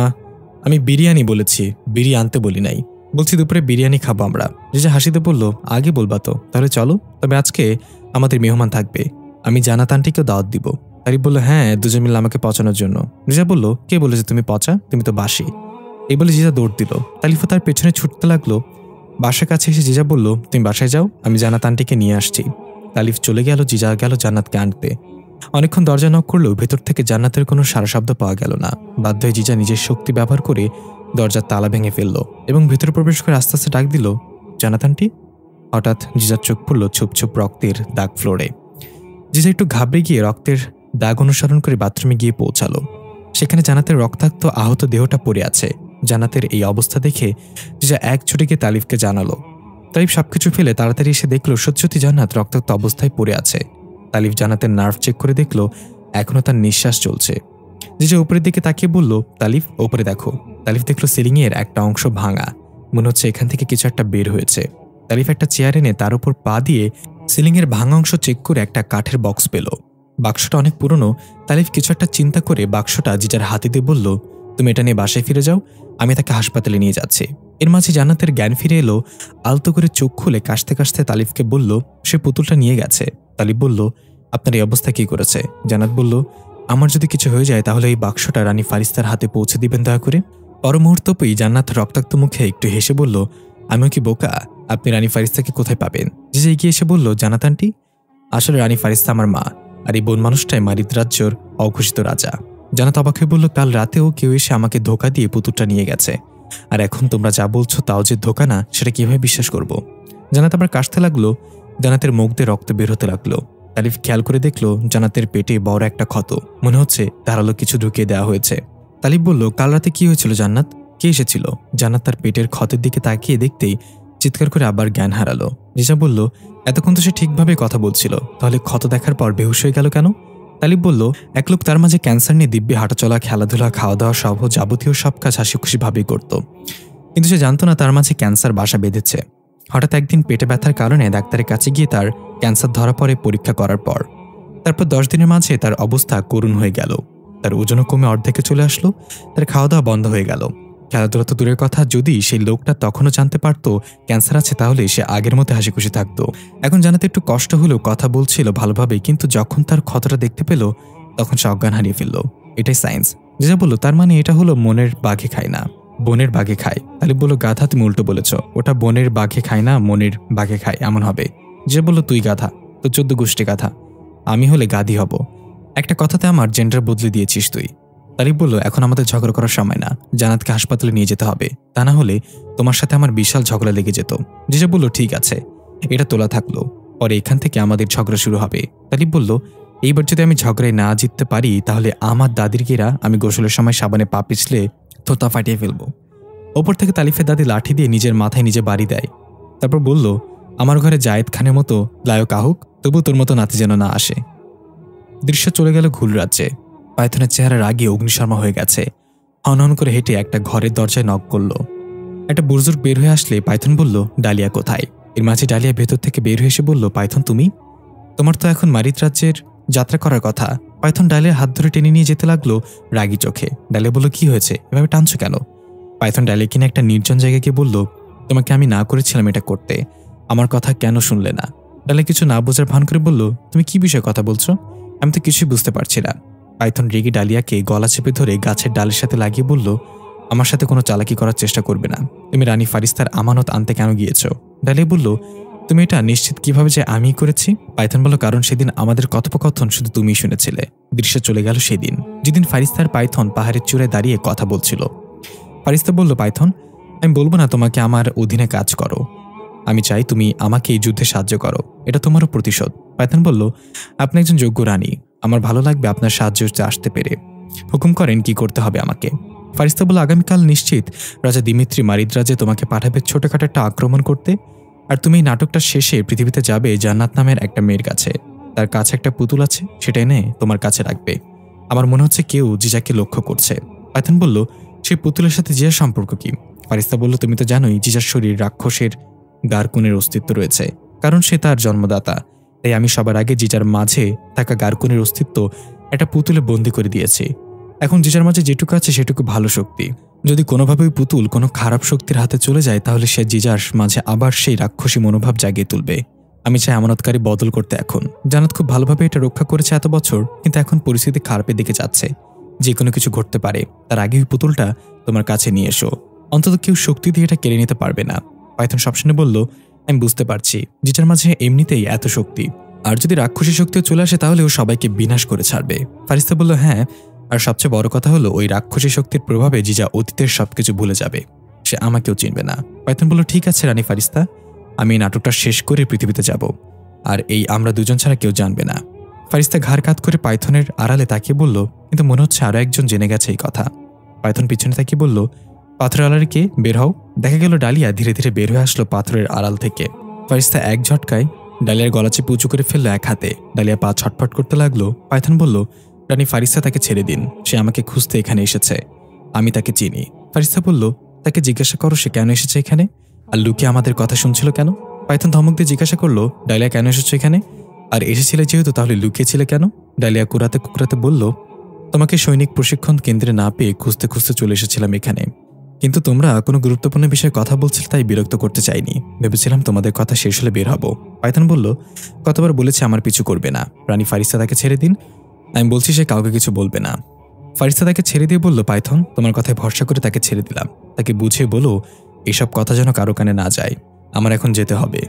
Speaker 1: আমি বিরিয়ানি বলেছি, বিড়ি আনতে বলি নাই। বলছি দুপুরে বিরিয়ানি খাবো আমরা। জিজা হাসিতে বলল, আগে বলবা তো, তাহলে চলো। তবে আজকে আমাদের মেহমান থাকবে, আমি জান্নাত আন্টিকেও দাওয়াত দিব। তালিফ বলল, হ্যাঁ, দুজন মিলে আমাকে পচানোর জন্য। জিজা বলল, কে বলেছে তুমি পচা? তুমি তো বাসি। এই বলে জিজা দৌড় দিল। তালিফও তার পেছনে ছুটতে লাগলো। বাসার কাছে এসে জিজা বলল, তুমি বাসায় যাও, আমি জান্নাত আন্টিকে নিয়ে আসছি। তালিফ চলে গেল। জিজা গেল জান্নাতকে আনতে। অনেকক্ষণ দরজা নক করলেও ভেতর থেকে জান্নাতের কোনো সারা শব্দ পাওয়া গেল না। বাধ্য হয়ে জিজা নিজের শক্তি ব্যবহার করে দরজার তালা ভেঙে ফেলল এবং ভেতরে প্রবেশ করে আস্তে আস্তে ডাক দিল, জান্নাত আন্টি। হঠাৎ জিজার চোখ পড়ল ছুপ ছুপ রক্তের দাগ ফ্লোরে। জিজা একটু ঘাবড়ে গিয়ে রক্তের দাগ অনুসরণ করে বাথরুমে গিয়ে পৌঁছালো। সেখানে জান্নাতের রক্তাক্ত আহত দেহটা পড়ে আছে। জান্নাতের এই অবস্থা দেখে জিজা এক ছুটে গিয়ে তালিফকে জানালো। তালিফ সবকিছু ফেলে তাড়াতাড়ি এসে দেখলো সত্যি সত্যি জান্নাত রক্তাক্ত অবস্থায় পড়ে আছে। তালিফ জান্নাতের নার্ভ চেক করে দেখলো এখনো তার নিঃশ্বাস চলছে। জিজা উপরের দিকে তাকিয়ে বলল, তালিফ ওপরে দেখো। তালিফ দেখলো সিলিংয়ের একটা অংশ ভাঙা, মনে হচ্ছে এখান থেকে কিছু একটা বের হয়েছে। তালিফ একটা চেয়ার এনে তার উপর পা দিয়ে সিলিংয়ের ভাঙা অংশ চেক করে একটা কাঠের বক্স পেল। বাক্সটা অনেক পুরনো। তালিফ কিছু একটা চিন্তা করে বাক্সটা জিজার হাতে দিয়ে বলল, তুমি এটা নিয়ে বাসায় ফিরে যাও, আমি তাকে হাসপাতালে নিয়ে যাচ্ছি। এর মাঝে জান্নাতের জ্ঞান ফিরে এলো। আলতো করে চোখ খুলে কাশতে কাশতে তালিফকে বলল, সে পুতুলটা নিয়ে গেছে। তালিফ বলল, আপনার এই অবস্থা কি করেছে? জান্নাত বলল, আমার যদি কিছু হয়ে যায় তাহলে এই বাক্সটা রানী ফারিস্তার হাতে পৌঁছে দিবেন দয়া করে। পর মুহূর্তই জান্নাত রক্তাক্ত মুখে একটু হেসে বলল, আমিও কি বোকা? আপনি রানী ফারিস্তাকে কোথায় পাবেন? জিজা এগিয়ে এসে বলল, জান্নাত আন্টি, আসলে রানী ফারিস্তা আমার মা, আর এই বোন মানুষটাই মারিদ রাজ্যর অঘোষিত রাজা। জান্নাত অবাক হয়ে বলল, কাল রাতেও কেউ এসে আমাকে ধোকা দিয়ে পুতুলটা নিয়ে গেছে, আর এখন তোমরা যা বলছো তাও যে ধোকা না, সেটা কিভাবে বিশ্বাস করব? জান্নাত আবার কাশতে লাগলো। জান্নাতের মুখ দিয়ে রক্ত বের হতে লাগলো। তালিফ খেয়াল করে দেখলো জান্নাতের পেটে বড় একটা ক্ষত, মনে হচ্ছে ধারালো কিছু ঢুকিয়ে দেওয়া হয়েছে। তালিফ বলল, কাল রাতে কি হয়েছিল জান্নাত? কে এসেছিল? জান্নাত তার পেটের ক্ষতের দিকে তাকিয়ে দেখতেই চিৎকার করে আবার জ্ঞান হারালো। জিজা বলল, এতক্ষণ তো সে ঠিকভাবে কথা বলছিল, তাহলে ক্ষত দেখার পর বেহুশ হয়ে গেল কেন? তালিব বলল, এক লোক তার মাঝে ক্যান্সার নিয়ে দিব্যি হাঁটাচলা, খেলাধুলা, খাওয়া দাওয়া সহ যাবতীয় সব কাজ হাসি খুশিভাবেই করত, কিন্তু সে জানত না তার মাঝে ক্যান্সার বাসা বেঁধেছে। হঠাৎ একদিন পেটে ব্যথার কারণে ডাক্তারের কাছে গিয়ে তার ক্যান্সার ধরা পড়ে পরীক্ষা করার পর। তারপর 10 দিনের মাঝে তার অবস্থা করুণ হয়ে গেল। তার ওজনও কমে অর্ধেকে চলে আসলো, তার খাওয়া দাওয়া বন্ধ হয়ে গেল। খেলাধুলা তো দূরের কথা, যদি সেই লোকটা তখনও জানতে পারত ক্যান্সার আছে তাহলে সে আগের মতো হাসি খুশি থাকতো। এখন জানাতে একটু কষ্ট হলেও কথা বলছিল ভালোভাবে, কিন্তু যখন তার ক্ষতটা দেখতে পেল তখন সে অজ্ঞান হারিয়ে ফেলল। এটাই সায়েন্স। যে বলল, তার মানে এটা হলো মনের বাঘে খায় না, বনের বাঘে খায়। তাহলে বলল, গাধা, তুমি উল্টো বলেছ, ওটা বনের বাঘে খায় না, মনের বাঘে খায় এমন হবে। যে বলল, তুই গাধা, তো 14 গোষ্ঠী গাধা, আমি হলে গাধি হব। একটা কথাতে আমার জেন্ডার বদলে দিয়েছিস তুই। তালিব বলল, এখন আমাদের ঝগড়া করার সময় না, জান্নাতকে হাসপাতালে নিয়ে যেতে হবে, তা না হলে তোমার সাথে আমার বিশাল ঝগড়া লেগে যেত। জিজা বলল, ঠিক আছে, এটা তোলা থাকলো, পরে এখান থেকে আমাদের ঝগড়া শুরু হবে। তালিব বলল, এইবার যদি আমি ঝগড়ায় না জিততে পারি তাহলে আমার দাদির গেরা আমি গোসলের সময় সাবানে পা পিছলে থোতা ফাটিয়ে ফেলবো। ওপর থেকে তালিফের দাদি লাঠি দিয়ে নিজের মাথায় নিজে বাড়ি দেয়। তারপর বলল, আমার ঘরে জায়েদ খানের মতো লায়ক আহুক, তবু তোর মতো নাতি যেন না আসে। দৃশ্য চলে গেল ঘুল রাজ্যে। পাইথনের চেহারা রাগে অগ্নিশর্মা হয়ে গেছে। হনহন করে হেঁটে একটা ঘরের দরজায় নক করল। একটা বুজুর্গ বের হয়ে আসলে পাইথন বলল, ডালিয়া কোথায়? এর মাঝে ডালিয়া ভেতর থেকে বের হয়ে এসে বলল, পাইথন তুমি? তোমার তো এখন মারিত রাজ্যের যাত্রা করার কথা। পাইথন ডালিয়ার হাত ধরে টেনে নিয়ে যেতে লাগলো রাগী চোখে। ডালিয়া বলল, কি হয়েছে, এভাবে টানছো কেন? পাইথন ডালিয়া কিনে একটা নির্জন জায়গায় গিয়ে বলল, তোমাকে আমি না করেছিলাম এটা করতে, আমার কথা কেন শুনলে না? ডালিয়া কিছু না বোঝার ভান করে বলল, তুমি কি বিষয়ে কথা বলছো? আমি তো কিছুই বুঝতে পারছি না। পাইথন রেগে ডালিয়াকে গলা চেপে ধরে গাছের ডালের সাথে লাগিয়ে বলল, আমার সাথে কোনো চালাকি করার চেষ্টা করবে না। তুমি রানী ফারিস্তার আমানত আনতে কেন গিয়েছ? ডালিয়া বলল, তুমি এটা নিশ্চিত কিভাবে যে আমিই করেছি? পাইথন বলল, কারণ সেদিন আমাদের কথোপকথন শুধু তুমিই শুনেছিলে। দৃশ্য চলে গেল সেদিন, যেদিন ফারিস্তার পাইথন পাহাড়ের চূড়ায় দাঁড়িয়ে কথা বলছিল। ফারিস্তা বলল, পাইথন, আমি বলবো না তোমাকে আমার অধীনে কাজ করো, আমি চাই তুমি আমাকে এই যুদ্ধে সাহায্য করো, এটা তোমারও প্রতিশোধ। পাইথন বলল, আপনি একজন যোগ্য রানী, আমার ভালো লাগবে আপনার সাহায্য আসতে পেরে। হুকুম করেন কি করতে হবে আমাকে? ফারিস্তা বলল, আগামীকাল নিশ্চিত রাজা দিমিত্রি মারিদ রাজে তোমাকে পাঠাবে ছোটখাটো একটা আক্রমণ করতে, আর তুমি এই নাটকটা শেষে পৃথিবীতে যাবে জান্নাত নামের একটা মেয়ের কাছে। তার কাছে একটা পুতুল আছে, সেটা এনে তোমার কাছে রাখবে। আমার মনে হচ্ছে কেউ জিজাকে লক্ষ্য করছে। পাইথন বলল, সেই পুতুলের সাথে জিজার সম্পর্ক কি? ফারিস্তা বলল, তুমি তো জানোই জিজার শরীর রাক্ষসের গারকুনের অস্তিত্ব রয়েছে, কারণ সে তার জন্মদাতা। তাই আমি সবার আগে জিজার মাঝে থাকা গারকুনের অস্তিত্ব একটা পুতুলে বন্দি করে দিয়েছি। এখন জিজার মাঝে যেটুকু আছে সেটুকু ভালো শক্তি। যদি কোনোভাবে ওই পুতুল কোনো খারাপ শক্তির হাতে চলে যায় তাহলে সে জিজার মাঝে আবার সেই রাক্ষসী মনোভাব জাগিয়ে তুলবে। আমি চাই আমানতকারী বদল করতে। এখন জান্নাত খুব ভালোভাবে এটা রক্ষা করেছে এত বছর, কিন্তু এখন পরিস্থিতি খারাপের দিকে যাচ্ছে, যে কোনো কিছু ঘটতে পারে। তার আগে ওই পুতুলটা তোমার কাছে নিয়ে এসো, অন্তত কেউ শক্তি দিয়ে এটা কেড়ে নিতে পারবে না। পাইথন সবসময় বলল, আমি বুঝতে পারছি জিজার মাঝে এমনিতেই এত শক্তি, আর যদি রাক্ষসী শক্তিও চলে আসে তাহলে ও সবাইকে বিনাশ করে ছাড়বে। ফারিস্তা বলল, হ্যাঁ, আর সবচেয়ে বড় কথা হলো ওই রাক্ষসী শক্তির প্রভাবে জিজা অতীতের সবকিছু ভুলে যাবে, সে আমাকেও চিনবে না। পাইথন বলল, ঠিক আছে রানী ফারিস্তা, আমি এই নাটকটা শেষ করে পৃথিবীতে যাব, আর এই আমরা দুজন ছাড়া কেউ জানবে না। ফারিস্তা ঘাড় কাত করে পাইথনের আড়ালে তাকিয়ে বলল, কিন্তু মনে হচ্ছে আরো একজন জেনে গেছে এই কথা। পাইথন পিছনে তাকিয়ে বলল, পাথরের আড়ালে কে? বের হও। দেখা গেল ডালিয়া ধীরে ধীরে বের হয়ে আসলো পাথরের আড়াল থেকে। ফারিস্তা এক ঝটকায় ডালিয়ার গলা চেপে উঁচু করে ফেললো এক হাতে। ডালিয়া পা ছটফট করতে লাগলো। পাইথন বলল, রানী ফারিস্তা তাকে ছেড়ে দিন, সে আমাকে খুঁজতে এখানে এসেছে, আমি তাকে চিনি। ফারিস্তা বলল, তাকে জিজ্ঞাসা করো সে কেন এসেছে এখানে, আর লুকিয়ে আমাদের কথা শুনছিল কেন? পাইথন ধমক দিয়ে জিজ্ঞাসা করলো, ডালিয়া কেন এসেছো এখানে, আর এসেছিলে যেহেতু তাহলে লুকিয়েছিলে কেন? ডালিয়া কুরাতে কুকরাতে বলল, তোমাকে সৈনিক প্রশিক্ষণ কেন্দ্রে না পেয়ে খুঁজতে খুঁজতে চলে এসেছিলাম এখানে, কিন্তু তোমরা কোনো গুরুত্বপূর্ণ বিষয়ে কথা বলছিলে তাই বিরক্ত করতে চাইনি, ভেবেছিলাম তোমাদের কথা শেষ হলে বের হবো। পাইথন বলল, কতবার বলেছে আমার পিছু করবে না, রানী ফারিস্তা তাকে ছেড়ে দিন, আমি বলছি সে কাউকে কিছু বলবে না। ফারিস্তা তাকে ছেড়ে দিয়ে বলল, পাইথন তোমার কথায় ভরসা করে তাকে ছেড়ে দিলাম, তাকে বুঝিয়ে বলো এসব কথা যেন কারো কানে না যায়, আমার এখন যেতে হবে।